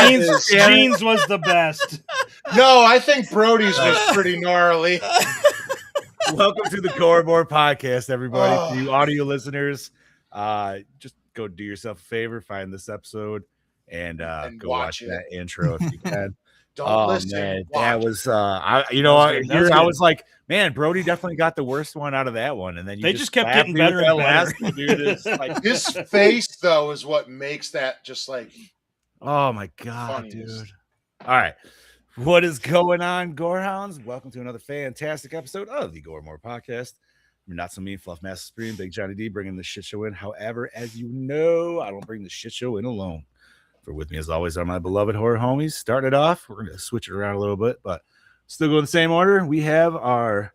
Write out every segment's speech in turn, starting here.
Jeans was the best. No, I think Brody's was pretty gnarly. Welcome to the Gore podcast, everybody. For you audio listeners, just go do yourself a favor, find this episode, and go watch that intro if you can. Don't listen. Man, watch. that was I was like, man, Brody definitely got the worst one out of that one, and then they just kept getting better and better. One, dude. It's like, his face though is what makes that just like, oh my god, funniest. dude. All right. What is going on, Gorehounds? Welcome to another fantastic episode of the Gore podcast. I'm not so mean, Fluff Master Supreme, Big Johnny D, bringing the shit show in. However, as you know, I don't bring the shit show in alone. For with me, as always, are my beloved horror homies. Starting it off, we're going to switch it around a little bit, but still go in the same order. We have our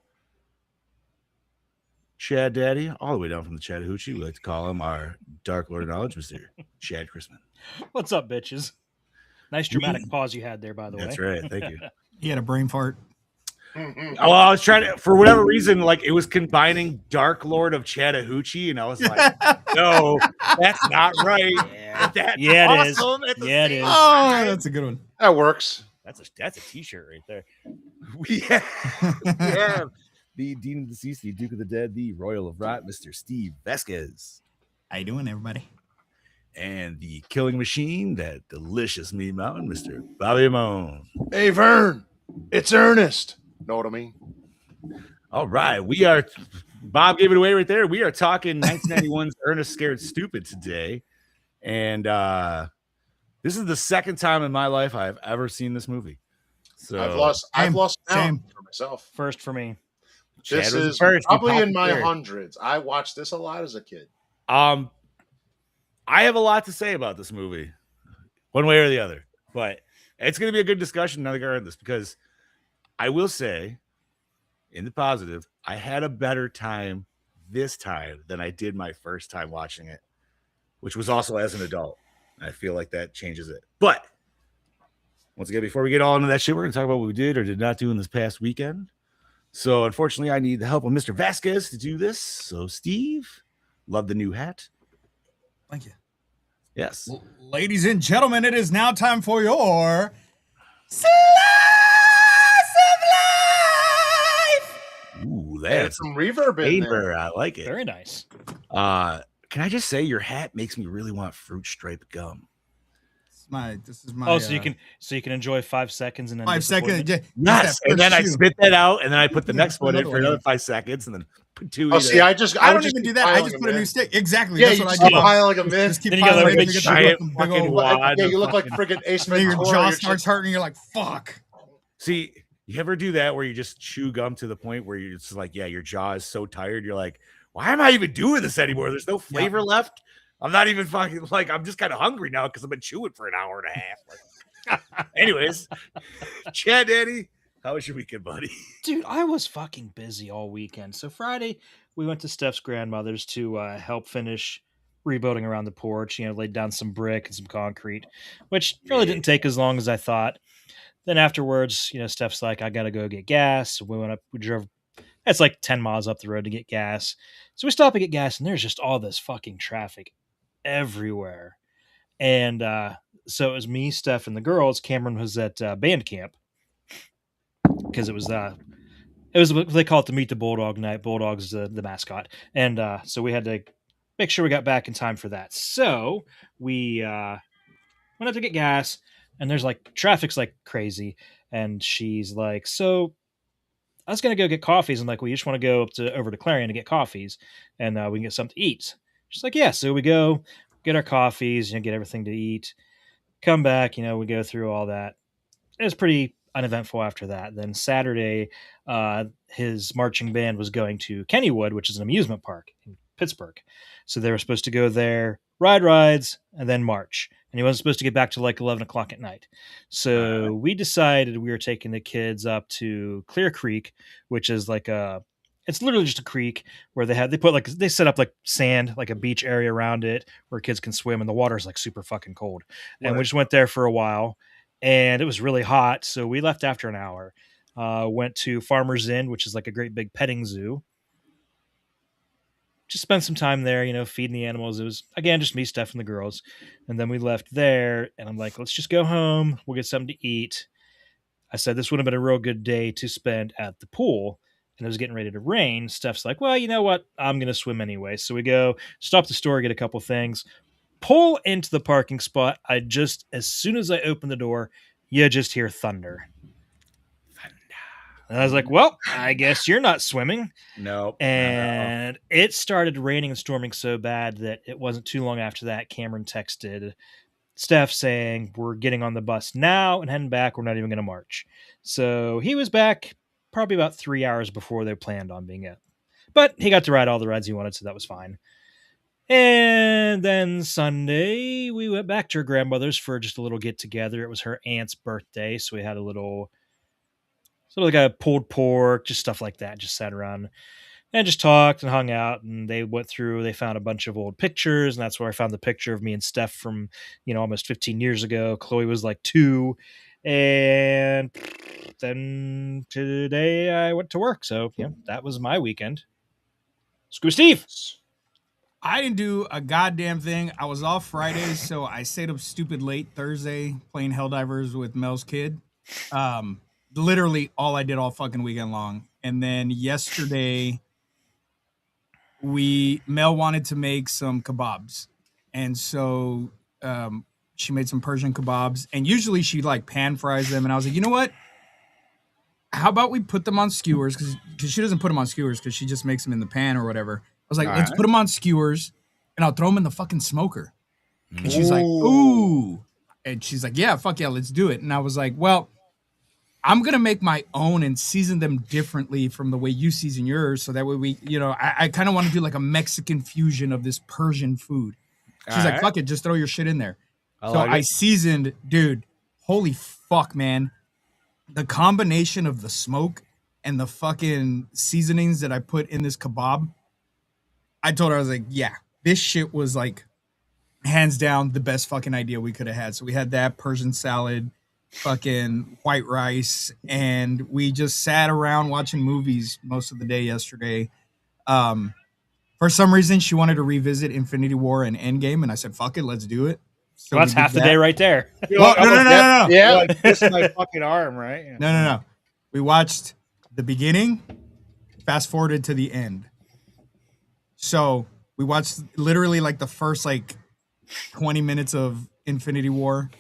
Chad Daddy, all the way down from the Chattahoochee. We like to call him our Dark Lord of Knowledge, Mr. Chad Chrisman. What's up, bitches? Nice dramatic pause you had there, by the way. That's right. Thank you. He had a brain fart. Oh, I was trying to, for whatever reason, like it was combining Dark Lord of Chattahoochee, and I was like, no, that's not right. That's it awesome. is. Yeah, it is. Oh, that's a good one. That works. That's a t-shirt right there. We have the Dean of the Deceased, the Duke of the Dead, the Royal of Rot, Mr. Steve Vasquez. How you doing, everybody? And the Killing Machine, that delicious meat mountain, Mr. Bobby Moan. Hey, Vern, it's Ernest. Know what I mean? All right, we are. Bob gave it away right there. We are talking 1991's Ernest Scared Stupid today, and this is the second time in my life I've ever seen this movie. So I've lost count for myself. First for me. This is probably in my hundreds. I watched this a lot as a kid. I have a lot to say about this movie, one way or the other, but it's going to be a good discussion regardless, because I will say, in the positive, I had a better time this time than I did my first time watching it, which was also as an adult. I feel like that changes it. But once again, before we get all into that shit, we're going to talk about what we did or did not do in this past weekend. So unfortunately, I need the help of Mr. Vasquez to do this. So Steve, love the new hat. Thank you. Yes. Ladies and gentlemen, it is now time for your Slice of Life. Ooh, There's that's some reverb in there. I like it. Very nice. Can I just say your hat makes me really want fruit striped gum? This is my. Oh, so you can enjoy 5 seconds and then 5 seconds. Yes, and then I spit that out, and then I put the next one in for another 5 seconds, and then put two. Oh, see, I don't even do that. I just put a new stick. Exactly. Yeah, that's you what just I do. piling them in. Just keep Then you got piling a them big in. giant fucking wad. Yeah, you look like friggin' Ace Then Ventura. your jaw starts hurting. You're like, fuck. See, you ever do that where you just chew gum to the point where you're just like, yeah, your jaw is so tired, you're like, why am I even doing this anymore? There's no flavor left. I'm not even fucking like, I'm just kind of hungry now because I've been chewing for an hour and a half. Anyways, Chad Daddy, how was your weekend, buddy? Dude, I was fucking busy all weekend. So Friday, we went to Steph's grandmother's to help finish rebuilding around the porch. Laid down some brick and some concrete, which really didn't take as long as I thought. Then afterwards, Steph's like, I got to go get gas. So we drove. It's like 10 miles up the road to get gas. So we stop and get gas, and there's just all this fucking traffic everywhere. And so it was me, Steph, and the girls. Cameron was at band camp because it was they call it the Meet the Bulldog night. Bulldog's the mascot, and so we had to make sure we got back in time for that. So we went up to get gas, and there's like traffic's like crazy, and she's like, so I was gonna go get coffees. I'm like, well, you just want to go over to Clarion to get coffees, and we can get something to eat. She's like, yeah. So we go get our coffees, get everything to eat, come back, we go through all that. It was pretty uneventful after that. Then Saturday, his marching band was going to Kennywood, which is an amusement park in Pittsburgh. So they were supposed to go there, ride rides, and then march. And he wasn't supposed to get back to like 11 o'clock at night. So we decided we were taking the kids up to Clear Creek, which is like it's literally just a creek where they set up like sand, like a beach area around it where kids can swim, and the water's like super fucking cold. Right. And we just went there for a while, and it was really hot. So we left after an hour, went to Farmer's Inn, which is like a great big petting zoo. just spent some time there, feeding the animals. It was, again, just me, Steph, and the girls. And then we left there, and I'm like, let's just go home. We'll get something to eat. I said this would have been a real good day to spend at the pool. And it was getting ready to rain. Steph's like, well, you know what? I'm going to swim anyway. So we go, stop the store, get a couple things, pull into the parking spot. As soon as I open the door, you just hear thunder. And I was like, well, I guess you're not swimming. Nope. And it started raining and storming so bad that it wasn't too long after that, Cameron texted Steph saying, we're getting on the bus now and heading back. We're not even going to march. So he was back probably about 3 hours before they planned on being it. But he got to ride all the rides he wanted, so that was fine. And then Sunday, we went back to her grandmother's for just a little get together. It was her aunt's birthday, so we had a little sort of like a pulled pork, just stuff like that. Just sat around and just talked and hung out. And they found a bunch of old pictures, and that's where I found the picture of me and Steph from almost 15 years ago. Chloe was like 2, and then today I went to work. So that was my weekend. Screw Steve. I didn't do a goddamn thing. I was off Friday, so I stayed up stupid late Thursday playing Helldivers with Mel's kid. Literally all I did all fucking weekend long. And then yesterday, Mel wanted to make some kebabs. And so she made some Persian kebabs. And usually she like pan fries them. And I was like, you know what? How about we put them on skewers? Because she doesn't put them on skewers because she just makes them in the pan or whatever. I was like, let's put them on skewers and I'll throw them in the fucking smoker. And she's like, ooh. And she's like, yeah, fuck yeah, let's do it. And I was like, well, I'm going to make my own and season them differently from the way you season yours. So that way we, I kind of want to do like a Mexican fusion of this Persian food. She's like, fuck it, just throw your shit in there. I seasoned, dude, holy fuck, man. The combination of the smoke and the fucking seasonings that I put in this kebab, I told her, I was like, yeah, this shit was like hands down the best fucking idea we could have had. So we had that Persian salad, fucking white rice, and we just sat around watching movies most of the day yesterday. For some reason, she wanted to revisit Infinity War and Endgame, and I said, fuck it, let's do it. So that's half the day right there. Well, no. Yeah, like this is my fucking arm, right? Yeah. No. We watched the beginning, fast forwarded to the end. So we watched literally like the first 20 minutes of Infinity War,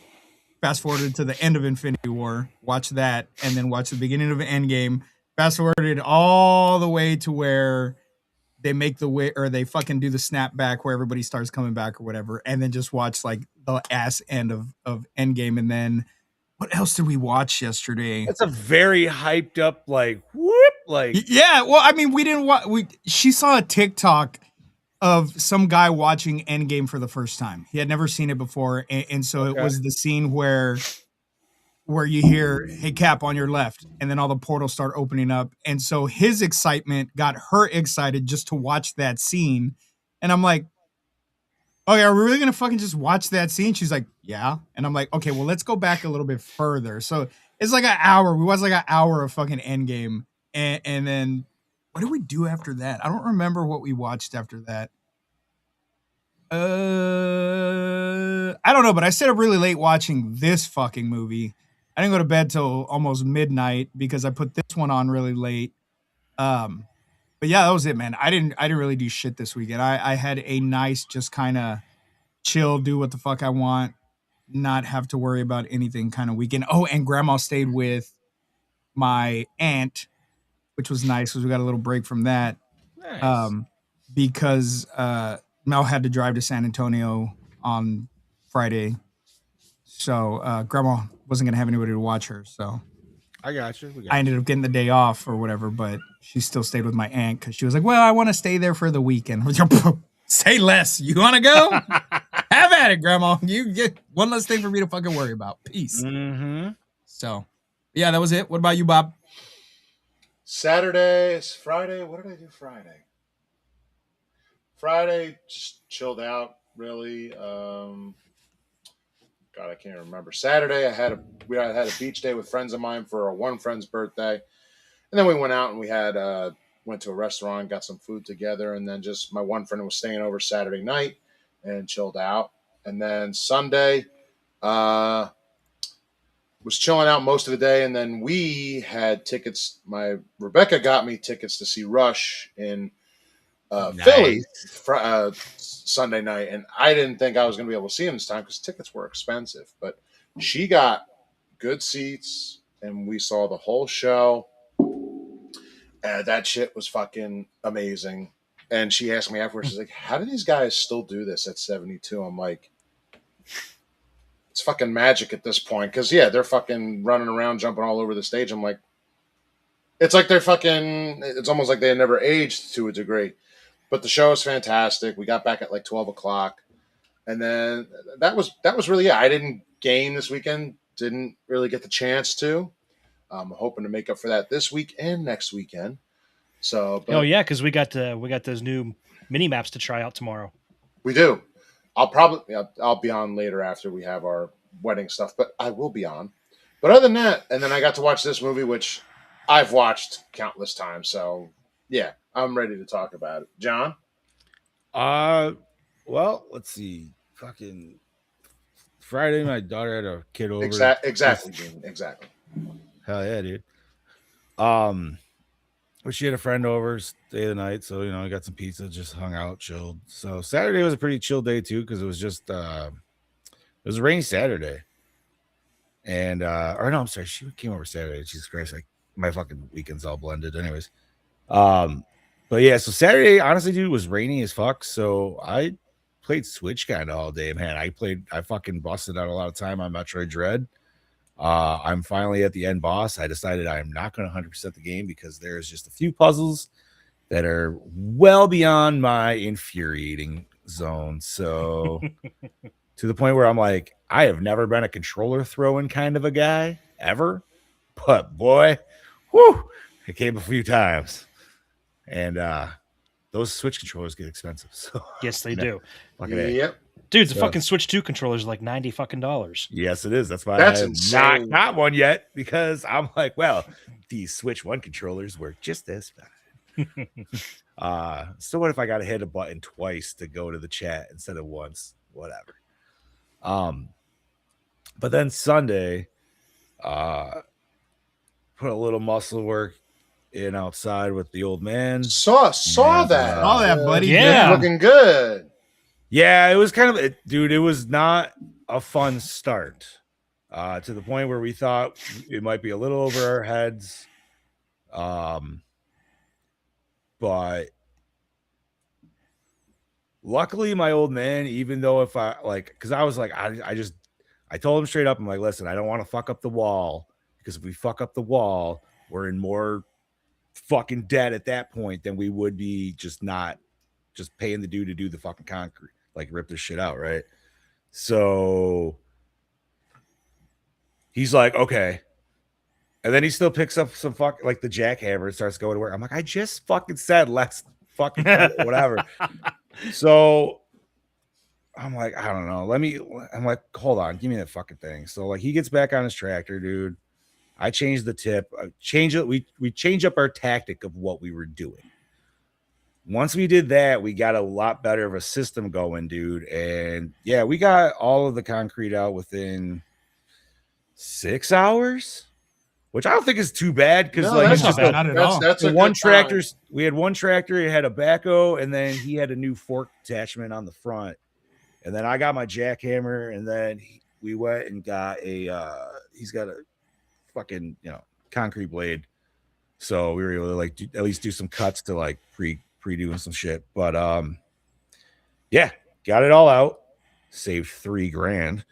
fast forwarded to the end of Infinity War, watch that, and then watch the beginning of Endgame, fast forwarded all the way to where they make the way, or they fucking do the snap back where everybody starts coming back or whatever, and then just watch like the ass end of Endgame. And then what else did we watch yesterday? That's a very hyped up yeah. Well, I mean, we didn't watch. She saw a TikTok of some guy watching Endgame for the first time. He had never seen it before, and so it was the scene where you hear, "Hey, Cap, on your left," and then all the portals start opening up. And so his excitement got her excited just to watch that scene. And I'm like, "Okay, are we really gonna fucking just watch that scene?" She's like, "Yeah." And I'm like, "Okay, well, let's go back a little bit further." So it's like an hour. We watched like an hour of fucking Endgame, and then what did we do after that? I don't remember what we watched after that. I don't know, but I stayed up really late watching this fucking movie. I didn't go to bed till almost midnight because I put this one on really late. But yeah, that was it, man. I didn't really do shit this weekend. I had a nice, just kind of chill, do what the fuck I want, not have to worry about anything kind of weekend. Oh, and grandma stayed with my aunt, which was nice because we got a little break from that. Nice. Because Mel had to drive to San Antonio on Friday. So grandma wasn't going to have anybody to watch her. So I got you. I ended up getting the day off or whatever, but she still stayed with my aunt because she was like, well, I want to stay there for the weekend. Say less. You want to go? Have at it, grandma. You get one less thing for me to fucking worry about. Peace. Mm-hmm. So, yeah, that was it. What about you, Bob? Saturday, Friday. What did I do Friday? Friday, just chilled out, really. God, I can't remember. Saturday, I had a beach day with friends of mine for one friend's birthday, and then we went out and we had went to a restaurant, got some food together, and then just my one friend was staying over Saturday night and chilled out. And then Sunday, was chilling out most of the day, and then we had tickets. My Rebecca got me tickets to see Rush in Philly Sunday night, and I didn't think I was going to be able to see him this time because tickets were expensive. But she got good seats, and we saw the whole show. That shit was fucking amazing. And she asked me afterwards, she's like, "How do these guys still do this at 72?" I'm like, it's fucking magic at this point. Because, yeah, they're fucking running around, jumping all over the stage. I'm like, it's like they're fucking, it's almost like they had never aged to a degree. But the show is fantastic. We got back at like 12 o'clock. And then that was really it. I didn't game this weekend. Didn't really get the chance to. I'm hoping to make up for that this week and next weekend. So, but Oh yeah, because we got those new mini maps to try out tomorrow. we do. I'll be on later after we have our wedding stuff, but I will be on. But other than that, and then I got to watch this movie, which I've watched countless times. So yeah, I'm ready to talk about it. John? Well, let's see. Fucking Friday, my daughter had a kid over. Exactly, Gene. Exactly. Hell yeah, dude. But she had a friend over, stay the night, so I got some pizza, just hung out, chilled. So Saturday was a pretty chill day too, because it was just it was a rainy Saturday. And or no, I'm sorry, she came over Saturday. Jesus Christ, like my fucking weekend's all blended. Anyways. But yeah, so Saturday, honestly, dude, was rainy as fuck. So I played Switch kind of all day, man. I fucking busted out a lot of time on Metroid Dread. I'm finally at the end boss. I decided I am not going to 100% the game because there's just a few puzzles that are well beyond my infuriating zone. So to the point where I'm like, I have never been a controller throwing kind of a guy ever, but boy, whoo, it came a few times. And those Switch controllers get expensive. So yes, they do. Yep. Dude, the fucking Switch 2 controllers are like $90 fucking. Yes, it is. That's why That's I have insane. not got one yet, because I'm like, well, these Switch 1 controllers work just as fine. So what if I got to hit a button twice to go to the chat instead of once? Whatever. But then Sunday, put a little muscle work in outside with the old man. Saw that. Saw that, buddy. Yeah. Looking good. Yeah, it was kind of, dude, it was not a fun start, to the point where we thought it might be a little over our heads. But luckily my old man, even though if I because I was like, I told him straight up, I'm like, listen, I don't want to fuck up the wall, because if we fuck up the wall, we're in more fucking debt at that point than we would be just paying the dude to do the fucking concrete, like rip this shit out, right? So he's like, okay. And then he still picks up some like the jackhammer and starts going to work. I'm like, I just fucking said let's fucking whatever. So I'm like, I don't know. I'm like, hold on, give me that fucking thing. So like he gets back on his tractor, dude. I changed the tip. We change up our tactic of what we were doing. Once we did that, we got a lot better of a system going, dude. And yeah, we got all of the concrete out within 6 hours, which I don't think is too bad, because No, like that's it's not just bad at all. That's a one good tractor. time. We had one tractor. It had a backhoe, and then he had a new fork attachment on the front. And then I got my jackhammer, and then we went and got he's got a fucking concrete blade. So we were able to like at least do some cuts to like pre-doing some shit. But yeah, got it all out. Saved $3,000.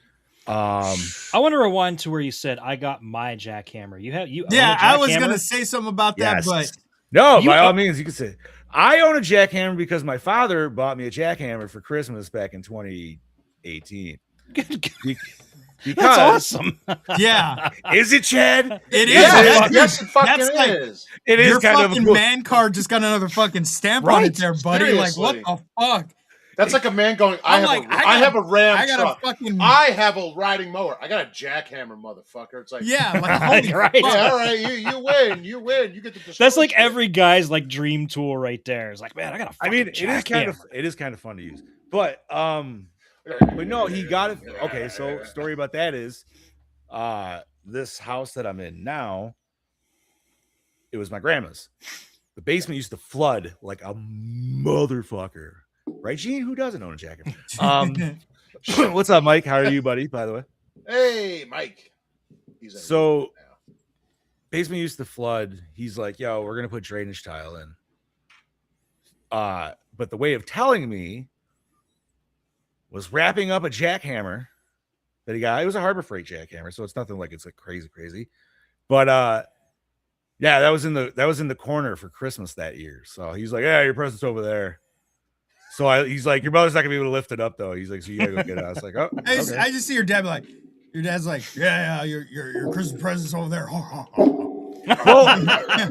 I want to rewind to where you said I got my jackhammer. You own Yeah, a I was jackhammer? gonna say something about that, but no, by You- all means, you can say I own a jackhammer because my father bought me a jackhammer for Christmas back in 2018. Because That's awesome. yeah, is it, Chad? it is. Yeah, That's- yes, it fucking that's like- is. It is Your kind of fucking man card just got another fucking stamp on Right, it there, buddy. Like, what seriously. the fuck? That's like a man going, I I'm have a Ram I got truck. a fucking I have a riding mower. I got a jackhammer, motherfucker. It's like, yeah, like holy Right. fuck. yeah, all right, you win. You win. You get to destroy That's like shit. every guy's like dream tool right there. It's like, man, I got a I fucking mean, it is kind of fun to use, but no, he got it. Okay, so story about that is, this house that I'm in now, it was my grandma's. The basement used to flood like a motherfucker, right, Gene? Who doesn't own a jacket? What's up, Mike? How are you, buddy? By the way, Hey, Mike. He's so basement used to flood. He's like, yo, we're gonna put drainage tile in. But the way of telling me was wrapping up a jackhammer that he got. It was a Harbor Freight jackhammer, so it's nothing like it's like crazy. But yeah, that was in the corner for Christmas that year. So he's like, yeah, your present's over there. So he's like, your brother's not gonna be able to lift it up though. He's like, so you gotta go get it. I was like, oh, I okay. just see your dad's like, yeah, your Christmas present's over there. Well,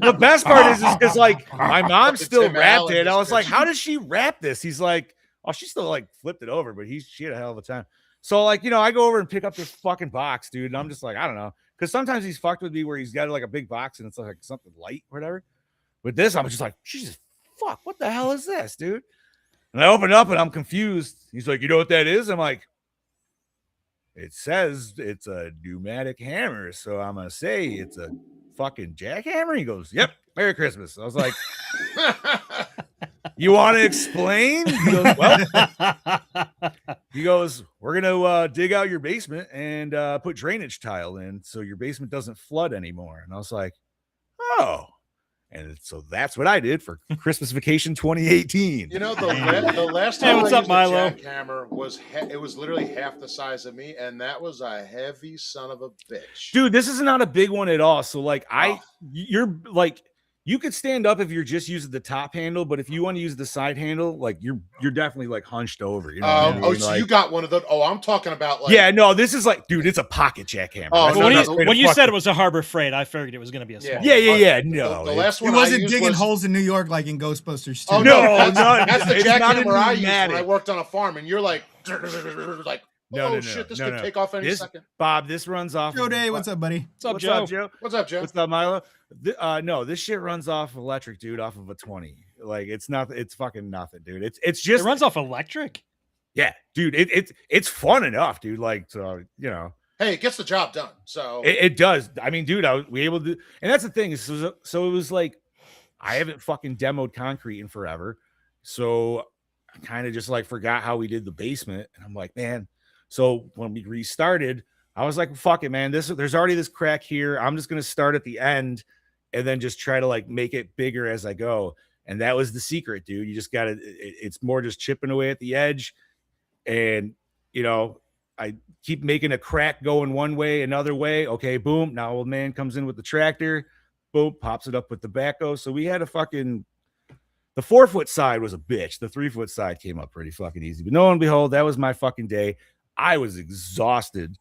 the best part is because like my mom still Tim wrapped Allen it. I was description. like, how does she wrap this? He's like, oh, she still like flipped it over, but she had a hell of a time. So like, I go over and pick up this fucking box, dude, and I'm just like, I don't know, because sometimes he's fucked with me where he's got like a big box and it's like something light or whatever. With this, I'm just like, Jesus, fuck, what the hell is this, dude? And I open up and I'm confused. He's like, you know what that is? I'm like, it says it's a pneumatic hammer, so I'm gonna say it's a fucking jackhammer. He goes, yep, Merry Christmas. I was like, you want to explain? He goes, well, we're gonna dig out your basement and put drainage tile in so your basement doesn't flood anymore. And I was like, oh. And so that's what I did for Christmas vacation 2018. You know, the last Hey, time what's I up, used Milo? a jackhammer was it was literally half the size of me, and that was a heavy son of a bitch. Dude, this is not a big one at all. So like Oh. you're like, you could stand up if you're just using the top handle, but if you want to use the side handle, like you're definitely like hunched over. You know what I mean? Oh, so like, you got one of those? Oh, I'm talking about like yeah, no, this is like, dude, it's a pocket jackhammer. Oh, That's no, the when best no, way to you said fucking- it was a Harbor Freight, I figured it was going to be a small. yeah, no, the last He one wasn't I used digging was, holes in New York like in Ghostbusters 2. Oh No, no, that's the it's not a jackhammer I used when pneumatic. I worked on a farm, and you're like, like, No, shit, this could take off any This, second. Bob, this runs off. Joe Day, what's up, buddy? What's up, What's Joe? up, Joe? What's up, Joe? What's up, Milo? No, this shit runs off electric, dude, off of a 20. Like it's fucking nothing, dude. It's It just runs off electric. yeah, dude. It's fun enough, dude. Like, so Hey, it gets the job done. So it does. I mean, dude, we able to, and that's the thing. So it was like I haven't fucking demoed concrete in forever, so I kind of just like forgot how we did the basement, and I'm like, man. So when we restarted, I was like, fuck it, man. There's already this crack here. I'm just gonna start at the end and then just try to like make it bigger as I go. And that was the secret, dude. You just gotta, it's more just chipping away at the edge. And I keep making a crack going one way, another way. Okay, boom. Now old man comes in with the tractor, boom, pops it up with the backhoe. So we had the 4-foot side was a bitch. The 3-foot side came up pretty fucking easy. But lo and behold, that was my fucking day. I was exhausted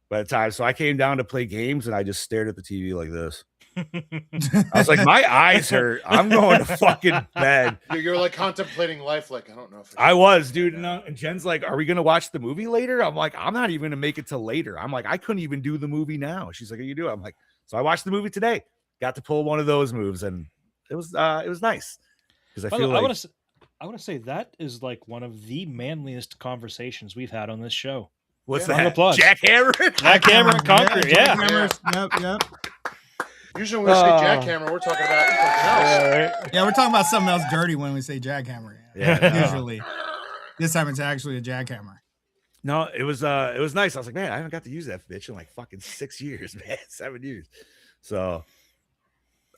by the time. So I came down to play games and I just stared at the TV like this. I was like, my eyes hurt. I'm going to fucking bed. you're like contemplating life. Like, I don't know if I was, dude. And Jen's like, are we going to watch the movie later? I'm like, I'm not even going to make it till later. I'm like, I couldn't even do the movie now. She's like, you do? I'm like, so I watched the movie today. Got to pull one of those moves, and it was nice because I feel like I want to say that is like one of the manliest conversations we've had on this show. what's Round of that? applause. Jackhammer? Jackhammer and concrete, yeah. Jackhammers. Yep. usually when we say jackhammer, we're talking about something else. Yeah, we're talking about something else dirty when we say jackhammer. Yeah. Usually. This time it's actually a jackhammer. No, it was nice. I was like, man, I haven't got to use that bitch in like fucking 6 years, man, 7 years. So,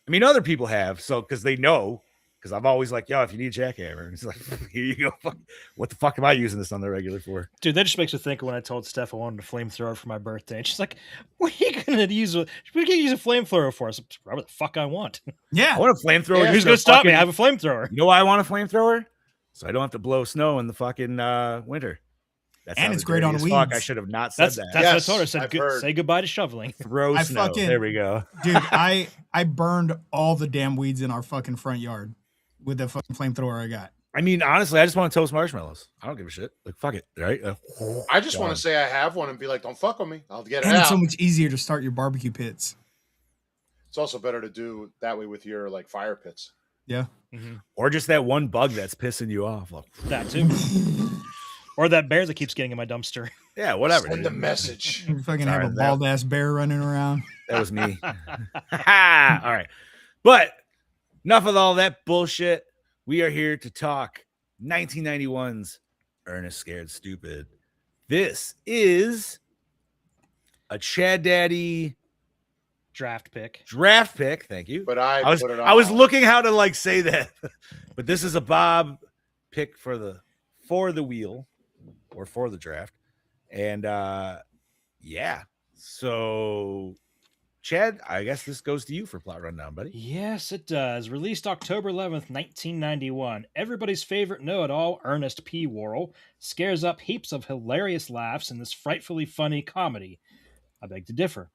I mean, other people have, so because they know, because I'm always like, yo, if you need a jackhammer, it's like, here you go. Fuck, what the fuck am I using this on the regular for? Dude, that just makes me think of when I told Steph I wanted a flamethrower for my birthday. And she's like, what are you going to use? What are you going to use a flamethrower for? I said, whatever the fuck I want. Yeah. I want a flamethrower. Yeah, Who's going to stop me? I have a flamethrower. You know why I want a flamethrower? So I don't have to blow snow in the fucking winter. That And sounded it's great on dirty as fuck. weeds. I should have not said That's that. what I Yes, told her. I said, I've heard. say goodbye to shoveling. Throw I snow. fucking- There we go. Dude, I burned all the damn weeds in our fucking front yard with the fucking flamethrower I got. I mean, honestly, I just want to toast marshmallows. I don't give a shit. Like, fuck it, right? I just want Gone. to say I have one and be like, don't fuck with me. I'll get it And it's out. so much easier to start your barbecue pits. It's also better to do that way with your like fire pits. Yeah. Or just that one bug that's pissing you off. Like, That too. Or that bear that keeps getting in my dumpster. yeah, whatever. Send dude. the message. You fucking Sorry, have a that- bald ass bear running around. That was me. All right. But enough of all that bullshit. We are here to talk 1991's Ernest Scared Stupid. This is a Chad Daddy Draft pick. draft pick. Thank you. But I was put it on. I was looking how to like say that. But this is a Bob pick for the wheel or for the draft. And yeah. So Chad, I guess this goes to you for plot rundown, buddy. Yes, it does. Released October 11th, 1991. Everybody's favorite know-it-all, Ernest P. Worrell, scares up heaps of hilarious laughs in this frightfully funny comedy. I beg to differ.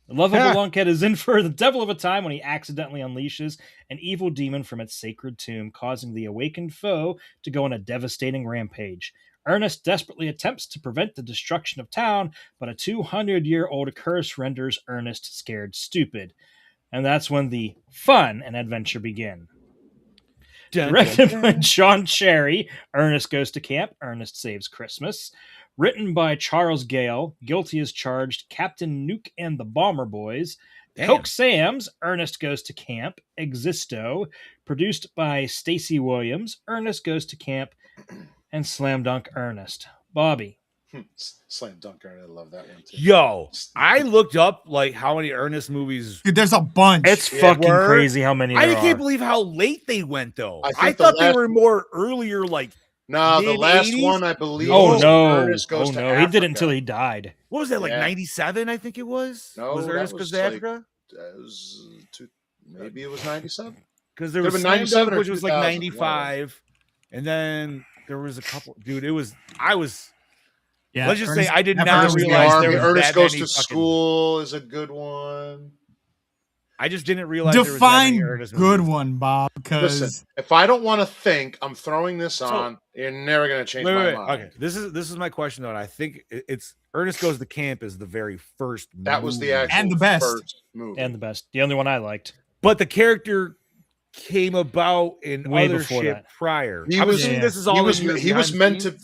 The lovable lunkhead is in for the devil of a time when he accidentally unleashes an evil demon from its sacred tomb, causing the awakened foe to go on a devastating rampage. Ernest desperately attempts to prevent the destruction of town, but a 200-year-old curse renders Ernest scared stupid. And that's when the fun and adventure begin. Directed by Sean Cherry, Ernest Goes to Camp, Ernest Saves Christmas. Written by Charles Gale, Guilty as Charged, Captain Nuke and the Bomber Boys. Damn. Coke Sam's, Ernest Goes to Camp, Existo. Produced by Stacey Williams, Ernest Goes to Camp, and Slam Dunk Ernest. Bobby. Slam Dunk. I love that one too. Yo, I looked up like how many Ernest movies. Dude, there's a bunch. It's Yeah, fucking word. crazy how many I there can't are. believe how late they went though. I I, think the thought they last- were more earlier. Like, No, the last Mid-80s? one I believe. Oh was no! Ernest Goes Oh to no! Africa. He did it until he died. what was that? Like Yeah. 97, I think it was. No, was that Ernest was Goes to like- Africa? It was maybe it was 97. Because there Could've was been 97 97, or which was like 2000, 95, and then there was a couple. Dude, I was. Yeah, Let's just Ernest- say I did Africa not was Ernest, realize good. there was Ernest that Goes many to fucking- School is a good one. I just didn't realize there was that many Define Ernest good movies. one, Bob. Because Listen, if I don't want to think, I'm throwing this on. You're never gonna change my mind. Okay, this is my question though, and I think it's Ernest Goes to Camp is the very first. That was the movie. actual And the best. first movie. And the best. The only one I liked. But the character came about in Way other before shit that. prior. He I'm was- assuming yeah. this is all. he was meant to.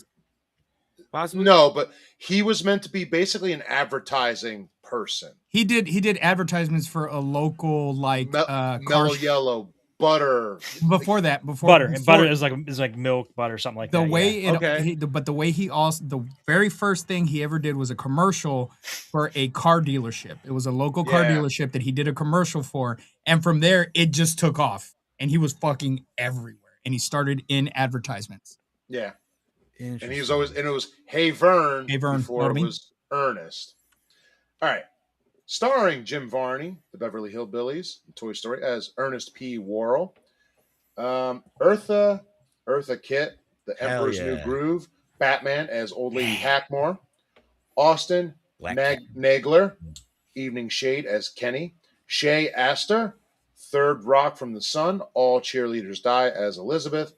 possibly. No, but he was meant to be basically an advertising person. he did advertisements for a local like car Mellow Yellow, butter. before Butter. And before- butter is like milk, butter, something like the that. way yeah. it Okay. but the way he also the very first thing he ever did was a commercial for a car dealership. It was a local car Yeah. dealership that he did a commercial for, and from there it just took off, and he was fucking everywhere, and he started in advertisements. Yeah, and he was always, and it was Hey Vern, Hey Vern, before know what it I mean? was Ernest. All right, starring Jim Varney, the Beverly Hillbillies, Toy Story, as Ernest P. Worrell. Eartha Kitt, the Hell Emperor's yeah. New Groove, Batman as Old Lady Hackmore, Austin Black Cat. Nagler, Evening Shade as Kenny, Shay Astor, Third Rock from the Sun, All Cheerleaders Die as Elizabeth,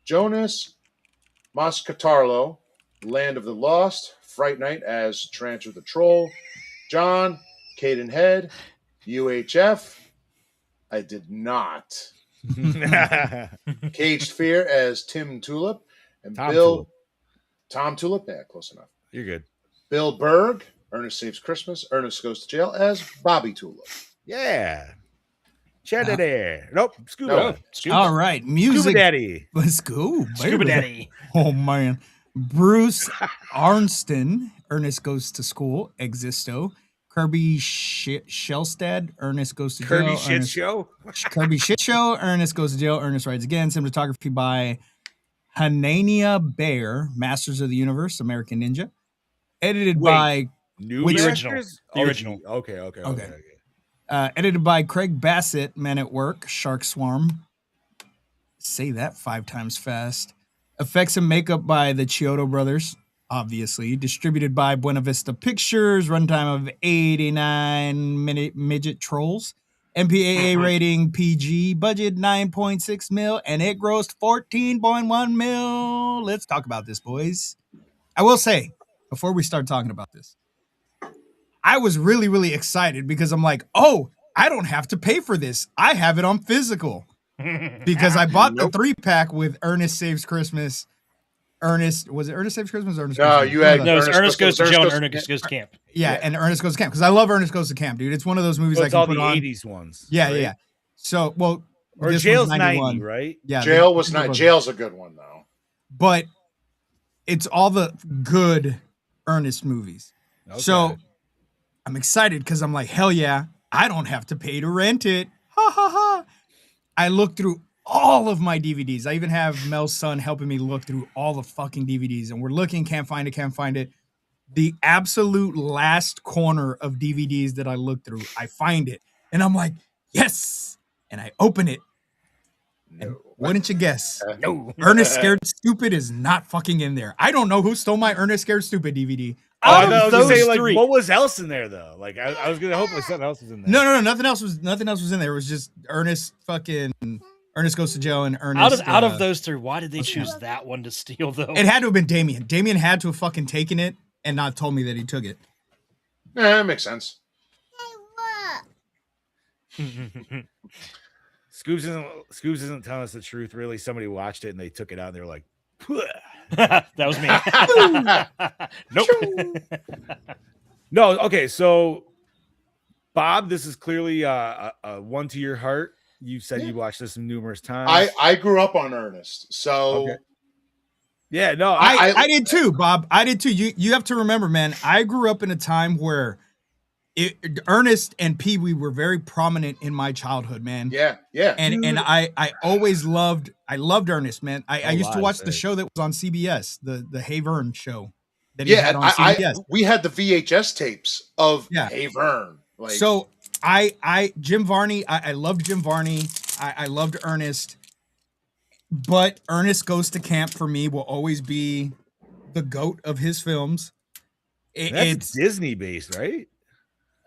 Jonas Mascatarlo, Land of the Lost, Fright Night as Trancher the Troll, John Cadenhead, UHF. I did not. Caged Fear as Tim Tulip, and Tom Tulip. Yeah, close enough. You're good. Bill Berg, Ernest Saves Christmas, Ernest Goes to Jail as Bobby Tulip. Yeah. Chad Daddy. Nope. Scuba. No. Scuba. All right, Scuba music. Daddy. Let's go, Scuba baby. Daddy. Oh man, Bruce Arnston, Ernest Goes to School, Existo. Kirby Shellstad, Ernest Goes to Kirby Jail. Shit Ernest, Show. Kirby Shit Show, Ernest Goes to Jail, Ernest Rides Again. Cinematography by Hanania Bayer, Masters of the Universe, American Ninja. Edited Wait. by New Which- Masters? The original. Okay. Okay. Edited by Craig Bassett, Men at Work, Shark Swarm. Say that 5 times fast. Effects and makeup by the Chiodo brothers, obviously. Distributed by Buena Vista Pictures. Runtime of 89 minute midget trolls. MPAA rating PG, budget 9.6 mil, and it grossed 14.1 mil. Let's talk about this, boys. I will say, before we start talking about this, I was really, really excited because I'm like, oh, I don't have to pay for this. I have it on physical because I bought the 3-pack with Ernest Saves Christmas. Was it Ernest Saves Christmas or Ernest No, Goes to you Camp? had No, it's Ernest Goes to Jail and Camp. Ernest Goes to Camp. Yeah, and Ernest Goes to Camp because I love Ernest Goes to Camp, dude. It's one of those movies I it's can all put the on. 80s ones. Yeah, right? yeah. So, well, Or this Jail's one's 90, right? Yeah, Jail was not. Jail's a good one though. but it's all the good Ernest movies. Okay. So I'm excited because I'm like, hell yeah, I don't have to pay to rent it. Ha ha ha. I looked through all of my DVDs. I even have Mel's son helping me look through all the fucking DVDs, and we're looking, can't find it. The absolute last corner of DVDs that I looked through, I find it, and I'm like, yes, and I open it. And wouldn't you guess? No. Ernest Scared Stupid is not fucking in there. I don't know who stole my Ernest Scared Stupid DVD. I Out was of gonna say, those like, three, what was else in there though? Like, I was gonna hope like something else was in there. No, nothing else was in there. It was just Ernest Goes to Jail and Ernest. out of those three, why did they choose that one to steal though? It had to have been Damien. Damien had to have fucking taken it and not told me that he took it. Yeah, that makes sense. Scoobs isn't telling us the truth. Really, somebody watched it and they took it out and they were like, "Pwah." That was me. Nope. No. Okay, so Bob, this is clearly a one to your heart. You said you watched this numerous times. I grew up on Ernest, so Okay. Yeah, no, I did too, Bob. I did too. You have to remember, man. I grew up in a time where Ernest and Pee Wee were very prominent in my childhood, man. yeah. And I always loved Ernest, man. I used to watch the lies, show that was on CBS, the Hey Vern show that he Yeah, had on CBS. we had the VHS tapes of Yeah. Hey Vern. Like, So Jim Varney, I loved Jim Varney. I loved Ernest, but Ernest Goes to Camp for me will always be the GOAT of his films. that's Disney based, right?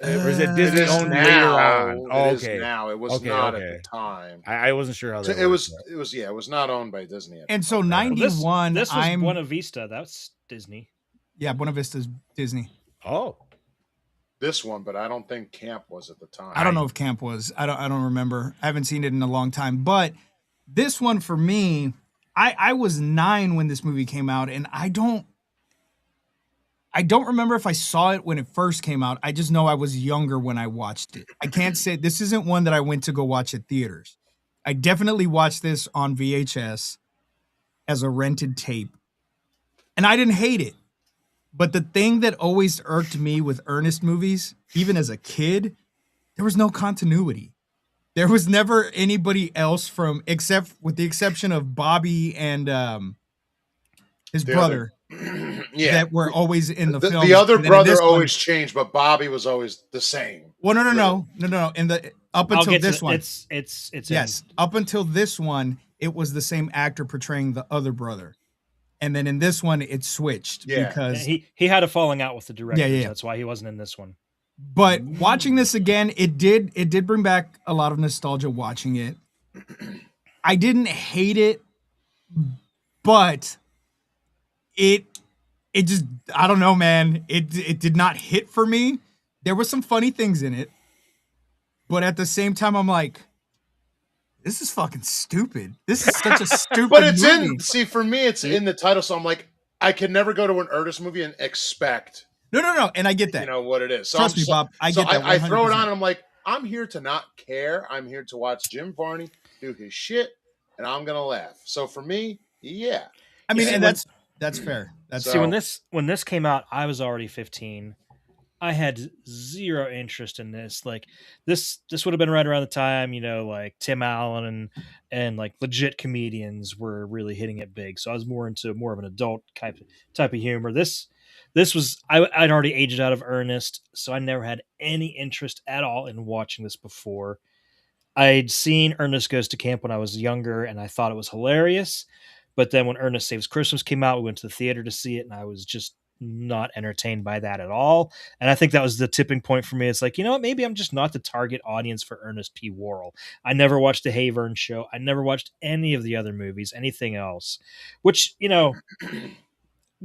Or is it it Disney is owned now. later on? It Oh, is okay. now. It was Okay, not okay. at the time. I wasn't sure how So that it worked, was. It was not owned by Disney. And so This 91, was I'm Buena Vista. That's Disney. yeah, Buena Vista's Disney. but- Oh, This one, but I don't think Camp was at the time. I don't know if Camp was. I don't remember. I haven't seen it in a long time. But this one for me, I was 9 when this movie came out, and I don't remember if I saw it when it first came out. I just know I was younger when I watched it. I can't say this isn't one that I went to go watch at theaters. I definitely watched this on VHS as a rented tape. And I didn't hate it. But the thing that always irked me with Ernest movies, even as a kid, there was no continuity. There was never anybody else except with the exception of Bobby and his The brother Yeah, that were always in the film. the other And then in brother this one- always changed, but Bobby was always the same. Well, no. In the up I'll until get this to one, It's yes, up until this one, it was the same actor portraying the other brother, and then in this one, it switched Yeah. because. He had a falling out with the director. Yeah. That's why he wasn't in this one. But watching this again, it did bring back a lot of nostalgia watching it. I didn't hate it, but it just I don't know, man. It did not hit for me. There were some funny things in it, but at the same time, I'm like, this is fucking stupid. This is such a stupid But it's movie. in. See, for me, it's in the title, so I'm like, I can never go to an Ernest movie and expect No, and I get that. what it is. So Trust I'm me, so- Bob. I so get that. I throw it 100%. on, and I'm like, I'm here to not care. I'm here to watch Jim Varney do his shit, and I'm gonna laugh. So for me, yeah. I mean, Yeah, and when- that's fair. That's So- See, when this came out, I was already 15. I had zero interest in this. Like this would have been right around the time, like Tim Allen and like legit comedians were really hitting it big. So I was more into more of an adult type of humor. This was I'd already aged out of Ernest, so I never had any interest at all in watching this before. I'd seen Ernest Goes to Camp when I was younger, and I thought it was hilarious. But then when Ernest Saves Christmas came out, we went to the theater to see it, and I was just not entertained by that at all. And I think that was the tipping point for me. It's like, you know what? Maybe I'm just not the target audience for Ernest P. Worrell. I never watched the Hayvern show. I never watched any of the other movies, anything else, which, That's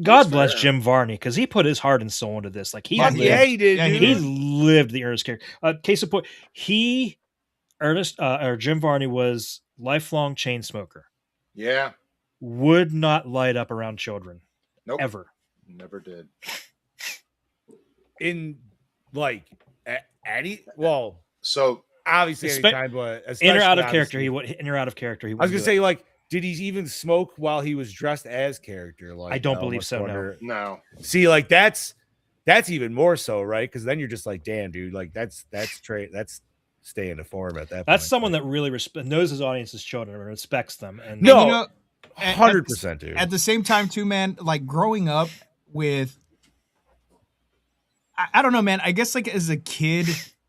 God bless fair. Jim Varney, because he put his heart and soul into this. Like Fuck yeah, he did, Yeah, he dude. he did. lived the Ernest character. Case in point, Jim Varney was lifelong chain smoker. Yeah. Would not light up around children Nope. ever. Never did. In like any well, So obviously Espe- anytime, but In or out of especially, character, he obviously- would. In or out of character, he. I was wouldn't gonna do it. say, like, did he even smoke while he was dressed as character? Like, I don't I believe almost so, no. wonder- no. See, like that's even more so, right? Because then you're just like, damn, dude, like that's staying to form at that. That's point. someone that really knows his audience's children and respects them. And No, And, you know, at- 100%, dude. At the same time, too, man, like growing up with, I don't know, man. I guess like as a kid,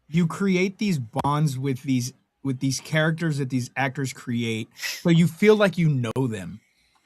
you create these bonds with these characters that these actors create, so you feel like you know them,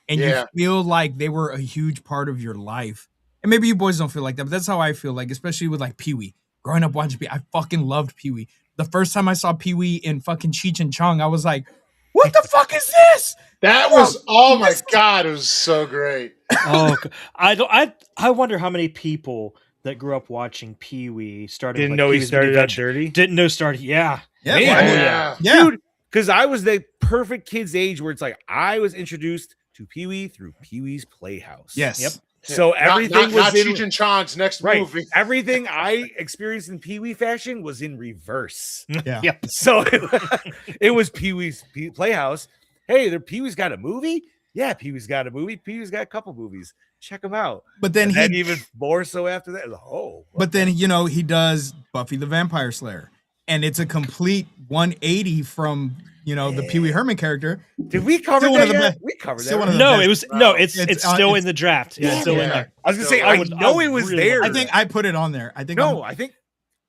and Yeah. you feel like they were a huge part of your life. And maybe you boys don't feel like that, but that's how I feel. Like especially with like Pee Wee. Growing up watching Pee, I fucking loved Pee Wee. The first time I saw Pee Wee in fucking Cheech and Chong, I was like, "What the fuck is this?" That was my God, it was so great. I wonder how many people that grew up watching Pee Wee started. Didn't with, know he Pee-wee's Big started out Adventure. dirty, Didn't know started. Yeah. Yeah, Man. well, Yeah. yeah. dude. Because I was the perfect kid's age where it's like I was introduced to Pee Wee through Pee Wee's Playhouse. Yes. Yep. So everything not was in Cheech and Chong's next right. movie. Everything I experienced in Pee Wee fashion was in reverse. Yeah. Yep. So it was Pee Wee's Playhouse. Hey, Pee Wee's got a movie? Yeah, Pee Wee's got a movie. Pee Wee's got a couple movies. Check them out. But then And he even more so after that. Oh, But then he does Buffy the Vampire Slayer, and it's a complete 180 from the Pee Wee Herman character. did we cover Still one that of the yet? best- We covered still that. one right? of the No, best. it was it's on- still it's- in the draft. It's Yeah, still in yeah. there. I was gonna say I I would- know I it was really there. want I think I put it on there. I think no, I think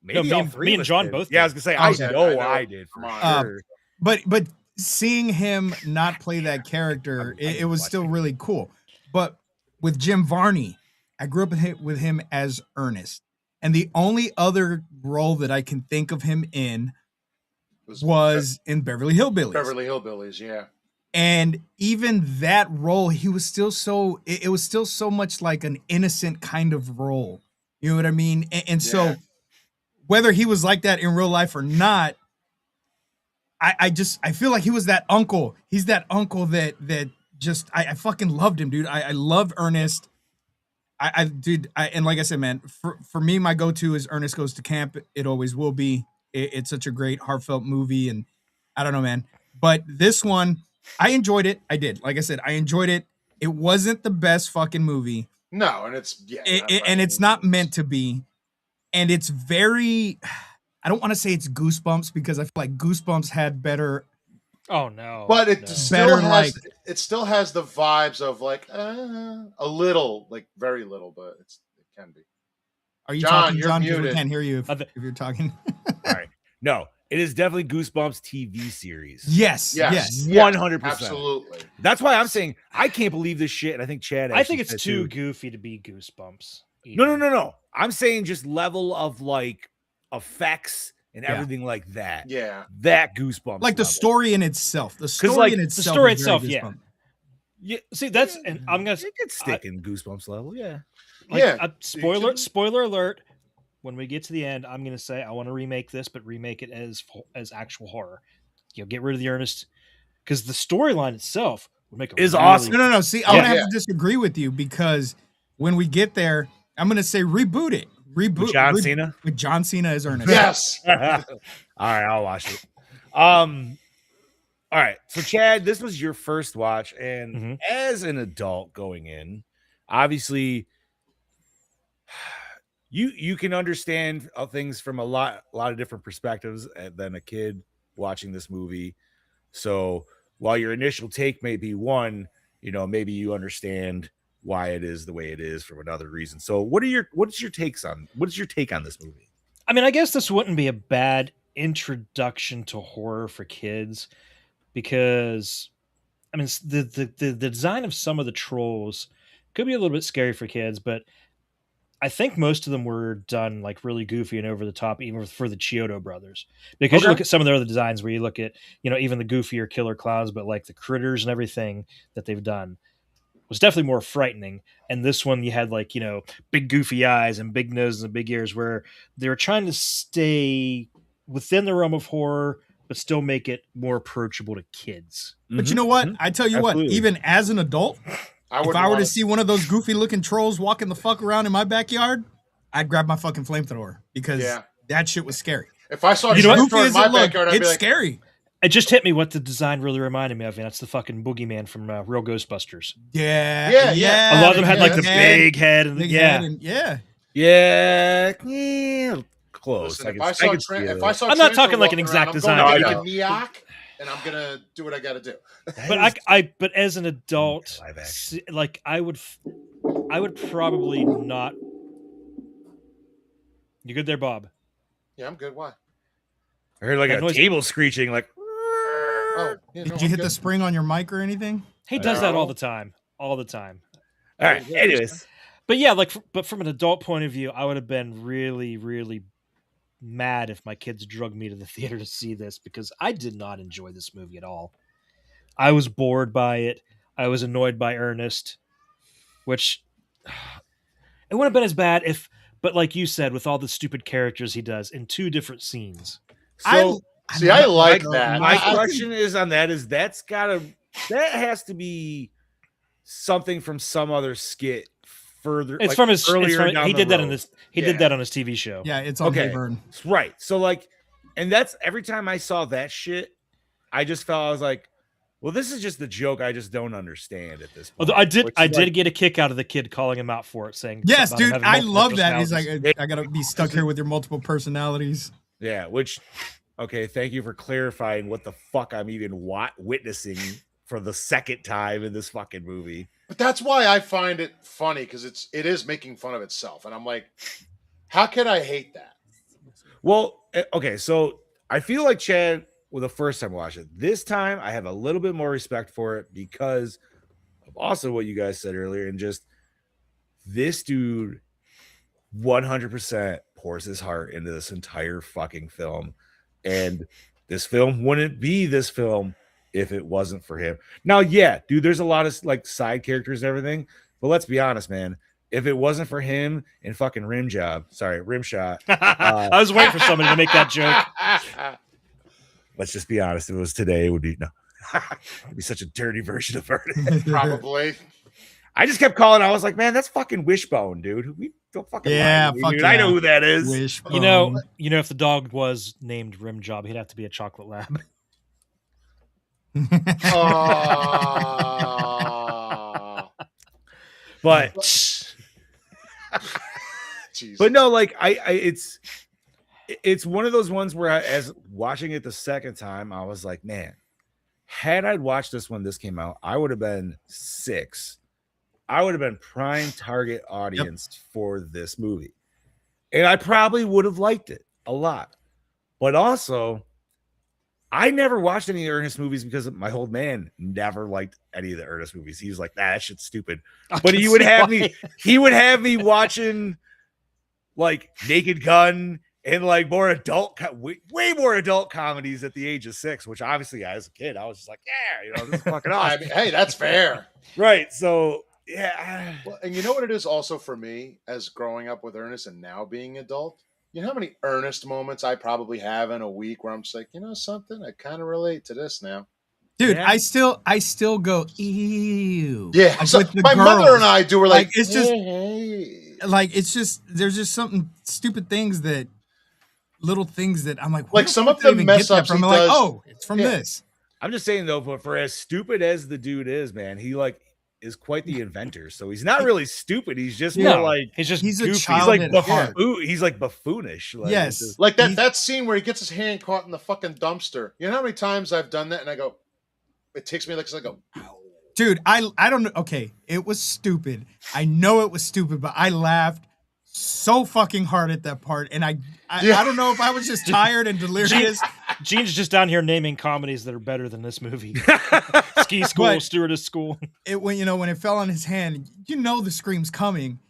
maybe me all and- three me of and us John did. both Yeah, I did. was gonna say Oh, I yeah, know I I know. did for Come on. sure. but seeing him not play that character, it was still really cool. But with Jim Varney, I grew up with him as Ernest, and the only other role that I can think of him in was in Beverly Hillbillies. Beverly Hillbillies, yeah. And even that role, he was still so it was still so much like an innocent kind of role. You know what I mean? And so Yeah. whether he was like that in real life or not, I feel like he was that uncle. He's that uncle that just I fucking loved him, dude. I love Ernest. And like I said, man, for me, my go-to is Ernest Goes to Camp. It always will be. It's such a great, heartfelt movie, and I don't know, man. But this one, I enjoyed it. I did. Like I said, I enjoyed it. It wasn't the best fucking movie, No, and it's and it's not meant to be. And it's very. I don't want to say it's Goosebumps because I feel like Goosebumps had better. Oh no. But it no. still Better, has like- it still has the vibes of like a little, like very little, but it can be. Are you John, talking, you're John? 'Cause we muted. can't hear you I if thi- you're talking. All right. No, it is definitely Goosebumps TV series. Yes, Yes, yes. 100%. Absolutely. That's why I'm saying I can't believe this shit. And I think Chad. I think actually it's said too goofy to be Goosebumps. No. I'm saying just level of like effects and Yeah. everything like that. Yeah. That Goosebumps. Like the level. story in itself. The story like, in the itself. story is very itself, yeah. Goosebumps. Yeah. See, that's and I'm gonna It could stick in Goosebumps level. Yeah. like, Yeah. spoiler alert. When we get to the end, I'm gonna say I want to remake this, but remake it as actual horror. Get rid of the Ernest because the storyline itself would make a Is really- awesome. No. See, I'm Yeah. gonna have to disagree with you because when we get there, I'm gonna say reboot it. Reboot John Cena? with John Cena as Ernest. Yes. All right, I'll watch it. All right. So Chad, this was your first watch, and Mhm. as an adult going in, obviously you can understand things from a lot of different perspectives than a kid watching this movie. So while your initial take may be one, maybe you understand why it is the way it is from another reason. So what is your take on this movie? I mean, I guess this wouldn't be a bad introduction to horror for kids because, I mean, the design of some of the trolls could be a little bit scary for kids, but I think most of them were done like really goofy and over the top, even for the Chiodo brothers. Because you Okay. look at some of their other designs where you look at, even the goofier killer clowns, but like the critters and everything that they've done was definitely more frightening. And this one, you had like, big goofy eyes and big noses and big ears where they were trying to stay within the realm of horror, but still make it more approachable to kids. But you know what? Mhm. I tell you what, Absolutely. even as an adult, I if wouldn't I were want to see one of those goofy looking trolls walking the fuck around in my backyard, I'd grab my fucking flamethrower because Yeah. that shit was scary. If I saw a You know what? tractor Goofy in as my it looked, backyard, I'd be it's like, scary. It just hit me what the design really reminded me of, and that's the fucking boogeyman from Real Ghostbusters. Yeah, Yeah, A lot of them had like the yeah. big head, and big yeah. head, and yeah. Yeah, close. listen, I if can, I I saw can see if it. I saw I'm not Trantor talking like an walking exact around, design, I'm but going you to get a Neok, and I'm gonna do what I got to do. But as an adult, Live action. like I would probably not. You good there, Bob? Yeah, I'm good. Why? I heard like That a noise- table screeching, like. Oh, yeah, Did no, you I'm hit good. the spring on your mic or anything? He does that all No. the time, all the time. All right. Anyways, But yeah, but from an adult point of view, I would have been really, really mad if my kids drugged me to the theater to see this because I did not enjoy this movie at all. I was bored by it. I was annoyed by Ernest, which it wouldn't have been as bad if, but like you said, with all the stupid characters he does in 2 different scenes. so See, I like though. that. my I- question is on that is that has to be something from some other skit further. It's like, from his. earlier down He the did that in road. this. He Yeah. did that on his TV show. Yeah, it's on Okay. Laverne. Right. So like, and that's every time I saw that shit, I just felt I was like, well, this is just the joke I just don't understand at this point. Although I did Which is like, get a kick out of the kid calling him out for it, saying, Yes, something dude, about him having I multiple love that. He's like, personalities. I gotta be stuck here with your multiple personalities. yeah, which okay, thank you for clarifying what the fuck I'm even witnessing for the second time in this fucking movie. But that's why I find it funny because it is making fun of itself, and I'm like, how can I hate that? Well, okay, so I feel like Chad, well, the first time I watched it, this time I have a little bit more respect for it because of also what you guys said earlier, and just this dude 100% pours his heart into this entire fucking film, and this film wouldn't be this film if it wasn't for him. Now, yeah, dude, there's a lot of like side characters and everything, but let's be honest, man. If it wasn't for him and fucking Rimshot, I was waiting for somebody to make that joke. let's just be honest. If it was today, it would be no. It'd be such a dirty version of Ernest. Probably. I just kept calling. I was like, man, that's fucking Wishbone, dude. We don't fucking Yeah, lie to me, fuck dude. I know yeah. who that is. Wishbone. You know, if the dog was named Rim Job, he'd have to be a chocolate lab. Oh. But Jeez. but no, like it's one of those ones where as watching it the second time, I was like, man, had I watched this when this came out, I would have been 6. I would have been prime target audience for this movie. And I probably would have liked it a lot. But also, I never watched any Ernest movies because my old man never liked any of the Ernest movies. He was like, nah, that shit's stupid. But he would have me watching like Naked Gun and like more adult, way more adult comedies at the age of 6, which obviously as a kid, I was just like, yeah, this is fucking I awesome. mean, hey, that's fair. Right. So, yeah. Well, and you know what it is also for me as growing up with Ernest and now being adult? You know how many Ernest moments I probably have in a week where I'm just like, you know something? I kind of relate to this now. Dude, Yeah. I still go ew. Yeah. Like, So with the my mother girls. and I do. We're like, Like, it's just- hey. Like it's just there's just something stupid things that little things that I'm like, Like, where some fuck of did I the even mess get that ups from? he I'm like, does- oh, it's from Yeah. this. I'm just saying though, but for as stupid as the dude is, man, he like is quite the inventor. So he's not really stupid. He's just No, more like he's just He's a goofy. child he's like at heart. he's like buffoonish. Like, Yes. it's just- Like He's- that scene where he gets his hand caught in the fucking dumpster. You know how many times I've done that and I go, it takes me like, I go, ow. Dude, I don't know. Okay, it was stupid. I know it was stupid, but I laughed so fucking hard at that part. And I Yeah. don't know if I was just tired and delirious. Gene's just down here naming comedies that are better than this movie. Ski School, But- Stewardess School. It when it fell on his hand, the scream's coming.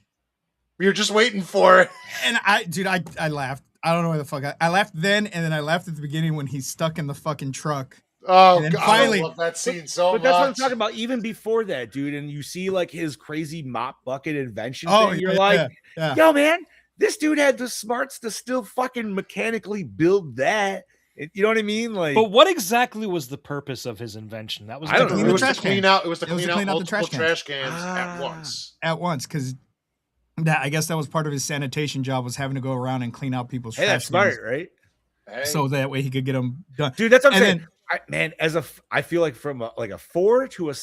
You're just waiting for it. And I laughed. I don't know where the fuck I laughed then, and then I laughed at the beginning when he's stuck in the fucking truck. Oh, And then God, finally- I love that scene so But much. that's what I'm talking about. Even before that, dude, and you see like his crazy mop bucket invention Oh, thing, you're yeah, like, yeah. yo, man, this dude had the smarts to still fucking mechanically build that. You know what I mean? Like, But what exactly was the purpose of his invention? That was I don't know. clean It the was to trash clean cans. out. It was to It was clean to out clean out the multiple trash trash cans at once. At once, because that I guess that was part of his sanitation job, was having to go around and clean out people's hey, trash that's smart, cans, right? Hey, so that way he could get them done. Dude, that's what I'm And saying. Man, I feel like from a 4 to a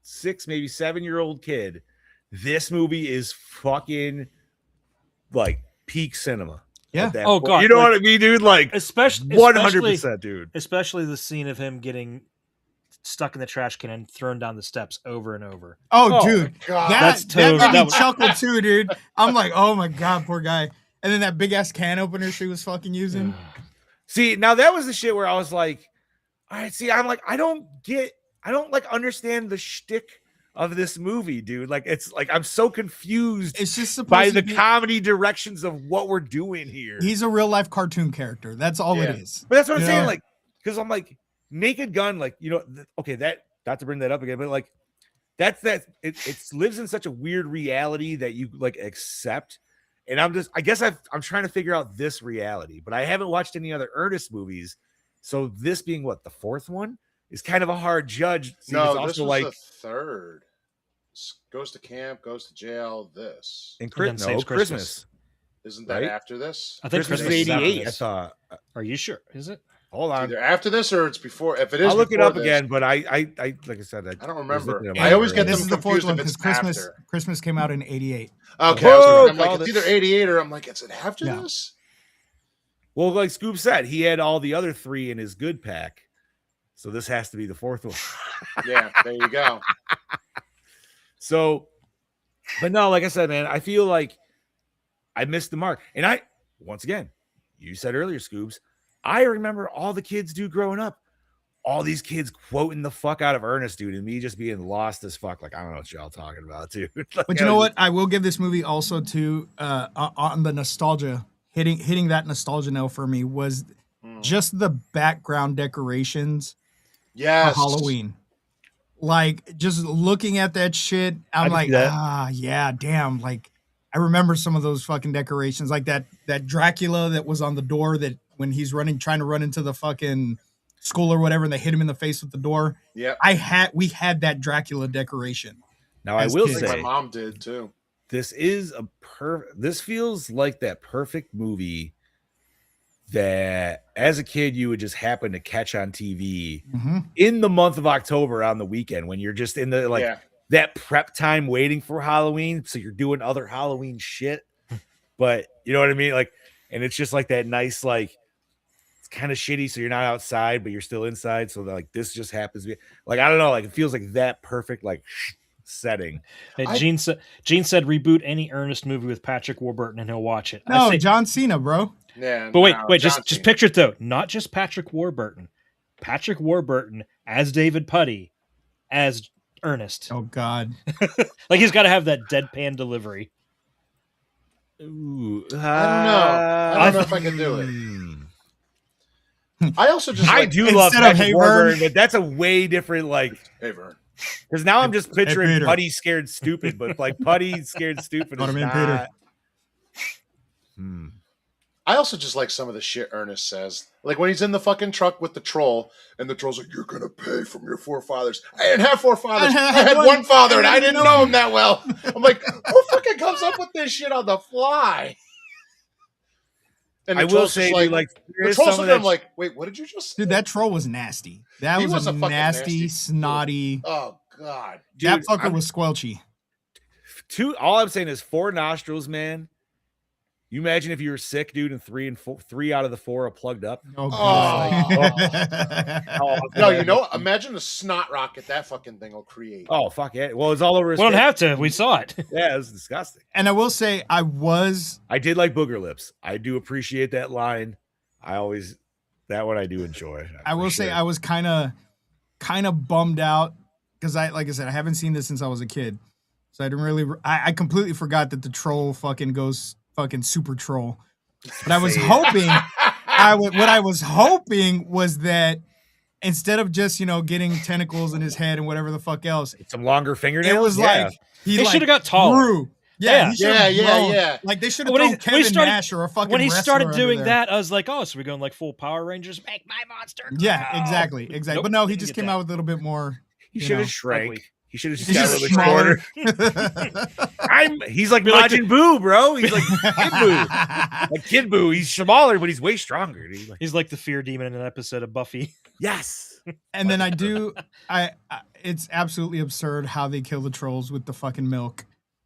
6, maybe 7-year-old kid, this movie is fucking like peak cinema. Yeah. at that Oh, point. God, You know like, what I mean, dude? Like especially 100%, dude. Especially the scene of him getting stuck in the trash can and thrown down the steps over and over. Oh, Oh, dude, God. That's that made that me was- chuckle too, dude. I'm like, oh my god, poor guy. And then that big ass can opener she was fucking using. See, now that was the shit where I was like, all right, see, I'm like, I don't like understand the shtick of this movie, dude. Like, it's like I'm so confused It's just supposed by to the be. comedy directions of what we're doing here. He's a real life cartoon character. That's all it Yeah. is. But that's what I'm You saying, know? like, because I'm like, Naked Gun, like, you know, okay, that not to bring that up again, but like, it lives in such a weird reality that you like accept. And I guess I'm trying to figure out this reality, but I haven't watched any other Ernest movies. So this being what, the fourth one is kind of a hard judge. See, it's No, this also was like the third. Goes to camp, goes to jail. This in then saves Christmas. Christmas. isn't that Right? after this? I think Christmas is Christmas is after 88, I this. thought. Are you sure? Is it? Hold It's on. either after this or it's before. If it is, I'll look it before up this, again, but I like I said, I don't was remember. looking at I my always get earlier. This them is the fourth confused one if it's because after. Christmas came out in '88. Okay, Whoa, I'm like, called it's it. either 88 or I'm like, is it after Yeah. this? Well, like Scoob said, he had all the other three in his good pack. So this has to be the fourth one. Yeah, there you go. So, but no, like I said, man, I feel like I missed the mark. And once again, you said earlier, Scoobs, I remember all the kids do growing up. All these kids quoting the fuck out of Ernest, dude, and me just being lost as fuck. Like, I don't know what y'all talking about, dude. Like, But you know what? I will give this movie also to on the nostalgia, hitting that nostalgia nail for me was just the background decorations Yes. for Halloween. Like, just looking at that shit, I'm can like, see that. yeah, damn. Like, I remember some of those fucking decorations, like that Dracula that was on the door that when he's trying to run into the fucking school or whatever, and they hit him in the face with the door. Yep. We had that Dracula decoration. now I as will kids. I think say, my mom did too. this is this feels like that perfect movie that as a kid you would just happen to catch on TV in the month of October on the weekend when you're just in the Yeah. that prep time waiting for Halloween, so you're doing other Halloween shit. But you know what I mean? Like, and it's just like that nice, like, it's kind of shitty, so you're not outside, but you're still inside. So like this just happens to be like, I don't know, like it feels like that perfect like setting. Hey, I- Gene said reboot any Ernest movie with Patrick Warburton and he'll watch it. I No, say- John Cena, bro. Yeah. but wait, no, just John Cena. picture it though. Not just Patrick Warburton. Patrick Warburton as David Putty as Ernest. Oh God. Like he's got to have that deadpan delivery. Ooh, I don't know. I don't know if I can do it. I also just I like, do love Instead of Patrick Hey Warburton, Vern. but that's a way different, like, Hey, Vern. because now I'm just picturing Peter. Putty scared stupid, but like Putty scared stupid What is I mean, not. Peter. I also just like some of the shit Ernest says. Like when he's in the fucking truck with the troll, and the troll's like, "You're gonna pay from your forefathers." I didn't have forefathers. I had one father, and I didn't know him that well. I'm like, who fucking comes up with this shit on the fly? And the I will troll's say, just dude, like, there the is troll's some of looking at that him like, "Wait, what did you just?" Dude, that troll was nasty. That He was was a a fucking nasty, nasty- snotty. Oh God. That dude, fucker was squelchy. all I'm saying is 4 nostrils, man. You imagine if you were sick, dude, and 3 out of the 4 are plugged up. Oh Oh. God. No, you know, imagine a snot rocket that fucking thing will create. Oh fuck yeah! Well, it's all over his We don't face. have to. We saw it. Yeah, it was disgusting. And I will say, I I did like booger lips. I do appreciate that line. That one I do enjoy. will say I was kind of bummed out because like I said, I haven't seen this since I was a kid. So I didn't really. I completely forgot that the troll fucking goes fucking super troll. But I was hoping. What I was hoping was that instead of just getting tentacles in his head and whatever the fuck else, Some longer fingernails. it was Yeah. like he They like shoulda got taller. grew. Yeah, he should have Yeah, grown. yeah. Like they should have When he- thrown when he Kevin started- Nash or a fucking When he wrestler started under doing there. that, I was like, oh, so we're going like full Power Rangers. Make my monster. Yeah, grow. exactly. Nope, But no, he didn't just get came that. out with a little bit more. He you should know, have shrank. ugly. He should have just He's got a just little bit shorter. He's like Be like Majin Buu, bro. He's like Kid Buu. Like Kid Buu. He's smaller, but he's way stronger, dude. Like, He's like the fear demon in an episode of Buffy. yes. And then it's absolutely absurd how they kill the trolls with the fucking milk.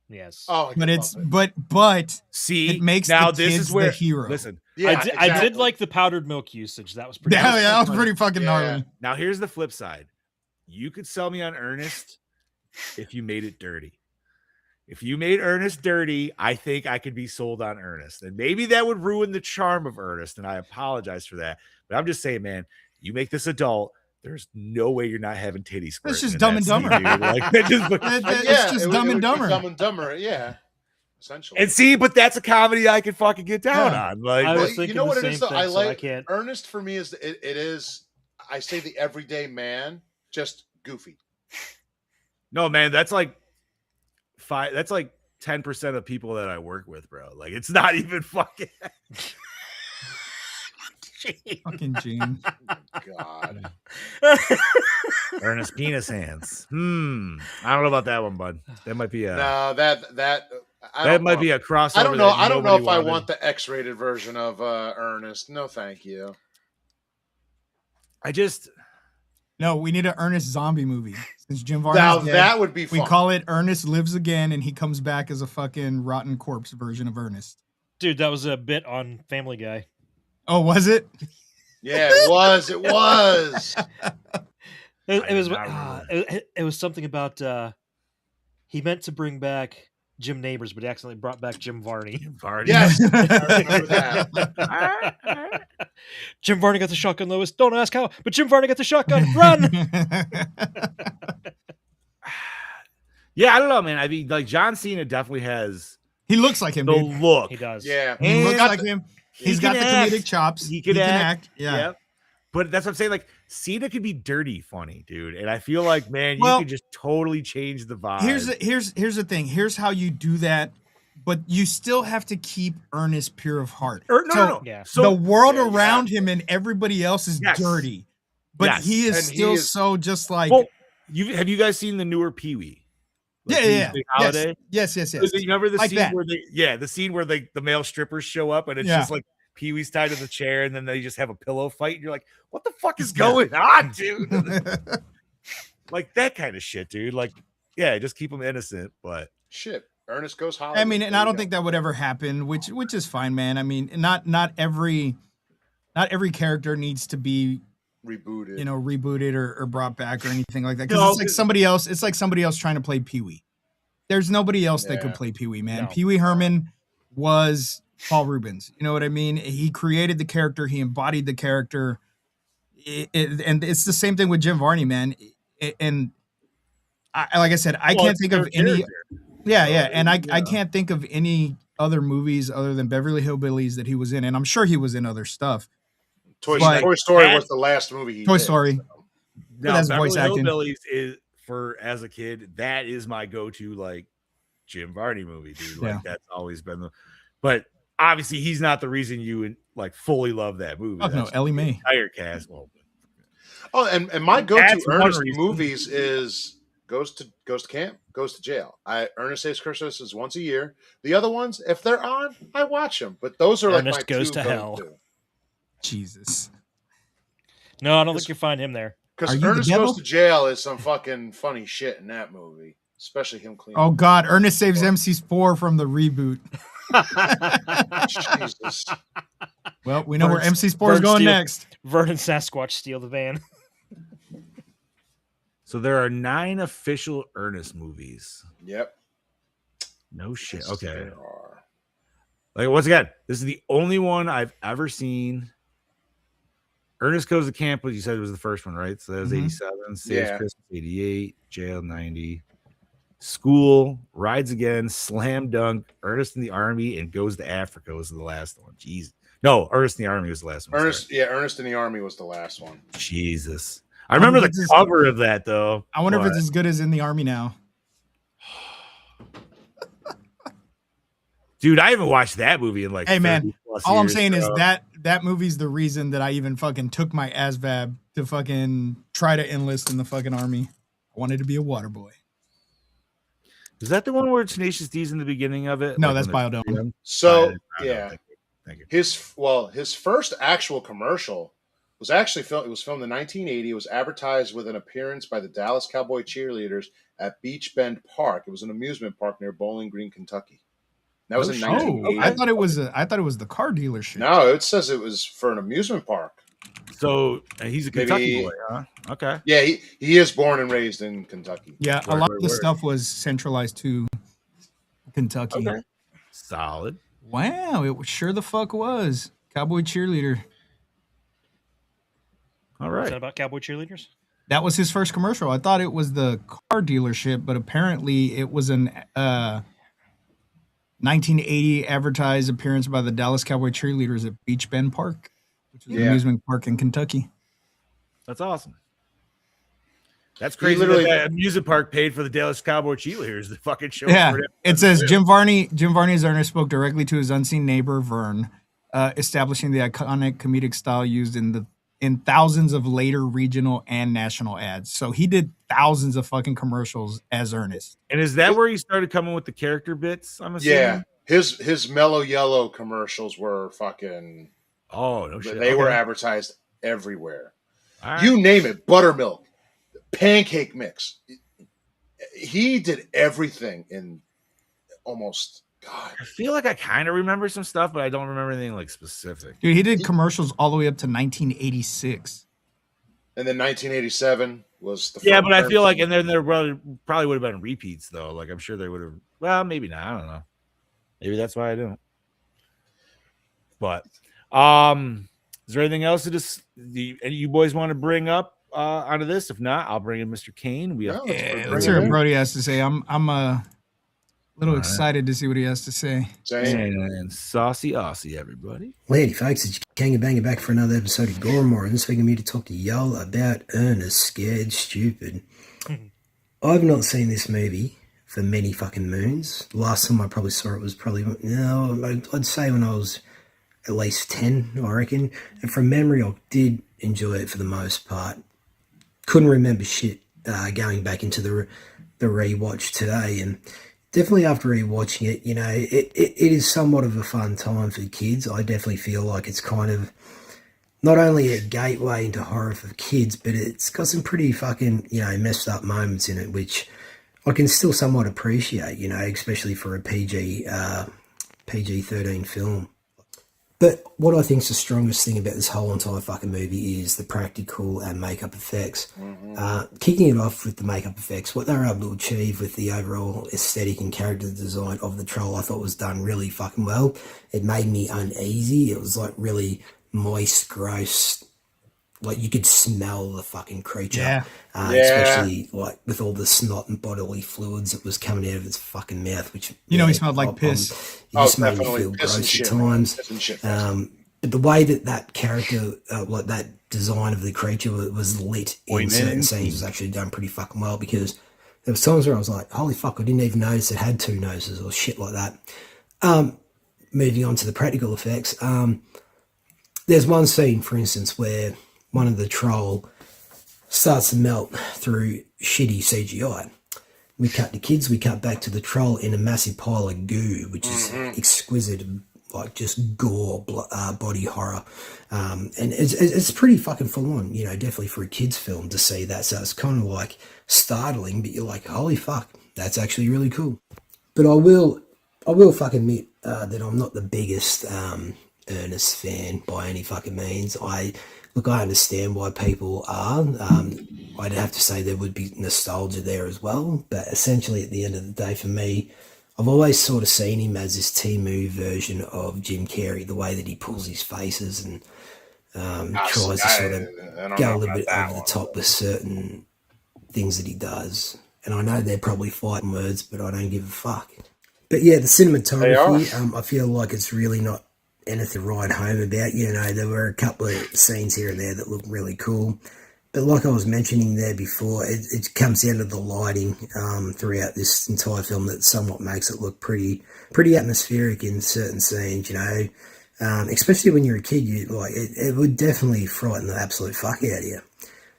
Yes. Oh, But See, it makes now the this kids is where the hero. Listen, yeah, I did exactly. like the powdered milk usage. That was pretty. Yeah, that was funny. pretty fucking Yeah. gnarly. now here's the flip side. You could sell me on Ernest if you made it dirty. If you made Ernest dirty, I think I could be sold on Ernest. And maybe that would ruin the charm of Ernest. And I apologize for that. But I'm just saying, man, you make this adult, there's no way you're not having titty squirting. just in Dumb that and scene, Dumber. dude. Like, that just, It's just Dumb and would be Dumber. Dumb and Dumber, yeah. Essentially. and see, but that's a comedy I could fucking get down Yeah. on. Like, I was you thinking know the what it same is though? thing, I so like I can't. Ernest for me is it is I say the everyday man, just goofy. no, man, that's like 10% of people that I work with, bro. Like, it's not even fucking. Fucking Gene. God. Ernest penis hands. I don't know about that one, bud. That might be a No, that I that don't might know. be a crossover. I don't know. that I don't know if nobody I wanted. want the X-rated version of Ernest. No, thank you. I just No, we need an Ernest zombie movie. Since Jim Varney's Now dead, that would be we fun. call it Ernest Lives Again, and he comes back as a fucking rotten corpse version of Ernest. Dude, that was a bit on Family Guy. Oh, was it? Yeah, it was. It was. It I was. did not remember It was something about. He meant to bring back Jim Neighbors, but he accidentally brought back Jim Varney. Varney. Yes, I remember that. Jim Varney got the shotgun, Lois. Don't ask how, but Jim Varney got the shotgun. Run! Yeah, I don't know, man. I mean, like John Cena definitely has He looks like him, the dude. look. He does. Yeah, He And looks got like the- him. he He's got can the act. comedic chops. He can act. Yeah. Yep. But that's what I'm saying. Like Cena could be dirty funny, dude. And I feel like, man, Well, you could just totally change the vibe. Here's the thing. Here's how you do that, but you still have to keep Ernest pure of heart. No. Yeah. So the world Yeah, you around have him and everybody else is Yes. dirty, but Yes. he is And he still is- so just like well, have you guys seen the newer Pee Wee? yeah. Holiday. Yes. You remember the Like scene that. where the scene where the male strippers show up and it's Yeah. just like Pee Wee's tied to the chair and then they just have a pillow fight and you're like, what the fuck is going on, dude? Like that kind of shit, dude. Like, yeah, just keep them innocent, but shit. Ernest goes Hollywood. I mean, and There I you don't go. think that would ever happen, which is fine, man. I mean, not every character needs to be rebooted. rebooted or brought back or anything like that. Because No, it's like somebody else. It's like somebody else trying to play Pee Wee. There's nobody else that could Yeah. play Pee Wee, man. No. Pee Wee Herman was Paul Rubens. You know what I mean? He created the character. He embodied the character. And it's the same thing with Jim Varney, man. And like I said, I Well, can't it's think their of any. character. Yeah. And I Yeah. can't think of any other movies other than Beverly Hillbillies that he was in. And I'm sure he was in other stuff. Toy but- Story that- was the last movie he Toy did. Story. Now, that's Beverly voice acting. Hillbillies is as a kid, that is my go-to like Jim Varney movie, dude. Like Yeah. that's always been the. But obviously, he's not the reason you like fully love that movie. Oh no, That's Ellie the Mae. entire cast. Well, Oh, and my go-to That's one Ernest reason. movies is goes to camp, goes to jail. Ernest Saves Christmas is once a year. The other ones, if they're on, I watch them. But those are like Ernest my Goes two to Hell. go-to. Jesus. No, I don't think you'll find him there. Are Because you the Ernest devil? Goes to Jail is some fucking funny shit in that movie, especially him cleaning. Oh God, Ernest Saves MC4 from the reboot. Jesus! Well, we know where Vern- MC4 is Vern going Steele. next. Vern and Sasquatch steal the van. so there are 9 official Ernest movies. Yep. No shit. Yes, Okay. there are. Like once again, this is the only one I've ever seen. Ernest Goes to Camp, what you said was the first one, right? So that was Mhm. 87, Saves Yeah. Christmas 88, Jail 90. School, Rides Again, Slam Dunk, Ernest in the Army, and Goes to Africa was the last one. Jeez. No, Ernest in the Army was the last one. Ernest in the Army was the last one. Jesus. I remember the cover of that, though. I wonder if it's as good as In the Army now. Dude, I haven't watched that movie in like Hey, man, all years, I'm saying bro. is that movie's the reason that I even fucking took my ASVAB to fucking try to enlist in the fucking Army. I wanted to be a water boy. Is that the one where Tenacious D's in the beginning of it? No, that's Biodome. So, yeah. Thank you. His first actual commercial was actually filmed. It was filmed in 1980. It was advertised with an appearance by the Dallas Cowboy cheerleaders at Beach Bend Park. It was an amusement park near Bowling Green, Kentucky. That was in 1980. I thought it was the car dealership. No, it says it was for an amusement park. So he's a Kentucky boy, huh? Okay. Yeah, he is born and raised in Kentucky. Yeah, a lot of the stuff was centralized to Kentucky. Okay. Solid. Wow, it sure the fuck was. Cowboy cheerleader. All Is right. that about cowboy cheerleaders? That was his first commercial. I thought it was the car dealership, but apparently it was an 1980 advertised appearance by the Dallas Cowboy cheerleaders at Beach Bend Park, which is an amusement park in Kentucky. That's awesome. That's crazy. That amusement park paid for the Dallas Cowboy cheerleaders to fucking show. Yeah, it says Jim Varney as Ernest spoke directly to his unseen neighbor Vern, establishing the iconic comedic style used in thousands of later regional and national ads. So he did thousands of fucking commercials as Ernest. And is that where he started coming with the character bits? I'm assuming. Yeah, his Mellow Yellow commercials were fucking. Oh no shit! They were advertised everywhere. Right. You name it, buttermilk, pancake mix. He did everything in almost. God, I feel like I kind of remember some stuff, but I don't remember anything like specific. Dude, he did commercials all the way up to 1986. And then 1987 was the. Yeah, but I feel like, and then there probably would have been repeats though. Like I'm sure they would have. Well, maybe not. I don't know. Maybe that's why I don't. But, is there anything else that you boys want to bring up out of this? If not, I'll bring in Mr. Kane. Let's hear what Brody has to say. I'm a little excited to see what he has to say. And saucy Aussie, everybody. Lady, folks, it's Kangabanger back for another episode of Gore, and this week I'm here to talk to y'all about Ernest Scared Stupid. I've not seen this movie for many fucking moons. The last time I probably saw it was I'd say when I was at least 10, I reckon. And from memory, I did enjoy it for the most part. Couldn't remember shit going back into the rewatch today, and definitely after rewatching it, you know, it is somewhat of a fun time for kids. I definitely feel like it's kind of not only a gateway into horror for kids, but it's got some pretty fucking, you know, messed up moments in it, which I can still somewhat appreciate, you know, especially for a PG-13 film. But what I think is the strongest thing about this whole entire fucking movie is the practical and makeup effects. Kicking it off with the makeup effects, what they were able to achieve with the overall aesthetic and character design of the troll, I thought was done really fucking well. It made me uneasy. It was like really moist, gross. Like you could smell the fucking creature, especially like with all the snot and bodily fluids that was coming out of its fucking mouth, which he smelled like piss. It just made me feel gross at times. But the way that character, like that design of the creature was lit in certain scenes was actually done pretty fucking well, because there was times where I was like, holy fuck, I didn't even notice it had two noses or shit like that. Moving on to the practical effects, there's one scene, for instance, where one of the troll starts to melt through shitty CGI. We cut to kids, we cut back to the troll in a massive pile of goo, which is exquisite, like just gore, body horror. And it's pretty fucking full on, you know, definitely for a kid's film to see that. So it's kind of like startling, but you're like, holy fuck, that's actually really cool. But I will fucking admit that I'm not the biggest Ernest fan by any fucking means. I understand why people are. I'd have to say there would be nostalgia there as well, but essentially at the end of the day, for me, I've always sort of seen him as this Timu version of Jim Carrey, the way that he pulls his faces and tries to sort of go a little bit over the top with certain things that he does. And I know they're probably fighting words, but I don't give a fuck. But yeah, the cinematography, I feel like it's really not anything to write home about. You know, there were a couple of scenes here and there that looked really cool. But like I was mentioning there before, it comes down to the lighting throughout this entire film that somewhat makes it look pretty atmospheric in certain scenes, you know. Especially when you're a kid, it would definitely frighten the absolute fuck out of you.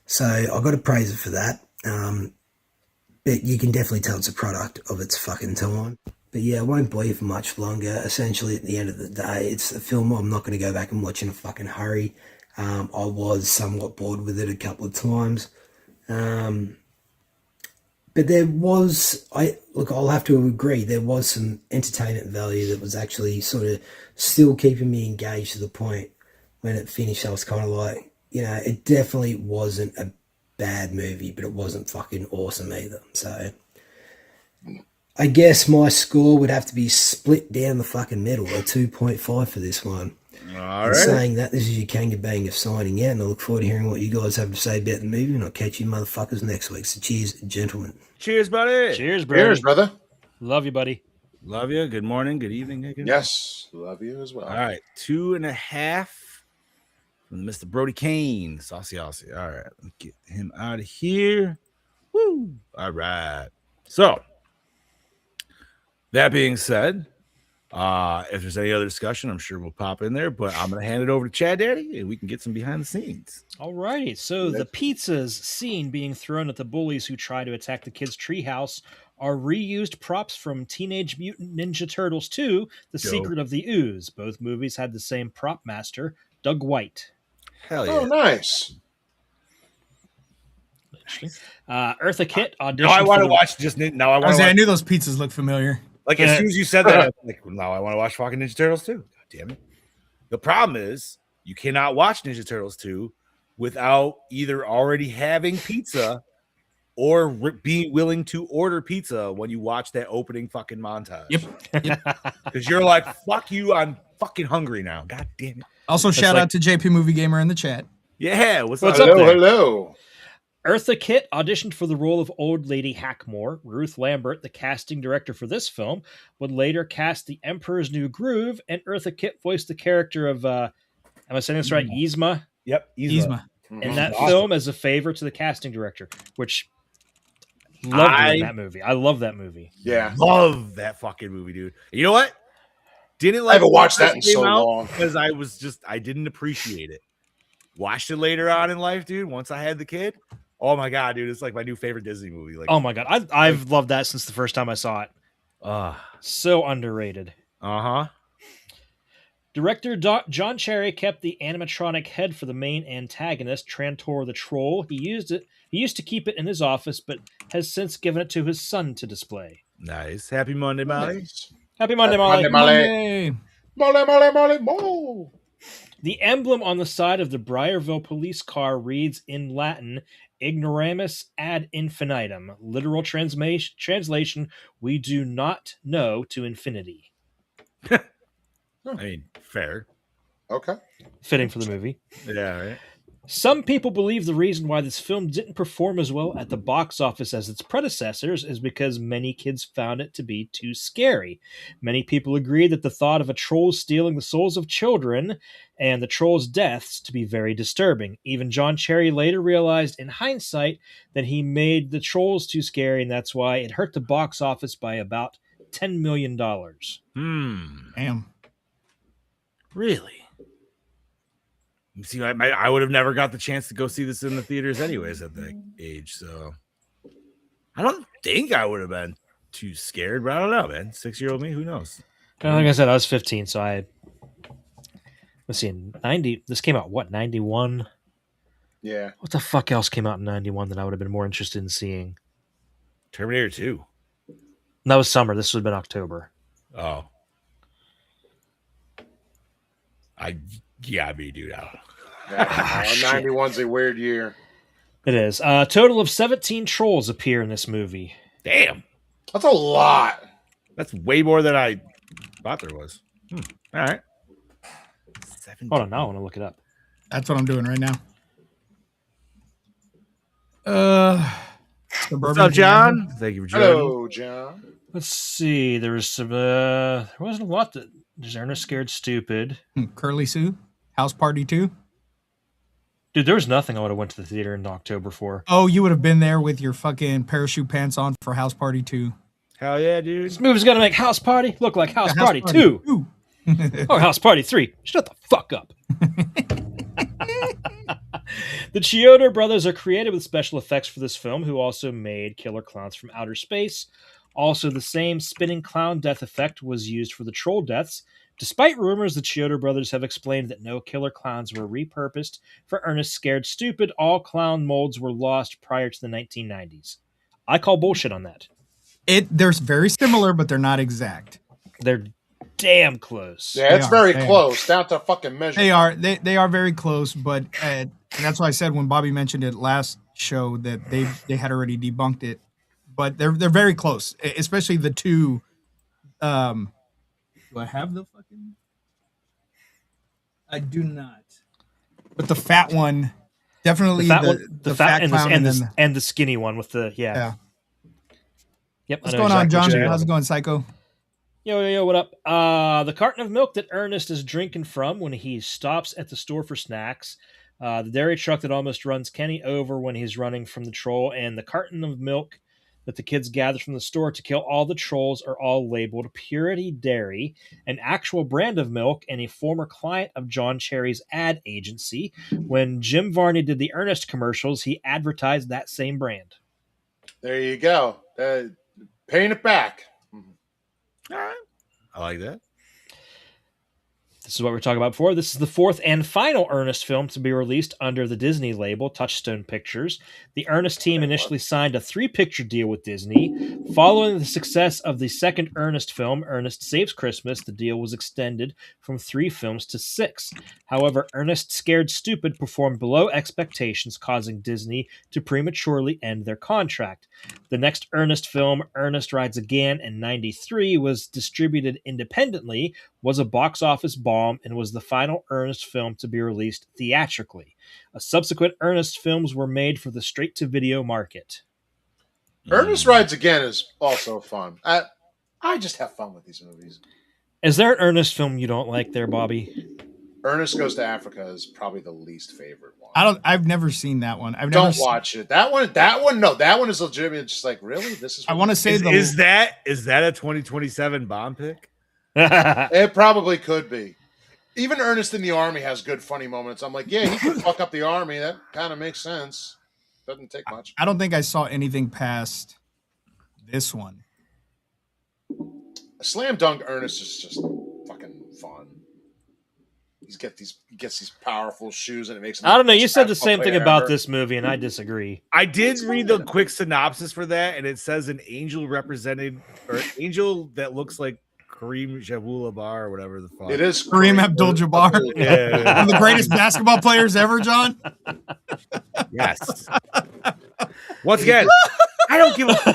So I've got to praise it for that. But you can definitely tell it's a product of its fucking time. But yeah, I won't bore you for much longer. Essentially, at the end of the day, it's a film I'm not going to go back and watch in a fucking hurry. I was somewhat bored with it a couple of times. But there was, I'll have to agree, there was some entertainment value that was actually sort of still keeping me engaged to the point when it finished. I was kind of like, you know, it definitely wasn't a bad movie, but it wasn't fucking awesome either. So I guess my score would have to be split down the fucking middle, a 2.5 for this one. All And right. saying that, this is your Kanga Banger signing out, and I look forward to hearing what you guys have to say about the movie, and I'll catch you motherfuckers next week. So cheers, gentlemen. Cheers, buddy. Cheers, brother. Cheers, brother. Love you, buddy. Love you. Good morning. Good evening. Good Yes, love you as well. All right. 2.5 from Mr. Brody Kane. Saucy. All right. Let's get him out of here. Woo. All right. So, that being said, if there's any other discussion, I'm sure we'll pop in there, but I'm going to hand it over to Chad Daddy and we can get some behind the scenes. All righty. So the pizzas seen being thrown at the bullies who try to attack the kids' treehouse are reused props from Teenage Mutant Ninja Turtles 2, The Secret of the Ooze. Both movies had the same prop master, Doug White. Hell yeah. Oh, nice. Eartha Kitt auditioned. Now I want to watch just now. I knew those pizzas looked familiar. Like as soon as you said that, I was like, now I want to watch fucking Ninja Turtles 2. God damn it. The problem is you cannot watch Ninja Turtles 2 without either already having pizza or being willing to order pizza when you watch that opening fucking montage. Yep. Because you're like, fuck you, I'm fucking hungry now. God damn it. Also, shout out to JP Movie Gamer in the chat. Yeah, what's up? Hello. Eartha Kitt auditioned for the role of Old Lady Hackmore. Ruth Lambert, the casting director for this film, would later cast The Emperor's New Groove, and Eartha Kitt voiced the character of, am I saying this right, Yzma? Yep, Yzma. In that film as a favor to the casting director, which loved that movie. I love that movie. Yeah. Love that fucking movie, dude. You know what? Didn't like I haven't watched that in so long. Because I didn't appreciate it. Watched it later on in life, dude. Once I had the kid. Oh my god, dude! It's like my new favorite Disney movie. Like, oh my god, I've loved that since the first time I saw it. So underrated. Director John Cherry kept the animatronic head for the main antagonist, Trantor the Troll. He used to keep it in his office, but has since given it to his son to display. Nice. Happy Monday, Molly. Nice. Happy Monday, Molly. Monday. Molly. The emblem on the side of the Briarville police car reads in Latin, Ignoramus ad infinitum. Literal translation, we do not know to infinity. I mean, fair. Okay. Fitting for the movie. Yeah, right. Some people believe the reason why this film didn't perform as well at the box office as its predecessors is because many kids found it to be too scary. Many people agree that the thought of a troll stealing the souls of children and the troll's deaths to be very disturbing. Even John Cherry later realized in hindsight that he made the trolls too scary, and that's why it hurt the box office by about $10 million. Damn. Really? See, I would have never got the chance to go see this in the theaters anyways at that age, so I don't think I would have been too scared, but I don't know, man. 6-year-old me, who knows? Like I said, I was 15, so let's see, 90, this came out, what, 91? Yeah. What the fuck else came out in 91 that I would have been more interested in seeing? Terminator 2. That was summer. This would have been October. Oh. Me, dude. Yeah, 91's a weird year. It is. A total of 17 trolls appear in this movie. Damn. That's a lot. That's way more than I thought there was. All right. 17. Hold on, now I want to look it up. That's what I'm doing right now. What's up, John? Thank you for joining. Hello, John. Let's see. There was some. There wasn't a lot. There's Ernest Scared Stupid. Curly Sue, House Party 2. Dude, there was nothing I would have went to the theater in October for. Oh, you would have been there with your fucking parachute pants on for House Party 2. Hell yeah, dude. This movie's gonna make House Party look like House Party 2. Or House Party 3. Shut the fuck up. The Chiodo brothers are created with special effects for this film, who also made Killer Clowns from Outer Space. Also, the same spinning clown death effect was used for the troll deaths. Despite rumors, the Chiodo brothers have explained that no killer clowns were repurposed for Ernest Scared Stupid. All clown molds were lost prior to the 1990s. I call bullshit on that. They're very similar, but they're not exact. They're damn close. Yeah, it's very close, down to fucking measure. They are very close, but and that's why I said when Bobby mentioned it last show that they had already debunked it. But they're very close, especially the two. Do I have the fucking? I do not. But the fat one, definitely the fat clown and the skinny one with the yeah. Yep. What's going on, John? How's it going, Psycho? Yo, what up? The carton of milk that Ernest is drinking from when he stops at the store for snacks, the dairy truck that almost runs Kenny over when he's running from the troll, and the carton of milk that the kids gather from the store to kill all the trolls are all labeled Purity Dairy, an actual brand of milk and a former client of John Cherry's ad agency. When Jim Varney did the Ernest commercials, he advertised that same brand. There you go. Paying it back. All right. I like that. This is what we were talking about before. This is the fourth and final Ernest film to be released under the Disney label, Touchstone Pictures. The Ernest team initially signed a 3-picture deal with Disney. Following the success of the second Ernest film, Ernest Saves Christmas, the deal was extended from 3 films to 6. However, Ernest Scared Stupid performed below expectations, causing Disney to prematurely end their contract. The next Ernest film, Ernest Rides Again in '93, was distributed independently, was a box office bomb, and was the final Ernest film to be released theatrically. Subsequent Ernest films were made for the straight-to-video market. Ernest Rides Again is also fun. I just have fun with these movies. Is there an Ernest film you don't like there, Bobby? Ernest Goes to Africa is probably the least favorite one. I've never seen that one. Don't watch it. That one. No, that one is legitimate. It's just like, really? This is. I want to say is that a 2027 bomb pick? It probably could be. Even Ernest in the Army has good funny moments. I'm like, yeah, he could fuck up the Army. That kind of makes sense. Doesn't take much. I don't think I saw anything past this one. Slam Dunk Ernest is just fucking fun. He gets these powerful shoes, and it makes him. I don't know. You said the same thing about this movie, and I disagree. I did read the quick synopsis for that, and it says an angel represented, or an angel that looks like Kareem Abdul-Jabbar or whatever the fuck. It is Kareem Abdul-Jabbar. Yeah. One of the greatest basketball players ever, John. Yes. Once again, I don't give a fuck.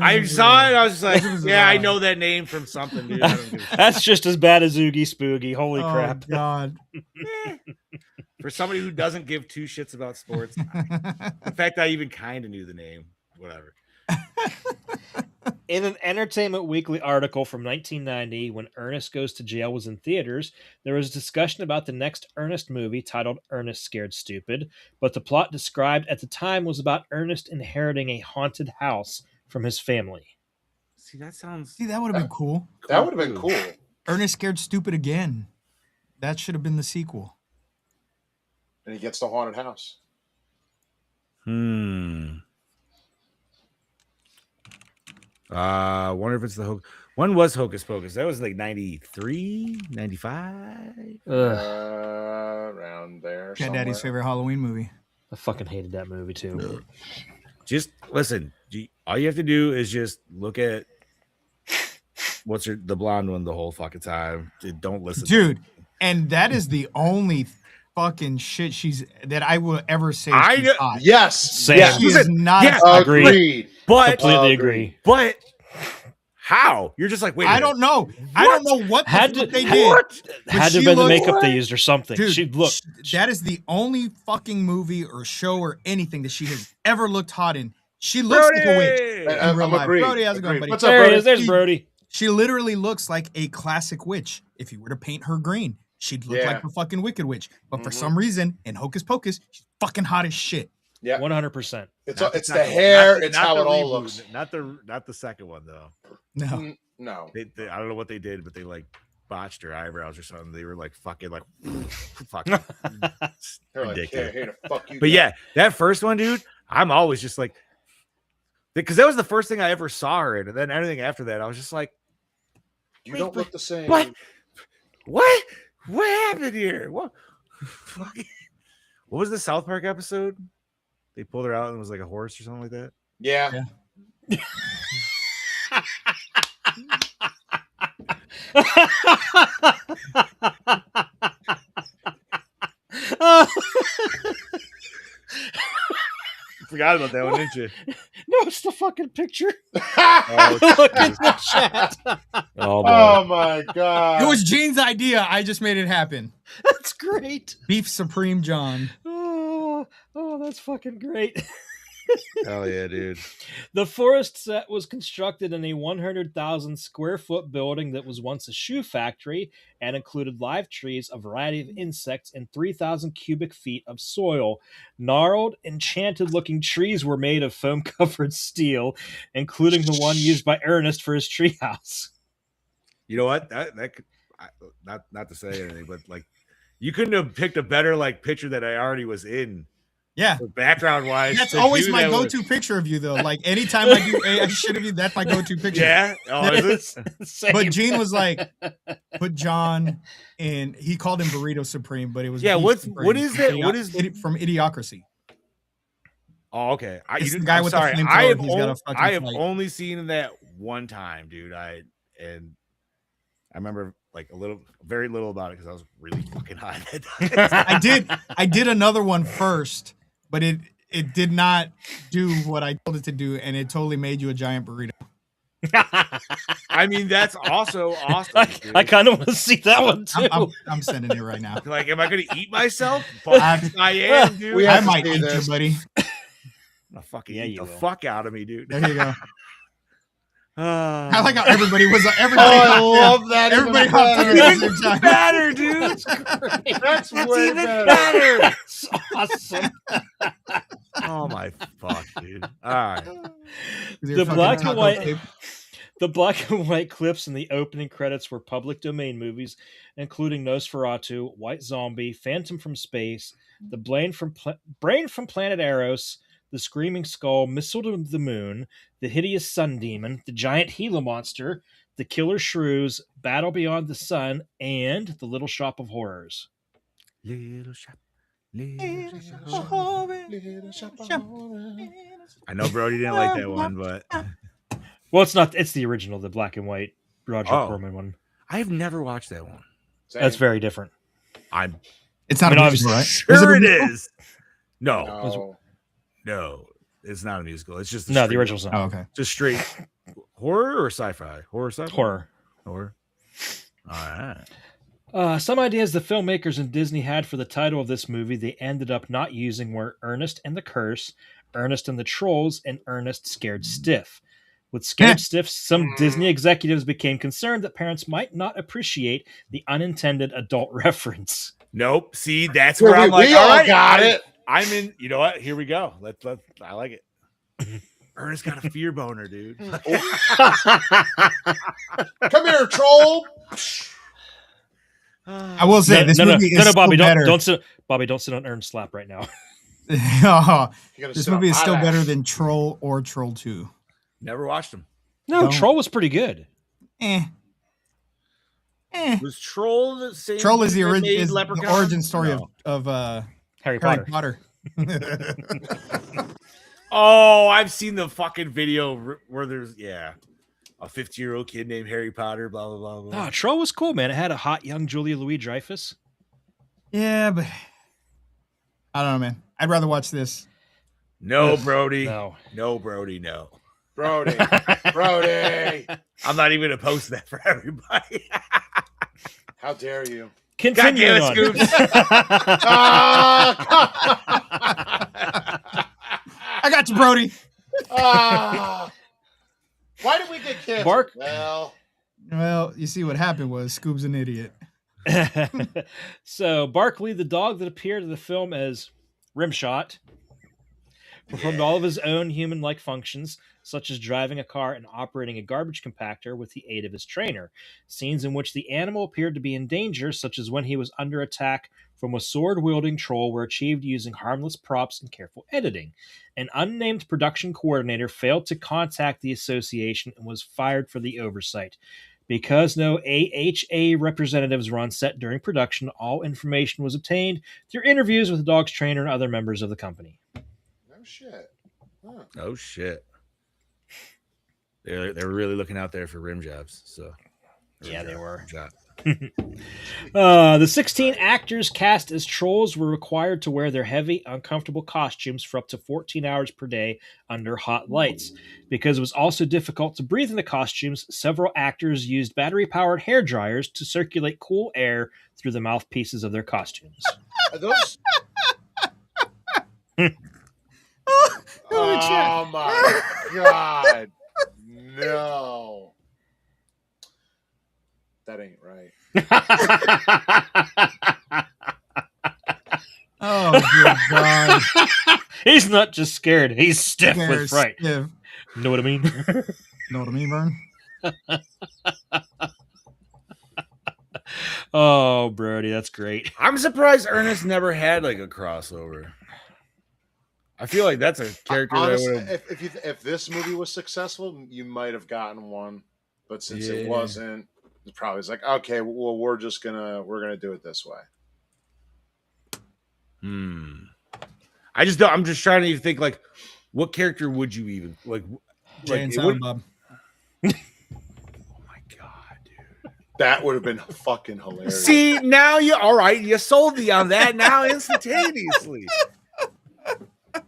I saw it. I was just like, yeah, I know that name from something, dude. I don't give a shit. That's just as bad as Oogie Spoogie. Holy crap. God. For somebody who doesn't give 2 shits about sports. In fact, I even kind of knew the name. Whatever. In an Entertainment Weekly article from 1990, when Ernest Goes to Jail was in theaters, there was discussion about the next Ernest movie titled Ernest Scared Stupid, but the plot described at the time was about Ernest inheriting a haunted house from his family. See, that would have been cool. That would have been cool. Ernest Scared Stupid Again. That should have been the sequel. And he gets the haunted house. Wonder if it's when was Hocus Pocus? That was like 93, 95? Around there. Cat Daddy's favorite Halloween movie. I fucking hated that movie too. Just listen. All you have to do is just look at the blonde one the whole fucking time. Don't listen, dude. And that is the only fucking shit that I will ever say. Yes, same. Yes. She is not. Agreed. But completely agree. But How? You're just like, wait. I don't know. I don't know what the Had fuck to- they did. Had to have been the makeup they used or something. Dude, She looked. that is the only fucking movie or show or anything that she has ever looked hot in. She looks like a witch in real life. agreed. Brody, how's it going, buddy? What's up, There he Brody? is. There's Brody. She literally looks like a classic witch. If you were to paint her green, she'd look like the fucking Wicked Witch. But for some reason, in Hocus Pocus, she's fucking hot as shit. Yeah, 100%. It's the hair. It's how it all looks. Not the second one though. No. No. They, I don't know what they did, but they like botched her eyebrows or something. They were like fucking fucking They're like, ridiculous. here to fuck you. But guys. yeah, that first one, dude, I'm always just like, because that was the first thing I ever saw her in, and then everything after that, I was just like, you don't look the same. What happened here? What was the South Park episode? They pulled her out and it was like a horse or something like that. Yeah. Forgot about that one, didn't you? No, it's the fucking picture. Oh, Look at the chat. Oh my god. It was Gene's idea. I just made it happen. That's great. Beef Supreme John. Oh, that's fucking great. Hell yeah, dude. The forest set was constructed in a 100,000 square foot building that was once a shoe factory and included live trees, a variety of insects, and 3,000 cubic feet of soil. Gnarled, enchanted looking trees were made of foam covered steel, including the one used by Ernest for his treehouse. You know what? That could, not to say anything, but like you couldn't have picked a better like picture that I already was in. Yeah. Background wise. That's always my go-to picture of you, though. Like anytime I do a shit of you, that's my go-to picture. Yeah. Oh, is it? But Gene was like, put John in. He called him Burrito Supreme, but it was what is that? What is from Idiocracy? Oh, okay. It's the guy with the flamethrower. He's got a fucking I have flight. only seen that one time, dude. I remember like very little about it because I was really fucking high that time. I did another one first, but it did not do what I told it to do, and it totally made you a giant burrito. I mean, that's also awesome. I kind of want to see that one too. I'm sending it right now. Like, am I going to eat myself? I am, dude. I might eat you, buddy. I'm fucking eat the fuck out of me, dude. There you go. I like how everybody was. I love that. Everybody hopped in at the same time. Better, dude. That's way even better. That's awesome. Oh my fuck, dude. All right. The black and white clips in the opening credits were public domain movies, including Nosferatu, White Zombie, Phantom from Space, The Brain from Planet Eros, The Screaming Skull, Missile to the Moon, The Hideous Sun Demon, The Giant Gila Monster, The Killer Shrews, Battle Beyond the Sun, and The Little Shop of Horrors. Little shop. I know Brody didn't like that one, but Well, it's not. It's the original, the black and white Roger Corman one. I've never watched that one. Same. That's very different. It's not a musical, right? Sure it is. No. No, it's not a musical. It's just the original song. Oh, okay. Just straight horror or sci-fi? Sci-fi? Horror. All right. Some ideas the filmmakers and Disney had for the title of this movie they ended up not using were Ernest and the Curse, Ernest and the Trolls, and Ernest Scared Stiff. With Scared Stiff, some Disney executives became concerned that parents might not appreciate the unintended adult reference. Nope. See, that's where I'm like, we all got it. I'm in. You know what? Here we go. Let's. I like it. Ernest got a fear boner, dude. Come here, troll. I will say this movie is Bobby, still better. don't sit. Bobby, don't sit on Ernest's lap right now. This movie is still better than Troll or Troll 2. Never watched him. No, Troll was pretty good. Was Troll the same? Troll is the origin story of Harry Potter. Oh, I've seen the fucking video where there's a 50-year-old kid named Harry Potter. Blah blah blah blah. Oh, Troll was cool, man. It had a hot young Julia Louis-Dreyfus. Yeah, but I don't know, man. I'd rather watch this. No, Brody. No, Brody. No. Brody. I'm not even going to post that for everybody. How dare you? Continuing on. I got you, Brody. Why did we get canceled? Bark. Well, you see what happened was Scoob's an idiot. So Barkley, the dog that appeared in the film as Rimshot, performed all of his own human-like functions, such as driving a car and operating a garbage compactor with the aid of his trainer. Scenes in which the animal appeared to be in danger, such as when he was under attack from a sword-wielding troll, were achieved using harmless props and careful editing. An unnamed production coordinator failed to contact the association and was fired for the oversight. Because no AHA representatives were on set during production, all information was obtained through interviews with the dog's trainer and other members of the company. No shit. Huh. Oh shit. They're really looking out there for rim jobs. So Yeah, they were. Job. The 16 actors cast as trolls were required to wear their heavy, uncomfortable costumes for up to 14 hours per day under hot lights. Because it was also difficult to breathe in the costumes, several actors used battery-powered hair dryers to circulate cool air through the mouthpieces of their costumes. Are those? Oh, Oh my god. No. That ain't right. Oh, good God. He's not just scared, he's stiff with There's fright. stiff. Know what I mean? Know what I mean, Vern? Oh, Brody, that's great. I'm surprised Ernest never had like a crossover. I feel like that's a character Honestly, that would if this movie was successful, you might have gotten one. But since it Yeah. wasn't, it's probably like, okay, well, we're gonna do it this way. I just don't. I'm just trying to think like, what character would you even like? Jay and it Silent would- Bob. Oh my god, dude! That would have been fucking hilarious. See, now you all right? You sold me on that now instantaneously.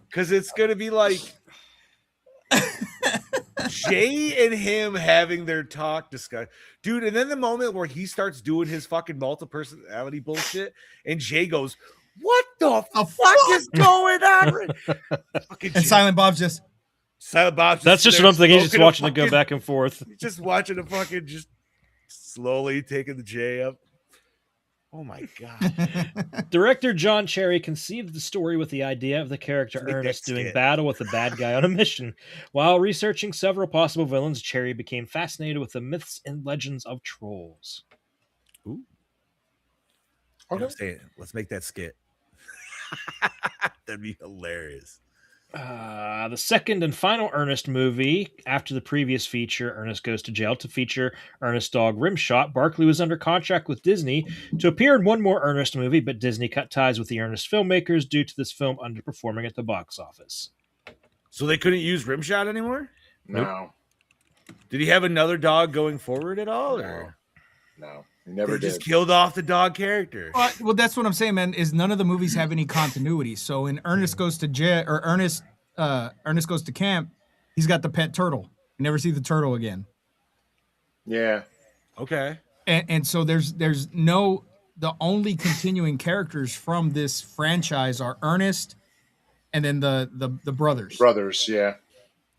Because it's gonna be like Jay and him having their talk discuss, dude. And then the moment where he starts doing his fucking multiple personality bullshit, and Jay goes, "What the fuck is going on?" Fucking Jay. And Silent Bob's just, Silent Bob's That's just there what I'm thinking. He's just smoking a watching it go fucking- back and forth. He's just watching a fucking just slowly taking the J up. Oh my god. Director John Cherry conceived the story with the idea of the character Let's make that Ernest doing skit. battle with a bad guy on a mission. While researching several possible villains, Cherry became fascinated with the myths and legends of trolls. Ooh. Okay. I'm saying, let's make that skit. That'd be hilarious. The second and final Ernest movie, after the previous feature, Ernest Goes to Jail, to feature Ernest's dog Rimshot, Barkley was under contract with Disney to appear in one more Ernest movie, but Disney cut ties with the Ernest filmmakers due to this film underperforming at the box office. So they couldn't use Rimshot anymore? No, Did he have another dog going forward at all? Or no, he never they did. just killed off the dog character? well, that's what I'm saying, man, is none of the movies have any continuity. So in Ernest Goes to Jail, or Ernest Goes to Camp, he's got the pet turtle. You never see the turtle again. Yeah, Okay. And so there's no, the only continuing characters from this franchise are Ernest and then the brothers. brothers. Yeah.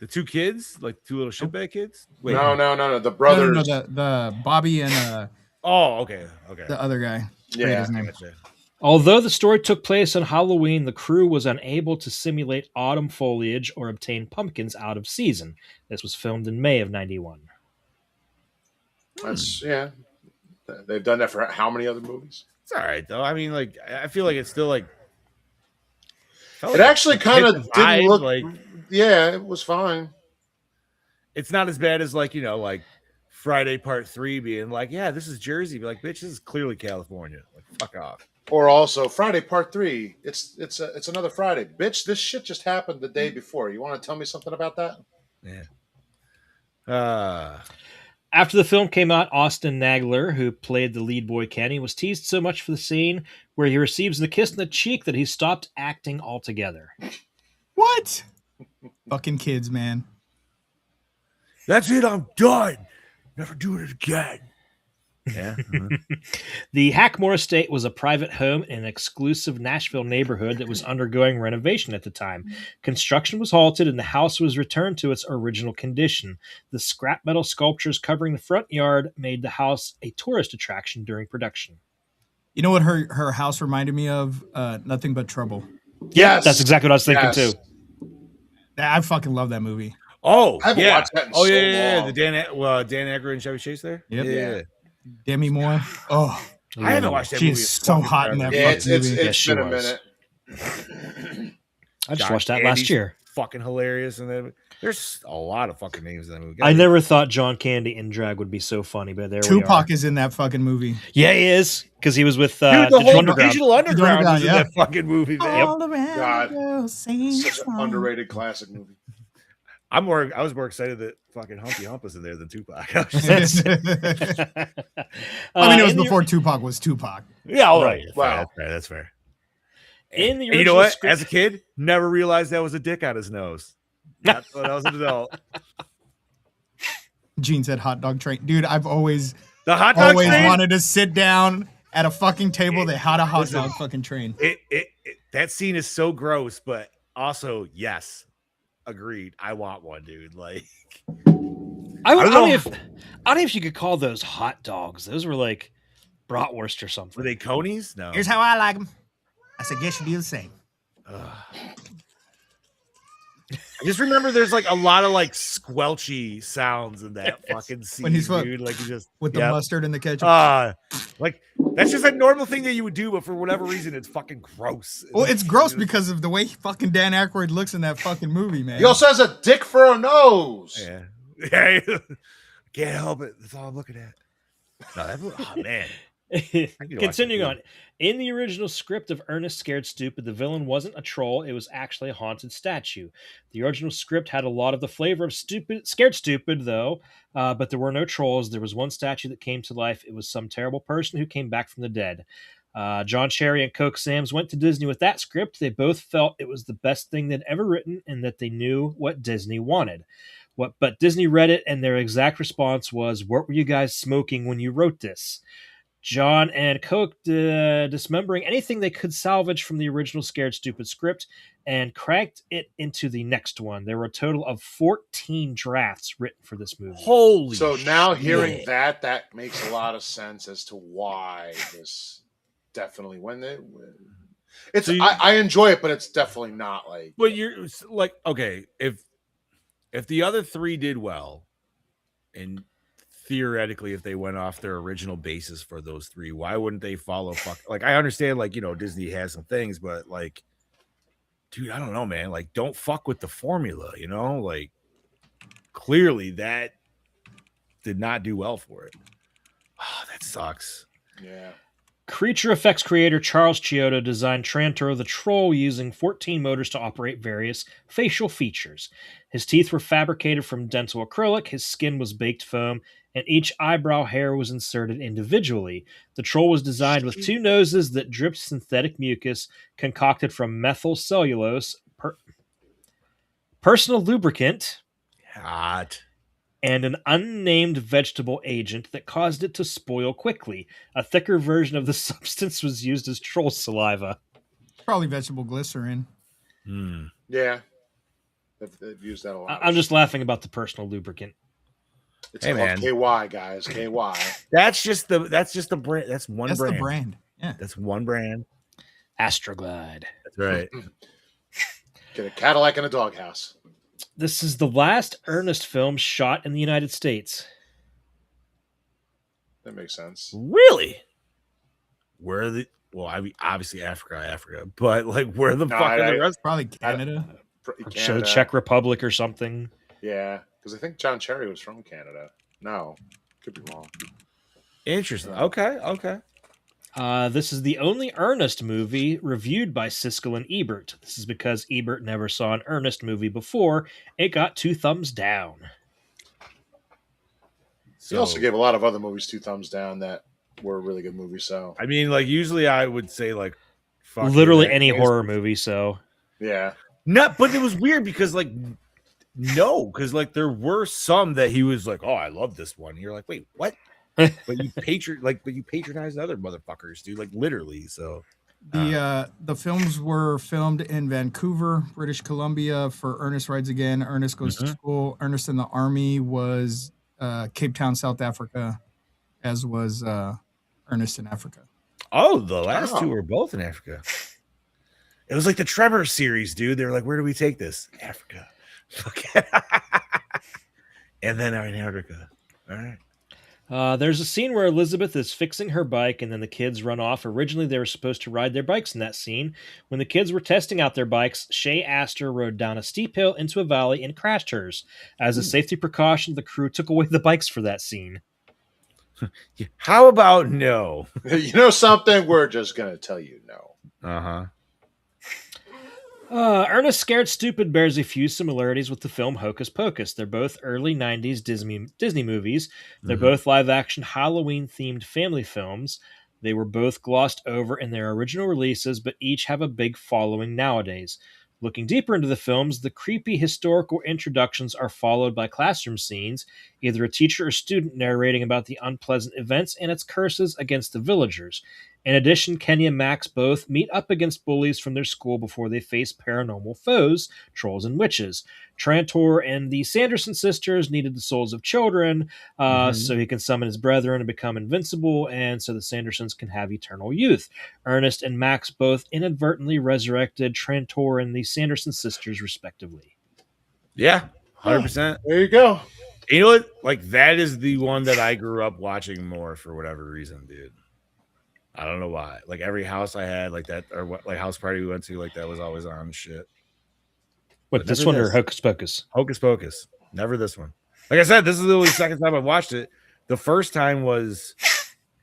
The two kids? Like two little shitbag kids? Wait. No. The No, brothers. the Bobby and Oh, okay. Okay. the other guy. Yeah. Forget his name. Gotcha. Although the story took place on Halloween, the crew was unable to simulate autumn foliage or obtain pumpkins out of season. This was filmed in May of 91. That's yeah. They've done that for how many other movies? It's all right though. I mean, like, I feel like it's still like. It actually kind of hit the didn't vibe, look like. Yeah, it was fine. It's not as bad as like like Friday Part 3 being like, yeah, this is Jersey. Be like, bitch, this is clearly California. Like, fuck off. Or also Friday Part 3. It's another Friday, bitch. This shit just happened the day before. You want to tell me something about that? Yeah. After the film came out, Austin Nagler, who played the lead boy Kenny, was teased so much for the scene where he receives the kiss in the cheek that he stopped acting altogether. What? Fucking kids, man. That's it. I'm done. Never do it again. Yeah. The Hackmore Estate was a private home in an exclusive Nashville neighborhood that was undergoing renovation at the time. Construction was halted and the house was returned to its original condition. The scrap metal sculptures covering the front yard made the house a tourist attraction during production. You know what her house reminded me of? Nothing But Trouble. Yeah, that's exactly what I was thinking too. I fucking love that movie. Oh, I haven't watched that in so yeah. long. The Dan Aykroyd and Chevy Chase there. Yep. Yeah. Demi Moore. Oh, I haven't watched that movie. she's so hot in that fucking movie. It's been a minute. I just watched that last year. Fucking hilarious, and then there's a lot of fucking names in that movie. I never thought John Candy in drag would be so funny, but there we are. Tupac is in that fucking movie. Yeah, he is because he was with Dude, the whole Underground. Digital Underground was in yeah. that fucking movie, man. All around God. the world, sing Such an song. underrated classic movie. I was more excited that fucking Humpty Hump was in there than Tupac. I mean, it was before Tupac was Tupac. Yeah, all Right. right. Wow. That's fair. In the And you know what? script- As a kid, never realized that was a dick on his nose. That's when I was an adult. Gene said hot dog train. Dude, I've always The hot dog train, wanted to sit down at a fucking table that had a hot dog fucking train. that scene is so gross, but also, yes, agreed. I want one, dude. Like, I don't know know. if you could call those hot dogs. Those were like bratwurst or something. were they conies? No. Here's how I like them. I suggest you do the same. I just remember there's like a lot of like squelchy sounds in that fucking scene, When he's dude. Like you just With the yep. mustard and the ketchup. Like that's just a normal thing that you would do, but for whatever reason, it's fucking gross. Well, it's gross because of the way fucking Dan Aykroyd looks in that fucking movie, man. He also has a dick for a nose. Yeah, yeah. Can't help it. That's all I'm looking at. No, that's oh man. Continuing on. In the original script of Ernest Scared Stupid, the villain wasn't a troll, it was actually a haunted statue. The original script had a lot of the flavor of Scared Stupid, though, but there were no trolls. There was one statue that came to life. It was some terrible person who came back from the dead. John Cherry and Coke Sam's went to Disney with that script. They both felt it was the best thing they'd ever written and that they knew what Disney wanted. But Disney read it, and their exact response was, "What were you guys smoking when you wrote this?" John and Coke dismembering anything they could salvage from the original Scared Stupid script and cranked it into the next one. There were a total of 14 drafts written for this movie. Holy So now hearing shit. that makes a lot of sense as to why this definitely it's So you- I enjoy it, but it's definitely not like But you're like, okay, if the other three did well, and theoretically, if they went off their original basis for those three, why wouldn't they follow? Like, I understand, like, you know, Disney has some things, but like, dude, I don't know, man. Like, don't fuck with the formula, you know? Like, clearly that did not do well for it. Oh, that sucks. yeah. Creature effects creator Charles Chiodo designed Trantor the Troll using 14 motors to operate various facial features. His teeth were fabricated from dental acrylic, his skin was baked foam, and each eyebrow hair was inserted individually. The Troll was designed with two noses that dripped synthetic mucus concocted from methyl cellulose, personal lubricant, Hot. and an unnamed vegetable agent that caused it to spoil quickly. A thicker version of the substance was used as troll saliva. Probably vegetable glycerin. Hmm. Yeah. They've used that a lot. I'm just laughing about the personal lubricant. It's Hey, called man. KY, guys. KY. That's just the brand. That's one That's brand. the brand. Yeah. That's one brand. Astroglide. That's right. Get a Cadillac in a doghouse. This is the last Ernest film shot in the United States. That makes sense. Really? Where are the? Well, I mean, obviously Africa, but like, where the No, fuck are the rest? Probably Canada. So Czech Republic or something. Yeah, because I think John Cherry was from Canada. No, could be wrong. Interesting. Okay. This is the only Ernest movie reviewed by Siskel and Ebert. This is because Ebert never saw an Ernest movie before. It got 2 thumbs down. He also gave a lot of other movies 2 thumbs down that were really good movies. So I mean, like, usually I would say like, fuck Literally you, any that- horror movie, so... yeah, No, but it was weird because like No, because like there were some that he was like, "Oh, I love this one." You're like, "Wait, what?" But you patronize other motherfuckers, dude. Like literally. So The films were filmed in Vancouver, British Columbia for Ernest Rides Again. Ernest Goes to School. Ernest in the Army was Cape Town, South Africa, as was Ernest in Africa. oh, the last two were both in Africa. It was like the Trevor series, dude. They were like, "Where do we take this?" Africa. And then Antarctica. All right. There's a scene where Elizabeth is fixing her bike and then the kids run off. Originally, they were supposed to ride their bikes in that scene. When the kids were testing out their bikes, Shay Astor rode down a steep hill into a valley and crashed hers. As a safety precaution, the crew took away the bikes for that scene. How about no? You know something? We're just going to tell you no. Uh-huh. Ernest Scared Stupid bears a few similarities with the film Hocus Pocus. They're both early 90s Disney movies. They're both live-action Halloween-themed family films. They were both glossed over in their original releases, but each have a big following nowadays. Looking deeper into the films, the creepy historical introductions are followed by classroom scenes, either a teacher or student narrating about the unpleasant events and its curses against the villagers. In addition, Kenny and Max both meet up against bullies from their school before they face paranormal foes, trolls and witches. Trantor and the Sanderson sisters needed the souls of children so he can summon his brethren and become invincible, and so the Sandersons can have eternal youth. Ernest and Max both inadvertently resurrected Trantor and the Sanderson sisters, respectively. Yeah, 100%. There you go. You know what? Like, that is the one that I grew up watching more for whatever reason, dude. I don't know why. Like, every house I had, like that, or what, like house party we went to, like that was always on shit. What, this one or Hocus Pocus? Hocus Pocus. Never this one. Like I said, this is the only second time I've watched it. The first time was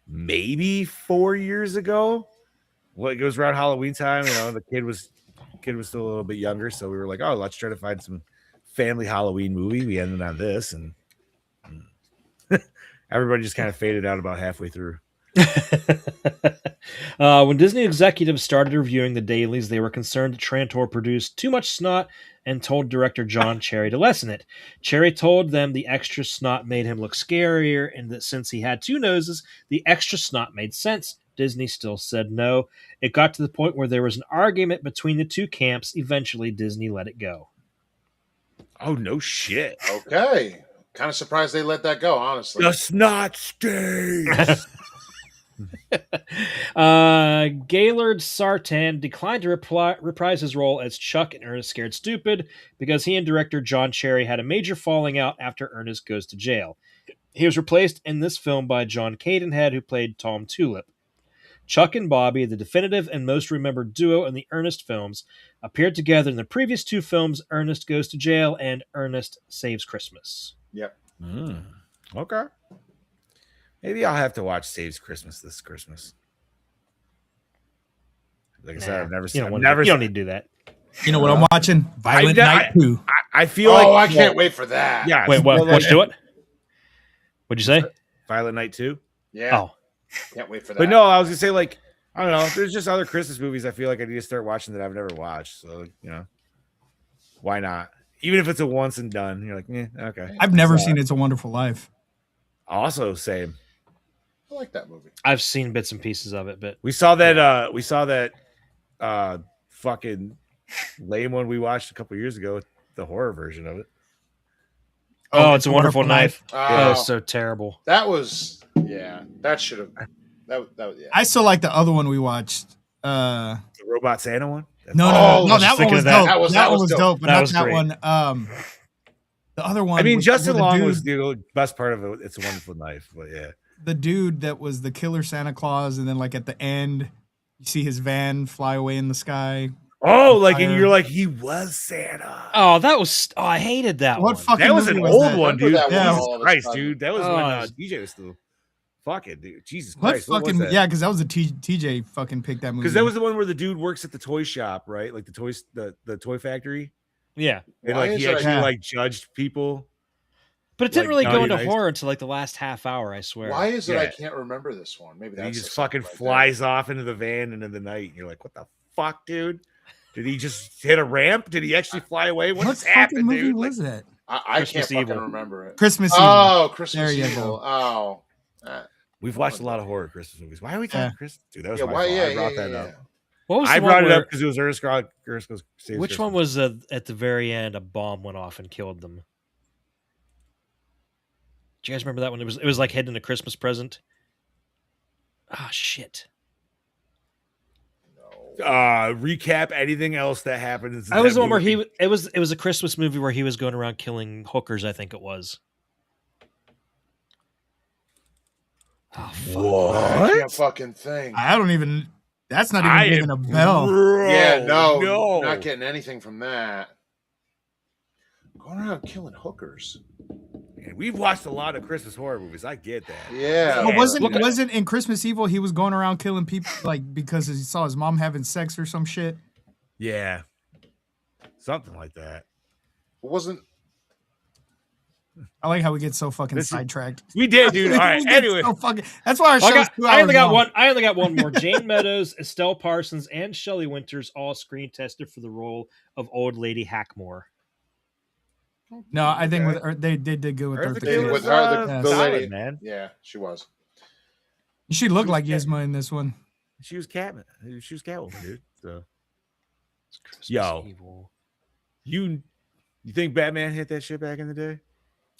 maybe 4 years ago. Well, it was around Halloween time. You know, the kid was still a little bit younger, so we were like, "Oh, let's try to find some family Halloween movie." We ended on this, and everybody just kind of faded out about halfway through. When Disney executives started reviewing the dailies, they were concerned that Trantor produced too much snot and told director John Cherry to lessen it. Cherry told them the extra snot made him look scarier, and that since he had two noses, the extra snot made sense. Disney still said no. It got to the point where there was an argument between the two camps. Eventually, Disney let it go. Oh, no shit. Okay. Kind of surprised they let that go, honestly. The snot stays. Gaylord Sartan declined to reprise his role as Chuck in Ernest Scared Stupid because he and director John Cherry had a major falling out after Ernest goes to jail. He was replaced in this film by John Cadenhead, who played Tom Tulip. Chuck and Bobby, the definitive and most remembered duo in the Ernest films, appeared together in the previous two films, Ernest Goes to Jail and Ernest Saves Christmas. Yep. Okay. Maybe I'll have to watch Saves Christmas this Christmas. Like I said, I've never seen it. You don't need to do that. You know what I'm watching? Violent Night 2. I feel like... Oh, I can't wait for that. Yeah. Wait, what'd you do it? What'd you say? Violent Night 2? Yeah. Oh. Can't wait for that. But no, I was going to say, like, I don't know. There's just other Christmas movies I feel like I need to start watching that I've never watched. So, you know, why not? Even if it's a once and done. You're like, okay. I've never seen It's a Wonderful Life. Also, same. I like that movie. I've seen bits and pieces of it, but we saw that fucking lame one we watched a couple years ago, the horror version of it. Oh, It's a Wonderful Knife. Oh, that was so terrible. That was, yeah, that should have, that yeah. I still like the other one we watched. The Robot Santa one? No, that one was dope. That one was dope, but not that one. The other one. I mean, Justin Long was the best part of it. It's a Wonderful Knife, but yeah. The dude that was the killer Santa Claus, and then like at the end, you see his van fly away in the sky. Oh, like, and you're like, he was Santa. Oh, that was. Oh, I hated that one. That was an old one, dude. Yeah. Jesus Christ, dude. That was when DJ was still. Fuck it, dude. Jesus Christ. What fucking, yeah, because that was the TJ fucking picked that movie. Because that was the one where the dude works at the toy shop, right? Like the toys, the toy factory. Yeah. And like he actually like judged people. But it didn't really go into horror until like the last half hour, I swear. Why is it I can't remember this one? Maybe that's he just fucking flies off into the van and in the night. And you're like, what the fuck, dude? Did he just hit a ramp? Did he actually fly away? What What just fucking happened, movie dude? was that? I can't Christmas fucking Evil. remember it. Christmas Evil. Oh, Christmas There you Evil. go. Oh. We've watched a lot of horror Christmas movies. Why are we talking Yeah. Christmas? Dude, that was Yeah, my why? fault. Yeah, I brought yeah, that yeah, up. What was I the brought one it up where? because it was Ernest goes Saves Which one Christmas. was at the very end? A bomb went off and killed them. Do you guys remember that one? It was like hidden a Christmas present. Ah, shit. No. Recap anything else that happened. In That was that the one where movie. it was a Christmas movie where he was going around killing hookers. I think it was. Oh, fuck. I What? can't fucking think. I don't even. That's not even I ringing am a bell. Yeah, no, no. not getting anything from that. Going around killing hookers. Man, we've watched a lot of Christmas horror movies. I get that. Yeah. But Look at- wasn't in Christmas Evil he was going around killing people like because he saw his mom having sex or some shit? Yeah, something like that. Wasn't I like how we get so fucking This is- sidetracked. We did, dude. All right. We get Anyway, so that's why our show's 2 I hours only got long. one. I only got one more. Jane Meadows, Estelle Parsons, and Shelley Winters all screen tested for the role of Old Lady Hackmore. No, I think Okay. with they did good with Eartha Eartha Kitt Kitt. with was, her, the solid, lady, man. Yeah, she was. She looked Who's like that? Yzma in this one. She was Catwoman. She was Catwoman, dude. So It's Christmas Yo. Evil. you think Batman hit that shit back in the day?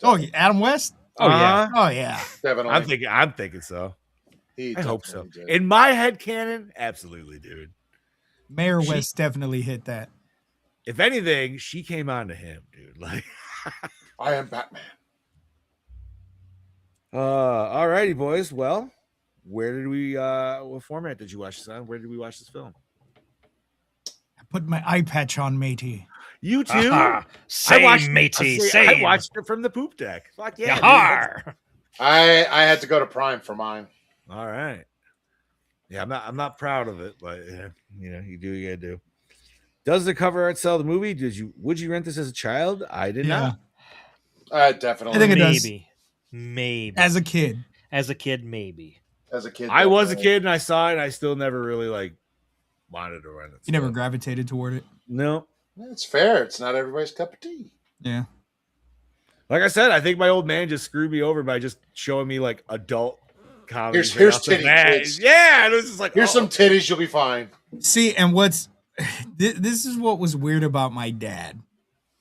Oh, Adam West. Oh yeah. Oh yeah. Definitely. I'm thinking so. He I hope so. definitely did. In my head canon, absolutely, dude. Mayor West definitely hit that. If anything, she came on to him, dude. Like, I am Batman. all righty, boys. Well, where did we? What format did you watch this on? Where did we watch this film? I put my eye patch on, matey. You too. Aha. Same, matey. Same. I watched it from the poop deck. Fuck yeah. dude. Yahar. I had to go to Prime for mine. All right. Yeah, I'm not proud of it, but yeah, you do what you gotta do. Does the cover art sell the movie? Would you rent this as a child? I did not. Definitely. I think it does. Maybe. As a kid. As a kid, maybe. As a kid, I was a definitely. kid and I saw it and I still never really like wanted to rent it. You never gravitated toward it. No. It's fair. It's not everybody's cup of tea. Yeah. Like I said, I think my old man just screwed me over by just showing me like adult comedy. Here's titty kids. Yeah, and it was just like Here's some titties. You'll be fine. See, and this is what was weird about my dad.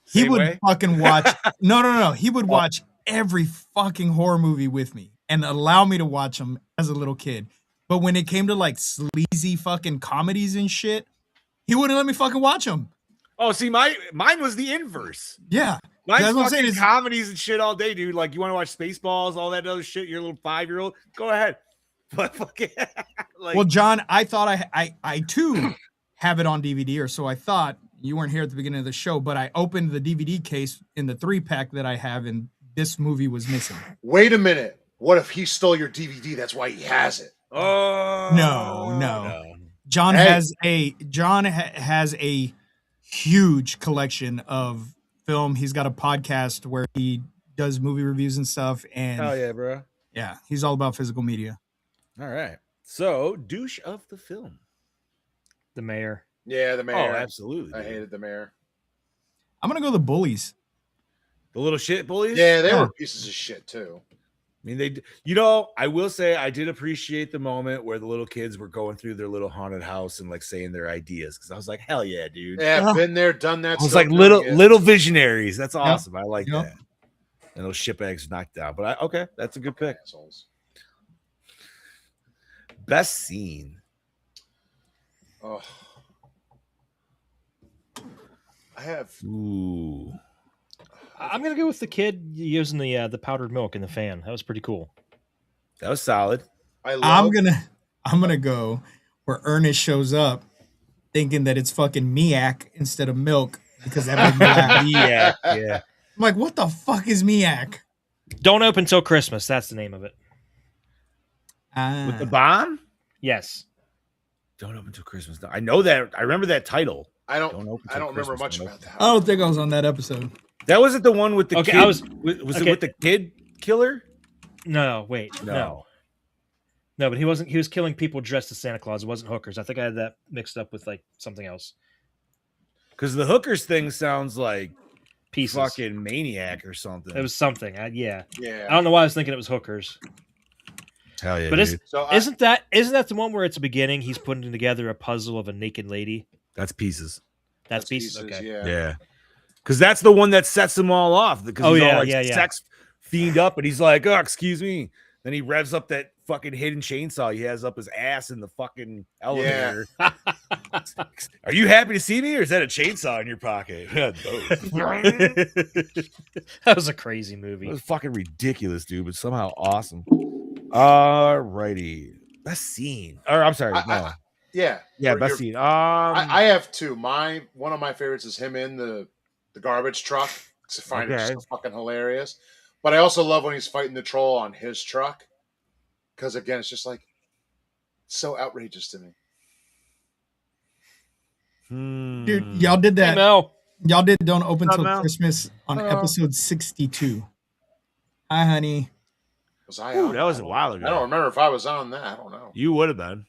He Same would way? fucking watch. No. He would watch every fucking horror movie with me and allow me to watch them as a little kid. But when it came to like sleazy fucking comedies and shit, he wouldn't let me fucking watch them. Oh, see, mine was the inverse. Yeah. Mine's That's what I'm fucking saying is- comedies and shit all day, dude. Like, you want to watch Spaceballs, all that other shit, you're a little 5-year-old, go ahead. But fucking, like, Well, John, I thought I too have it on DVD, or so I thought. You weren't here at the beginning of the show, but I opened the DVD case in the 3-pack that I have, and this movie was missing. Wait a minute. What if he stole your DVD? That's why he has it. oh No. John Hey. has a huge collection of film. He's got a podcast where he does movie reviews and stuff, and Hell yeah, bro. yeah, he's all about physical media. All right. So, douche of the film. The mayor. Yeah, the Oh, mayor. absolutely. I dude. hated the mayor. I'm gonna go the bullies. The little shit bullies. Yeah, they Yeah. were pieces of shit too. I mean, I will say I did appreciate the moment where the little kids were going through their little haunted house and like saying their ideas, because I was like, hell yeah, dude. Yeah, Yeah. been there, done that. I was still like doing it. little visionaries. That's awesome. I like Yep. that. And those shitbags knocked out. But okay, that's a good pick. Assholes. Best scene. Oh. I have. Ooh. I'm gonna go with the kid using the powdered milk in the fan. That was pretty cool. That was solid. I love. I'm gonna go where Ernest shows up thinking that it's fucking Miak instead of milk because that made me laugh. Yeah, yeah. I'm like, what the fuck is Miak? Don't open till Christmas. That's the name of it. With the bomb? Yes. Don't open till Christmas. I know that. I remember that title. I Don't don't. open I till don't remember Christmas, much don't about that. I don't think I was on that episode. That wasn't the one with the Okay, kid. I was- Was it okay. with the kid killer? No, wait. No, but he wasn't. He was killing people dressed as Santa Claus. It wasn't hookers. I think I had that mixed up with like something else. Because the hookers thing sounds like Pieces. fucking Maniac or something. It was something. Yeah. I don't know why I was thinking it was hookers. Hell yeah, But dude. isn't that the one where it's the beginning? He's putting together a puzzle of a naked lady. That's Pieces. That's pieces. Okay. Yeah. Because that's the one that sets them all off. Because he's all like sex fiend up, and he's like, "Oh, excuse me." Then he revs up that fucking hidden chainsaw he has up his ass in the fucking elevator. Yeah. Are you happy to see me, or is that a chainsaw in your pocket? That was a crazy movie. It was fucking ridiculous, dude, but somehow awesome. Alrighty. Best scene. Or I'm sorry, no. Best scene. I have two. One of my favorites is him in the garbage truck. I find it just fucking hilarious. But I also love when he's fighting the troll on his truck. Because again, it's just like so outrageous to me. Dude, y'all did that. Hey, Mel. Y'all did Don't Open Till Mel? Christmas on episode 62. Hi, honey. Was I Ooh, on? that was a while ago. I don't remember if I was on that. I don't know. You would have been.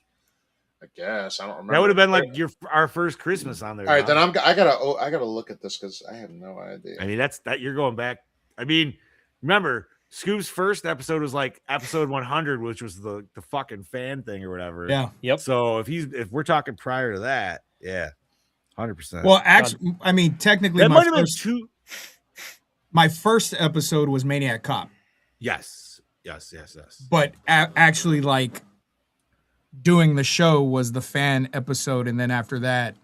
I guess I don't remember. That would have been like our first Christmas on there. All right, then I gotta look at this because I have no idea. I mean, that's you're going back. I mean, remember Scoop's first episode was like episode 100, which was the fucking fan thing or whatever. Yeah. Yep. So if we're talking prior to that, 100%. Well, actually, I mean, technically, that might have been two. My first episode was Maniac Cop. Yes. But actually, like, doing the show was the fan episode, and then after that,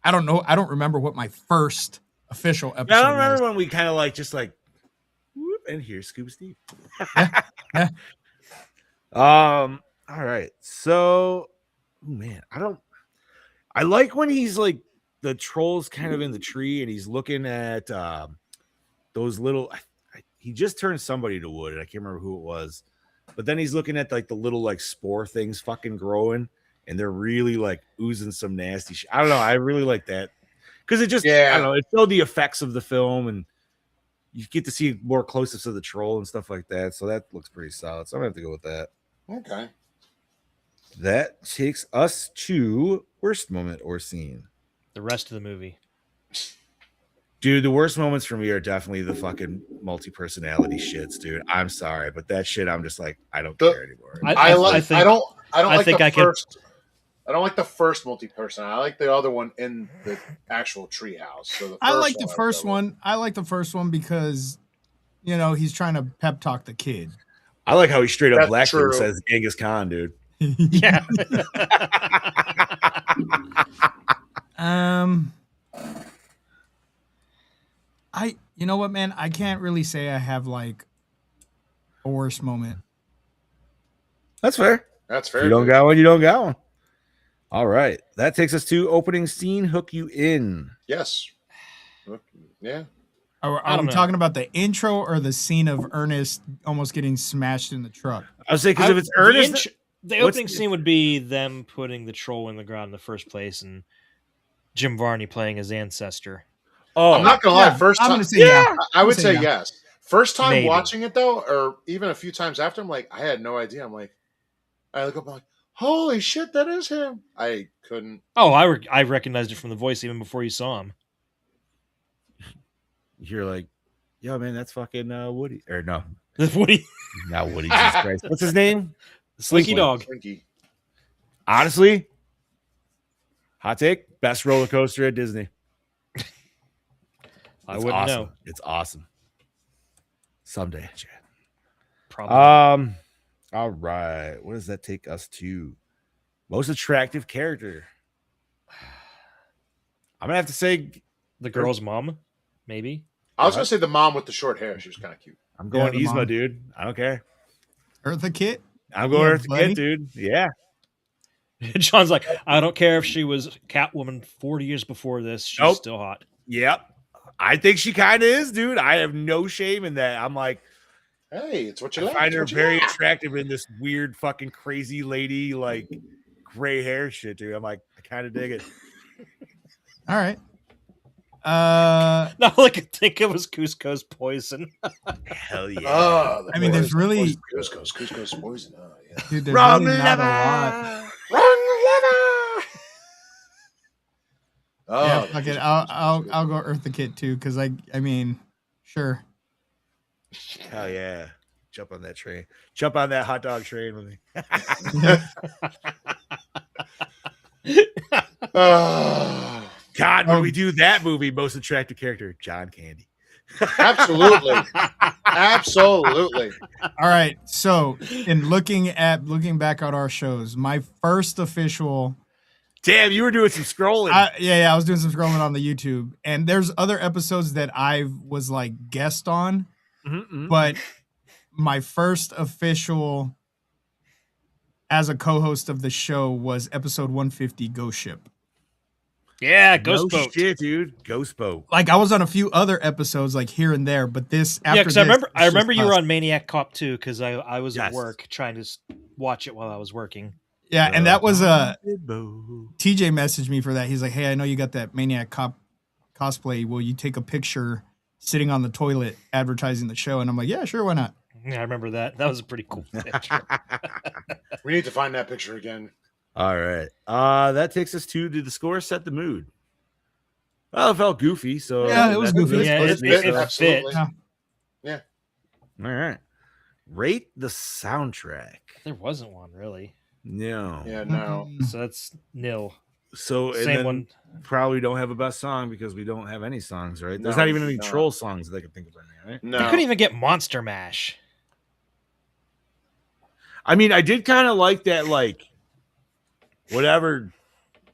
I don't know. I don't remember what my first official episode I don't remember was. when we kind of like just like, whoop, and here's Scoop Steve. Yeah. All right. So, man, I like when he's like the troll's kind of in the tree and he's looking at those little. He just turned somebody to wood, and I can't remember who it was. But then he's looking at like the little like spore things fucking growing, and they're really like oozing some nasty shit. I don't know. I really like that because it just I don't know. It showed the effects of the film, and you get to see more close-ups of the troll and stuff like that. So that looks pretty solid. So I'm gonna have to go with that. Okay. That takes us to worst moment or scene. The rest of the movie. Dude, the worst moments for me are definitely the fucking multi-personality shits, dude. I'm sorry, but that shit, I'm just like, I don't care anymore. I don't like the first multi-person. I like the other one in the actual treehouse. So I like the first one. I like the first one because, you know, he's trying to pep talk the kid. I like how he straight up black says Genghis Khan, dude. Yeah. You know what, man? I can't really say I have like a worst moment. That's fair. That's fair. You don't got one, you don't got one. All right. That takes us to opening scene, hook you in. Yes. Yeah. Are we talking about the intro or the scene of Ernest almost getting smashed in the truck? I would say because if it's Ernest, the opening scene would be them putting the troll in the ground in the first place and Jim Varney playing his ancestor. Oh, I'm not gonna lie. First time, I'm gonna say I would say yes. First time watching it though, or even a few times after, I'm like, I had no idea. I'm like, I look up, I'm like, holy shit, that is him. I couldn't. Oh, I recognized it from the voice even before you saw him. You're like, yo, man, that's fucking Woody. Or no. That's Woody. Not Woody, Jesus Christ. What's his name? Slinky Dog. Slinky. Honestly, hot take, best roller coaster at Disney. I wouldn't know. It's awesome. Someday, Chad. Probably. All right. What does that take us to? Most attractive character. I'm gonna have to say the girl's mom, maybe. I was gonna say the mom with the short hair. She was kind of cute. I'm going Yzma, dude. I don't care. Eartha Kitt? I'm going Eartha Kitt, dude. Yeah. John's like, I don't care if she was Catwoman 40 years before this. She's still hot. Yep. I think she kind of is, dude. I have no shame in that. I'm like, hey, it's what you like. I find her very attractive in this weird fucking crazy lady, like gray hair shit, dude. I'm like, I kind of dig it. All right. Not all I could think of was Cusco's poison. Hell yeah. Oh, I mean, there's really Cusco's poison. Oh, yeah. Dude, there's really not a lot. Wrong lever. Oh, Yeah, the fuck it. Fusion I'll go Eartha Kitt too, because I mean, sure. Hell yeah. Jump on that train. Jump on that hot dog train with me. Oh, God, when we do that movie, most attractive character, John Candy. absolutely. Absolutely. All right. So, in looking back at our shows, my first official. Damn, you were doing some scrolling. I was doing some scrolling on the YouTube, and there's other episodes that I was like guest on, but my first official as a co-host of the show was episode 150, Ghost Ship. Yeah, Ghost no Boat. Shit, dude. Ghost Boat. Like I was on a few other episodes, like here and there, but this after Yeah, because I this, remember you were us. on Maniac Cop 2 because I was at Yes. work trying to watch it while I was working. Yeah, and that was TJ messaged me for that. He's like, "Hey, I know you got that Maniac Cop cosplay. Will you take a picture sitting on the toilet advertising the show?" And I'm like, "Yeah, sure, why not?" Yeah, I remember that. That was a pretty cool picture. We need to find that picture again. All right. That takes us to did the score set the mood? Well, it felt goofy, so Yeah, it was goofy. Yeah, it fit. Absolutely. Yeah. All right. Rate the soundtrack. There wasn't one really, No. Yeah, no. so that's nil. So and Same then one. probably don't have a best song because we don't have any songs, right? There's No, not even any no. troll songs that I can think of right now, right? No. They couldn't even get Monster Mash. I mean, I did kind of like that, like whatever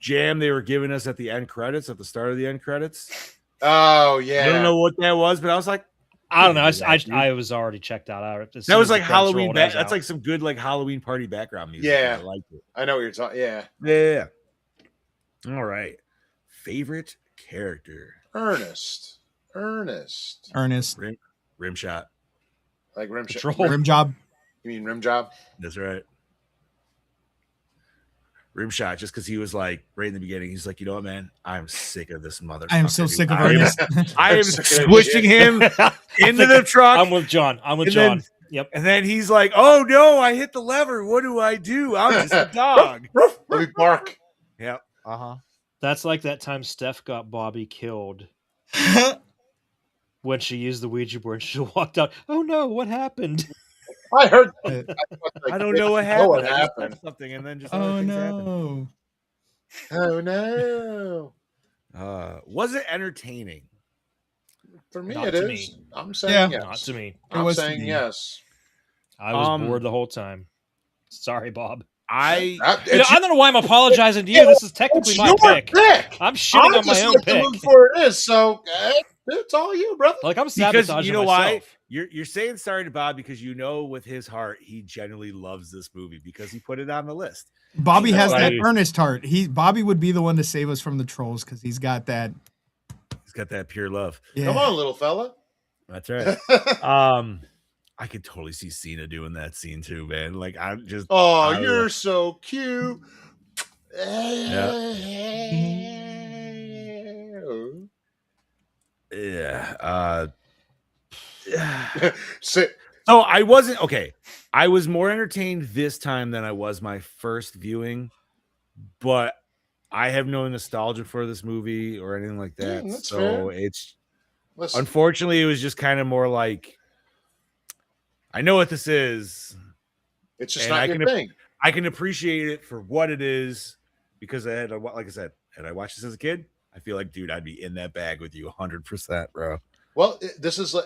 jam they were giving us at the end credits, at the start of the end credits. Oh, yeah. I don't know what that was, but I was like, I don't know. Dude. I was already checked out. that was like Halloween. That's like some good like Halloween party background music. Yeah. I liked it. I know what you're talking. Yeah. Yeah. All right. Favorite character. Ernest. Rim shot. Like rim Patrol. Rim job. You mean rim job? That's right. Rim shot, just because he was like right in the beginning, he's like, you know what, man? I'm sick of this motherfucker. I am so dude. sick of I am- Ernest. I am sick of squishing him into the truck. I'm with John. And John. then- Yep. And then he's like, oh no, I hit the lever. What do I do? I'm just a dog. Ruff, let me bark. Yep. Uh-huh. That's like that time Steph got Bobby killed when she used the Ouija board. She walked out. Oh no, what happened? I heard. I don't know what happened. I just touched something and then just other Oh things happened. Oh no. Was it entertaining? For me, Not it to is. me. I'm saying Yeah. yes. Not to me. I'm was to saying me. yes. I was bored the whole time. Sorry, Bob. I I don't know why I'm apologizing to you. This is technically It's my your pick. pick. I'm shitting on my just own like the pick. movie for it is. So it's all you, brother. Like I'm because sabotaging you know myself. why you're saying sorry to Bob because you know with his heart he genuinely loves this movie because he put it on the list. Bobby has that Right. Ernest heart. Bobby would be the one to save us from the trolls because he's got that. He's got that pure love. Yeah. Come on, little fella. That's right. I could totally see Cena doing that scene too, man. Like I'm just Oh, I- you're so cute. yeah. Sit. So I wasn't okay. I was more entertained this time than I was my first viewing, but I have no nostalgia for this movie or anything like that. That's So fair. it's Listen, unfortunately it was just kind of more like I know what this is. it's just and not I your can- thing. I can appreciate it for what it is because I had, like I said, had I watched this as a kid, I feel like, dude, I'd be in that bag with you 100%, bro. Well, this is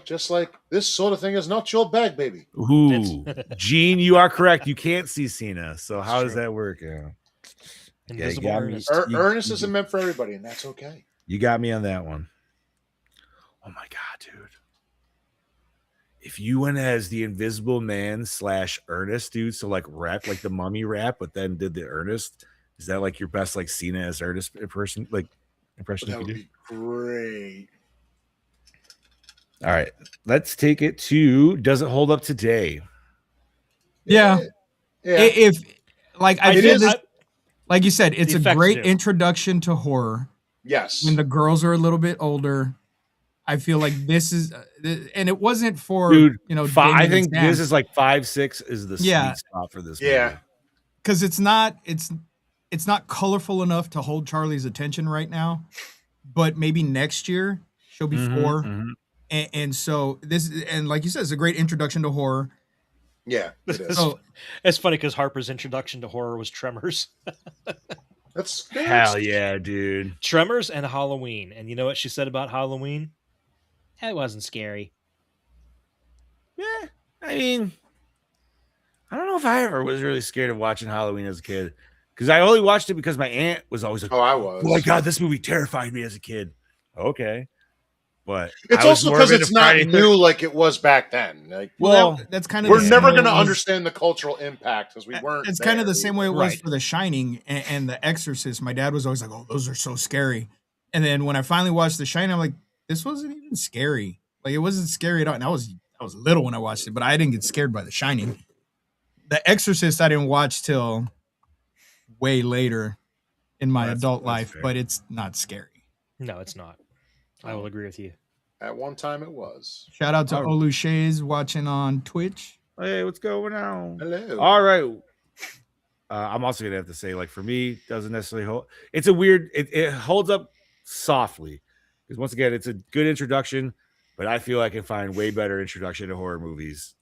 just like this sort of thing is not your bag, baby. Ooh, Gene, you are correct. You can't see Cena, so how That's does that work? Yeah, Invisible got me. Ernest. Ernest isn't meant for everybody, and that's okay. You got me on that one. Oh my god, dude! If you went as the Invisible Man / Ernest, dude, so like rap like the Mummy rap, but then did the Ernest, is that like your best like Cena as Ernest impression? Like impression That you would could do? be great. All right, let's take it to does it hold up today? Yeah. Yeah. If like I It feel is- this, like you said, it's The a effects great do. introduction to horror. Yes. When the girls are a little bit older, I feel like this is, and it wasn't for Dude, Damien I and think Sam. this is like 5-6 is the Yeah. sweet spot for this Yeah. movie. because it's it's not colorful enough to hold Charlie's attention right now, but maybe next year she'll be 4. And so this, and like you said, it's a great introduction to horror. Yeah, it is. So It's funny because Harper's introduction to horror was Tremors. That's Hell yeah, dude. Tremors and Halloween. And you know what she said about Halloween? It wasn't scary. Yeah, I mean, I don't know if I ever was really scared of watching Halloween as a kid, because I only watched it because my aunt was always like, Oh, I was. "Oh my god, this movie terrified me as a kid." Okay, but It's I was also more because of into it's not Friday new like it was back then. Like, Well, that's kind of we're the never same way going to it was- understand the cultural impact because we weren't. It's kind of the same way it was Right. for The Shining and The Exorcist. My dad was always like, "Oh, those are so scary." And then when I finally watched The Shining, I'm like, "This wasn't even scary. Like it wasn't scary at all." And I was little when I watched it, but I didn't get scared by The Shining. The Exorcist I didn't watch till way later in my adult life, fair. but it's not scary. No, it's not. I will agree with you. At one time, it was. Shout out to Oh. Olu Shays watching on Twitch. Hey, what's going on? Hello. All right. I'm also gonna have to say, like, for me, doesn't necessarily hold. It's a weird. It holds up softly because once again, it's a good introduction, but I feel I can find way better introduction to horror movies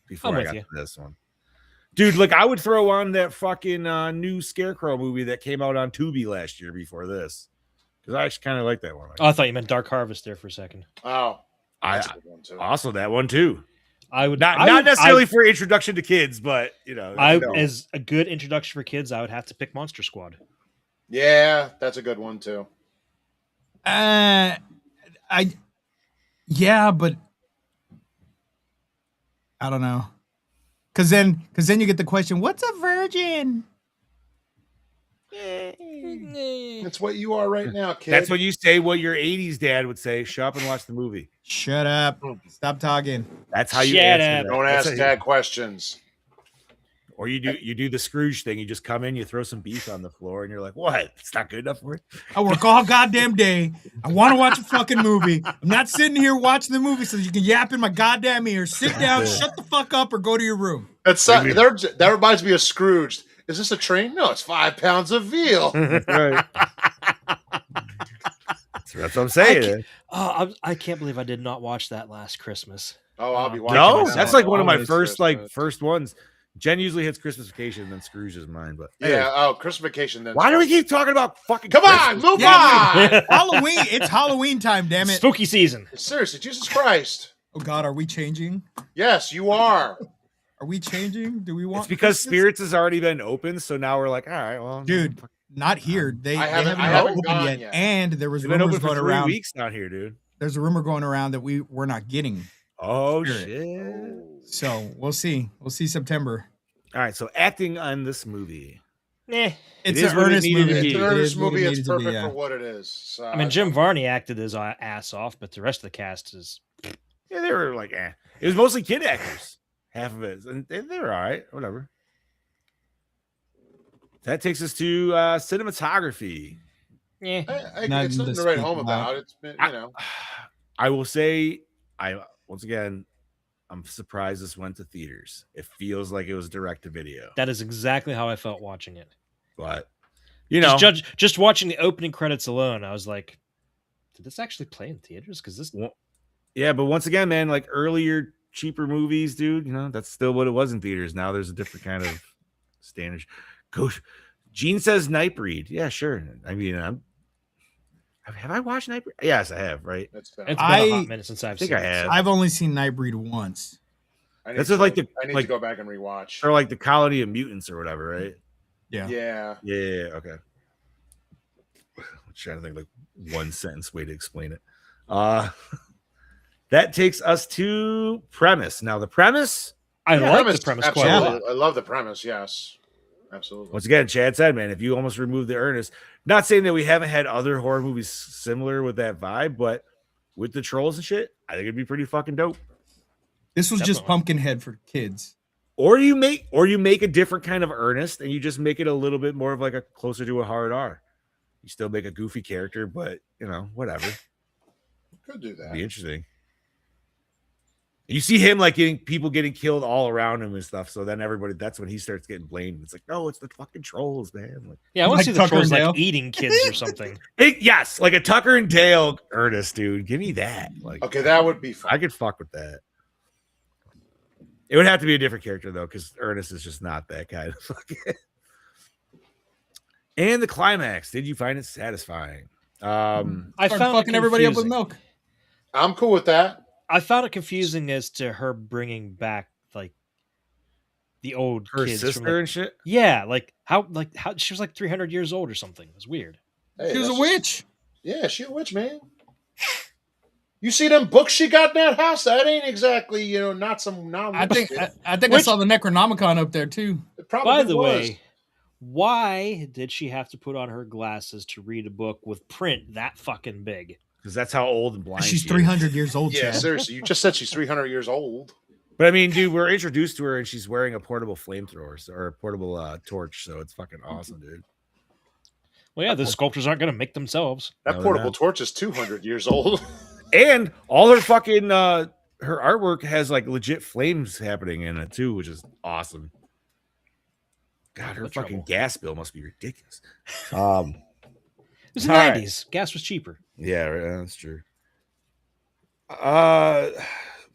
before I'm I with got you. to this one. Dude, like I would throw on that fucking new Scarecrow movie that came out on Tubi last year before this because I actually kind of like that one. Oh, I thought you meant Dark Harvest there for a second. Oh, that's I a good one too. also that one too. I would Not necessarily for introduction to kids, but you know, as a good introduction for kids, I would have to pick Monster Squad. Yeah, that's a good one too. Yeah, but I don't know. Cause then you get the question, what's a virgin? It's what you are right now, kid. that's when you say what your 80s dad would say. Shut up and watch the movie. Shut up. Stop talking. That's how you Shut answer up. that. Don't That's ask how dad questions. Or you do the Scrooge thing. You just come in, you throw some beef on the floor, and you're like, "What? It's not good enough for you." I work all goddamn day. I want to watch a fucking movie. I'm not sitting here watching the movie so you can yap in my goddamn ear. Sit down, shut the fuck up, or go to your room. That reminds me of Scrooge. Is this a train? No, it's 5 pounds of veal. Right. That's what I'm saying. I can't believe I did not watch that last Christmas. Oh, I'll be watching. No, that that's like one of my always first Christmas. first ones. Jen usually hits Christmas Vacation, and then Scrooge is mine. But Yeah. hey, Oh, Christmas Vacation. Then why do we keep talking about fucking? Come on, Christmas? move Yeah, on. Halloween. It's Halloween time, damn it. Spooky season. Seriously, Jesus Christ. Oh God, are we changing? Yes, you are. Are we changing? Do we want It's because Christmas? Spirits has already been open, so now we're like, all right, well, Dude, not here. They I haven't haven't opened gone yet. yet. And there was they've been rumors open for going 3 around. weeks down here, dude. There's a rumor going around that we're not getting. Oh Spirit. shit! So we'll see. We'll see September. All right, so acting on this movie. Eh. It's is an what it earnest needed to movie. be. It's an It earnest is what it movie. It's needed to be, perfect yeah. for what it is. So I mean, Jim Varney acted his ass off, but the rest of the cast is. Yeah, they were like, eh. It was mostly kid actors. Half of it, and they were all right. Whatever. That takes us to cinematography. Yeah. it's Nothing nothing to to write speak home about. about. It's been, you know. I will say, once again, I'm surprised this went to theaters. It feels like it was direct to video, That is exactly how I felt watching it. but you know, Just watching the opening credits alone, I was like, did this actually play in theaters? Because this. yeah. But once again, man, like earlier, cheaper movies, dude. You know, that's still what it was in theaters. Now there's a different kind of standard. Gene says Nightbreed. Yeah, sure. I mean, have I watched Nightbreed? Yes, I have. Right. It's It's been a I hot minute since I've think seen I have. I've only seen Nightbreed once. I need That's to, just like I need to go back and rewatch. or like the Colony of Mutants or whatever, right? Yeah. Yeah. Yeah. Okay. I'm trying to think like one sentence way to explain it. That takes us to premise. Now the premise, I like the premise quite a absolutely. lot. I love the premise. Yes, absolutely. once again, Chad said, man, if you almost remove the Ernest, not saying that we haven't had other horror movies similar with that vibe, but with the trolls and shit, I think it'd be pretty fucking dope. This was just Definitely. Pumpkinhead for kids. Or you make a different kind of Ernest and you just make it a little bit more of like a closer to a hard R. You still make a goofy character, but you know, whatever. Could do It'd that. be interesting. You see him like getting killed all around him and stuff. So then that's when he starts getting blamed. It's like, no, it's the fucking trolls, man. Like, Yeah, I want to Like see the Tucker trolls and like Dale. eating kids or something. yes, like a Tucker and Dale Ernest, dude. Give me that. Like, Okay, that would be fun. I could fuck with that. It would have to be a different character though, because Ernest is just not that kind of fucking. And the climax, did you find it satisfying? I Start found fucking it everybody up with confusing. milk. I'm cool with that. I found it confusing as to her bringing back like the old Her kids sister from like, and shit. yeah, like how she was like 300 years old or something. It was weird. Hey, She was a that's witch. Yeah, she a witch, man. You see them books she got in that house? That ain't exactly, not some non. I think I Which- saw the Necronomicon up there too. It probably By the was. way, why did she have to put on her glasses to read a book with print that fucking big? Because that's how old and blind She's she is. 300 years old, Yeah, Chad. seriously. You just said she's 300 years old. But I mean, dude, we're introduced to her and she's wearing a portable flamethrower or a portable torch, so it's fucking awesome, dude. Well, yeah, the sculptors aren't going to make themselves. That No, they're portable not. torch is 200 years old. And all her fucking her artwork has like legit flames happening in it too, which is awesome. God, her No fucking trouble. gas bill must be ridiculous. It was the All right. 90s. Gas was cheaper. Yeah, right, that's true.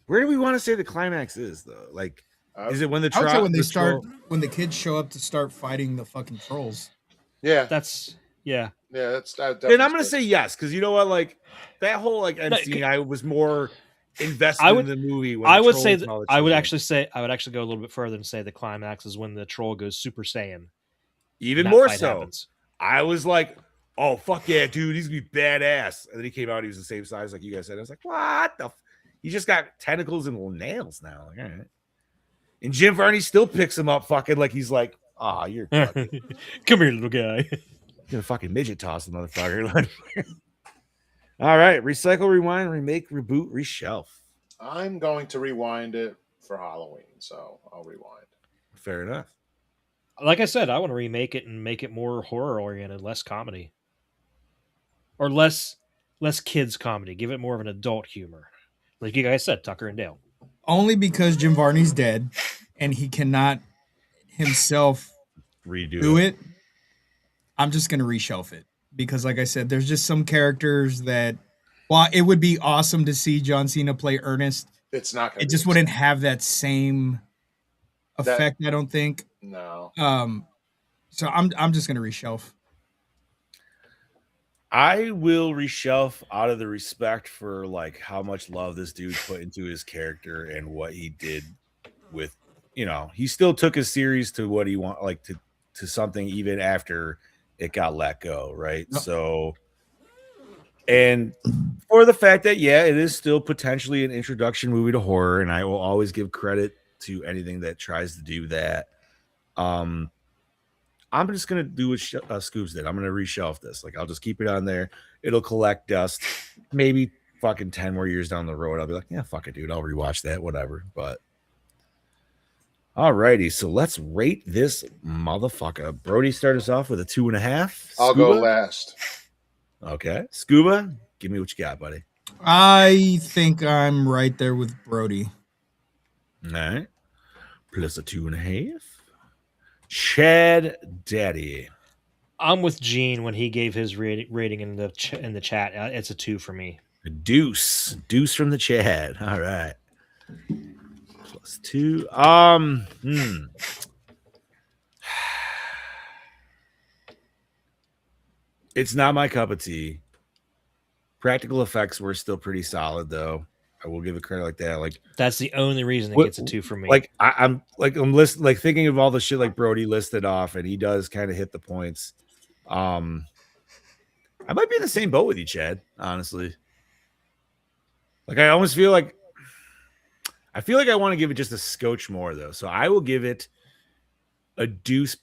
Where do we want to say the climax is though? Like, is it when the I would say when they the start troll- when the kids show up to start fighting the fucking trolls. Yeah, That's, yeah. that's that. Then I'm gonna say yes, because you know what, like that whole like end scene, I was more invested I would- in the movie. When I the would say trolls that and all that I shit would happened. actually go a little bit further and say the climax is when the troll goes Super Saiyan. Even and that more fight so. happens. I was like, oh fuck yeah, dude, he's gonna be badass. And then he came out, he was the same size like you guys said. I was like, what the he just got tentacles and nails now. Like, all right. And Jim Varney still picks him up fucking like he's like, ah, you're fucking Come here, little guy. gonna fucking midget toss the motherfucker. All right, recycle, rewind, remake, reboot, reshelf. I'm going to rewind it for Halloween, so I'll rewind. Fair enough. Like I said, I want to remake it and make it more horror oriented, less comedy, or less kids comedy. Give it more of an adult humor, like you guys said, Tucker and Dale. Only because Jim Varney's dead and he cannot himself Redo do it. I'm just gonna reshelf it because, like I said, there's just some characters that, while it would be awesome to see John Cena play Ernest, It's not going to. it just wouldn't have that same effect. I don't think. No. So I'm just gonna reshelf. I will reshelf out of the respect for like how much love this dude put into his character and what he did with, he still took his series to what he want, like to something even after it got let go, right? Yep. So, and for the fact that it is still potentially an introduction movie to horror, and I will always give credit to anything that tries to do that. I'm just gonna do what Scoops did. I'm gonna reshelf this. Like, I'll just keep it on there. It'll collect dust. Maybe fucking 10 more years down the road, I'll be like, yeah, fuck it, dude. I'll rewatch that, whatever. But alrighty, so let's rate this motherfucker. Brody, start us off with a 2.5. I'll go last. Okay, Scuba, give me what you got, buddy. I think I'm right there with Brody. All right, plus a 2.5. Chad Daddy. I'm with Gene when he gave his rating in the chat. It's a 2 for me. Deuce from the Chad. All right, plus 2. It's not my cup of tea. Practical effects were still pretty solid, though. I will give it credit like that. Like, That's the only reason it What- gets a 2 for me. like I'm thinking of all the shit like Brody listed off, and he does kind of hit the points. I might be in the same boat with you, Chad. Honestly, like I almost feel like I want to give it just a scotch more though. So I will give it a deuce.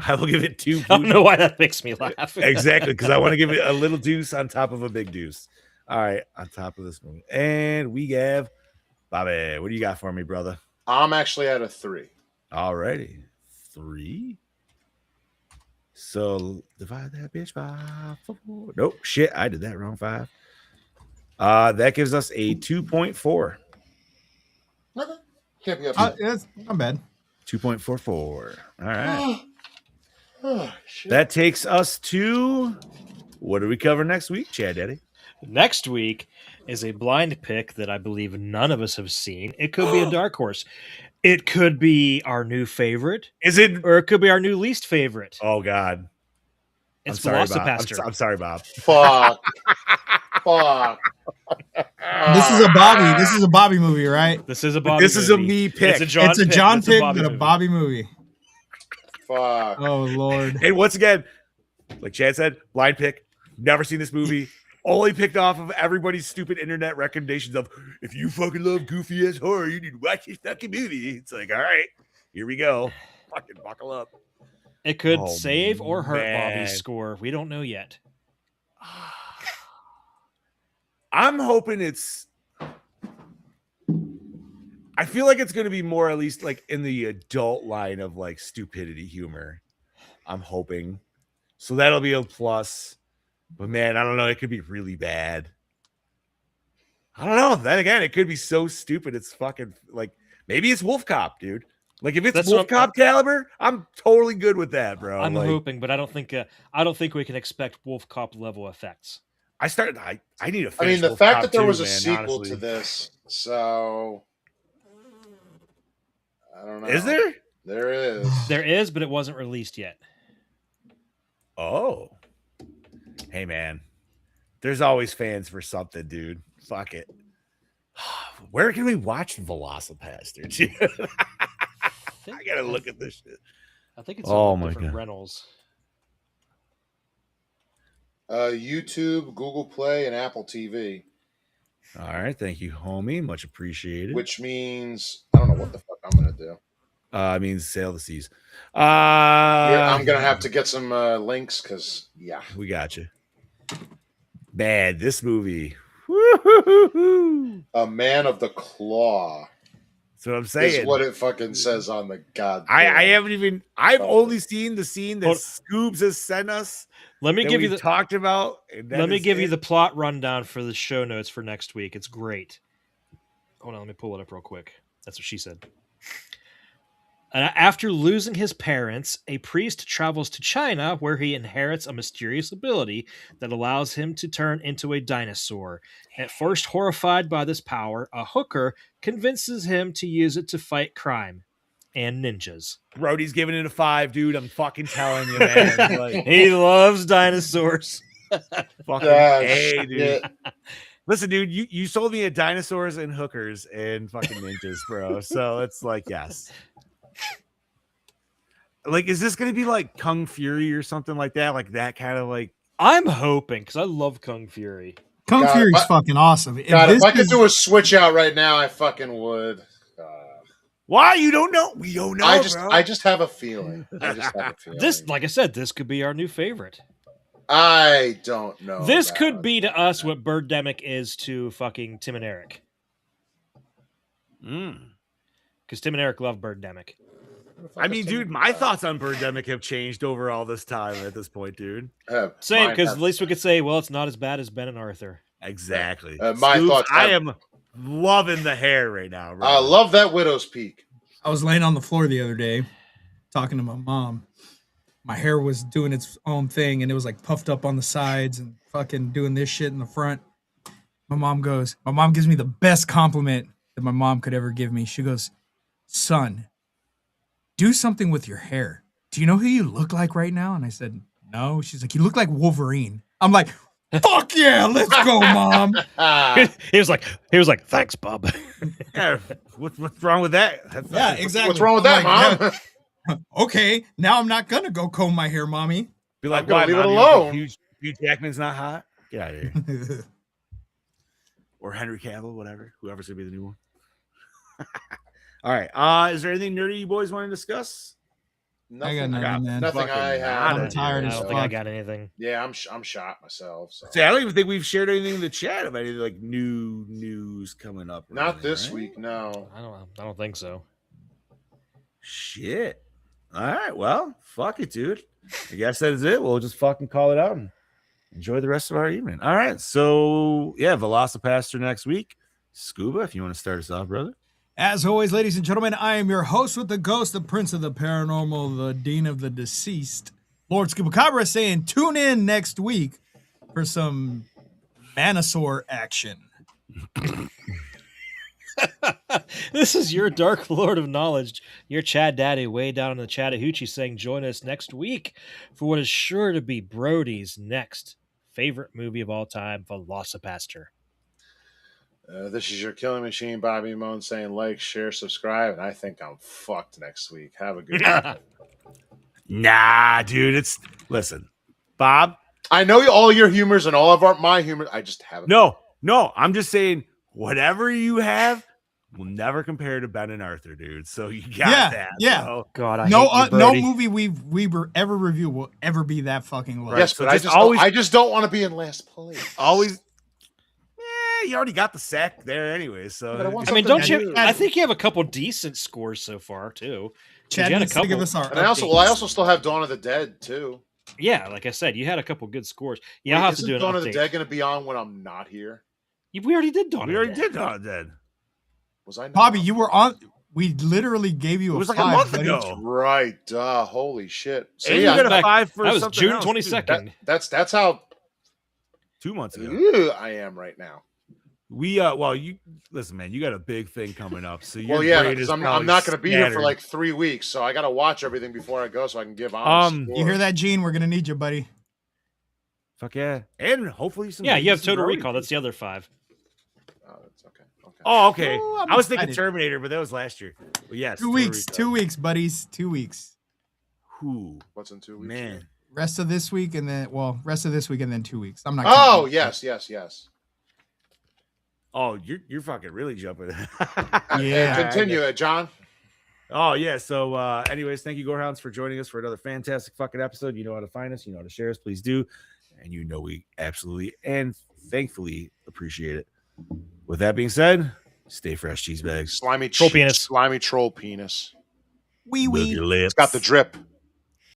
I will give it 2. I don't know why that makes me laugh. Exactly, because I want to give it a little deuce on top of a big deuce. All right, on top of this movie. And we have Bobby. What do you got for me, brother? I'm actually at a 3. All righty. 3. So divide that bitch by 4. Nope, shit, I did that wrong. 5. That gives us a 2.4. Okay. Can't be upset. It's not bad. 2.44. All right. Oh, shit. That takes us to what do we cover next week, Chad Daddy? Next week is a blind pick that I believe none of us have seen. It could be a dark horse. It could be our new favorite, Is it? or it could be our new least favorite. Oh God. It's I'm sorry, Bob. Velocipaster. I'm sorry, Bob. Fuck. Fuck. This is a Bobby. This is a Bobby movie, right? This is a Bobby. This is a movie. me pick. It's a John. It's a pick. John It's pick, Bobby but a movie. Bobby movie. Fuck. Oh Lord. And once again, like Chad said, blind pick. Never seen this movie. Only picked off of everybody's stupid internet recommendations of if you fucking love goofy ass horror, you need to watch this fucking movie. It's like, all right, here we go. Fucking buckle up. It could Oh, save or hurt man. Bobby's score. We don't know yet. I'm hoping it's. I feel like it's going to be more, at least, like in the adult line of like stupidity humor. I'm hoping, so that'll be a plus. But man, I don't know. It could be really bad. I don't know. Then again, it could be so stupid. It's fucking like maybe it's Wolf Cop, dude. Like if it's That's Wolf what I'm- Cop caliber, I'm totally good with that, bro. I'm like, hoping, but I don't think we can expect Wolf Cop level effects. I need to. I mean, the Wolf fact Cop that there 2, was a man, sequel honestly. to this, so I don't know. Is there? There is. There is, but it wasn't released yet. Oh, hey man, there's always fans for something, dude. Fuck it. Where can we watch Velocipaster? Dude? I gotta look at this shit. I think it's Oh on my different God. rentals. YouTube, Google Play, and Apple TV, All right, thank you, homie. Much appreciated. which means I don't know what the fuck I'm gonna do. Means sail the seas. I'm gonna have to get some links because We got you. Man, this movie. Woo-hoo-hoo-hoo. A Man of the Claw That's what I'm is saying. what it fucking says on the goddamn. I haven't even. I've Oh. only seen the scene that Hold- Scoobs has sent us. Let me that give you we the talked about. And that let me is give you it. the plot rundown for the show notes for next week. It's great. Hold on, let me pull it up real quick. That's what she said. After losing his parents, a priest travels to China where he inherits a mysterious ability that allows him to turn into a dinosaur. At first horrified by this power, a hooker convinces him to use it to fight crime and ninjas. Brody's giving it a 5, dude. I'm fucking telling you, man. Like, He loves dinosaurs. fucking A, dude. Listen, dude, you sold me a dinosaurs and hookers and fucking ninjas, bro. So it's like, yes. Like, is this gonna be like Kung Fury or something like that? Like that kind of like. I'm hoping, because I love Kung Fury. Kung God, Fury's but- fucking awesome. God, if this I could is- do a switch out right now, I fucking would. Why you don't know? We don't know. Bro. I just have a feeling. I just have a feeling. This, like I said, this could be our new favorite. I don't know. This about could be to that. us what Birdemic is to fucking Tim and Eric. Because Tim and Eric love Birdemic. I mean, dude, my thoughts on Birdemic have changed over all this time at this point, dude. Same, Mine because have- at least we could say, well, it's not as bad as Ben and Arthur. Exactly. my Scoops, thoughts I have- am loving the hair right now. Bro. I love that Widow's Peak. I was laying on the floor the other day talking to my mom. My hair was doing its own thing and it was like puffed up on the sides and fucking doing this shit in the front. My mom gives me the best compliment that my mom could ever give me. She goes, "Son, do something with your hair. Do you know who you look like right now?" And I said, "No." She's like, "You look like Wolverine." I'm like, "Fuck yeah, let's go, Mom." he was like, thanks, Bob. Yeah, what's wrong with that? That's Yeah, not- exactly. What's wrong with that, Like, Mom? yeah, okay, now I'm not gonna go comb my hair, Mommy. Be like, I'm gonna why, leave it Mom, you don't alone. think Hugh Jackman's not hot. Get out of here. Or Henry Cavill, whatever. Whoever's gonna be the new one. All right. Is there anything nerdy you boys want to discuss? Nothing, I got nothing, man. nothing Fucking I have. I'm tired I as don't fuck. think I got anything. Yeah, I'm shot myself. So. See, I don't even think we've shared anything in the chat about any like new news coming up. or Not anything, this right? week, no. I don't think so. Shit. All right. Well, fuck it, dude. I guess that is it. We'll just fucking call it out and enjoy the rest of our evening. All right. So, yeah, Velocipaster next week. Scuba, if you want to start us off, brother. As always, ladies and gentlemen, I am your host with the ghost, the prince of the paranormal, the dean of the deceased, Lord Scubacabra, saying tune in next week for some Manosaur action. This is your Dark Lord of Knowledge, your Chad Daddy way down in the Chattahoochee saying join us next week for what is sure to be Brody's next favorite movie of all time, Velocipaster. This is your killing machine, Bobby Moan, saying like, share, subscribe, and I think I'm fucked next week. Have a good night. Nah, dude. Listen, Bob. I know all your humors and all of my humor. I just haven't. No. I'm just saying, whatever you have will never compare to Ben and Arthur, dude. So you got that. Yeah. So. God, I hate you, no movie we ever review will ever be that fucking low. Right. Yes, So but I just don't want to be in last place. Always. You already got the sack there anyway. So But I mean, don't you? I think you have a couple decent scores so far too. Chad You had a needs to give couple. us our And I also still have Dawn of the Dead too. Yeah, like I said, you had a couple good scores. Yeah, Wait, I'll have to isn't do an Dawn of the update. Dead going to be on when I'm not here? We already did Dawn. we of the already Dead. did Dawn of the Dead. Was I not? Bobby, you were on. We literally gave you It a was like 5, a month buddy. ago. Right. Holy shit. So And yeah, you got a back- 5 for That was something June else, too. 22nd. that's how 2 months ago. I am right now. We you listen, man. You got a big thing coming up, so Well, yeah, because I'm not going to be here for like 3 weeks, so I got to watch everything before I go, so I can give honest You score. You hear that, Gene? We're gonna need you, buddy. Fuck yeah, and hopefully some. Yeah, you have some Total Brody. Recall. That's the other 5. Oh, that's okay. Okay. Oh, okay. Oh, I'm I was thinking excited. Terminator, but that was last year. But yes, 2 weeks, 2 weeks, buddies. 2 weeks. Who? What's in 2 weeks? Man, Rest of this week and then 2 weeks. I'm not. Oh counting. yes. oh, you're fucking really jumping. Yeah. Continue, John. Oh yeah. So, anyways, thank you, Gorehounds, for joining us for another fantastic fucking episode. You know how to find us. You know how to share us. Please do, and you know we absolutely and thankfully appreciate it. With that being said, stay fresh, cheese bags. Slimy Troll penis. Slimy troll penis. Wee Move wee. your lips. It's got the drip.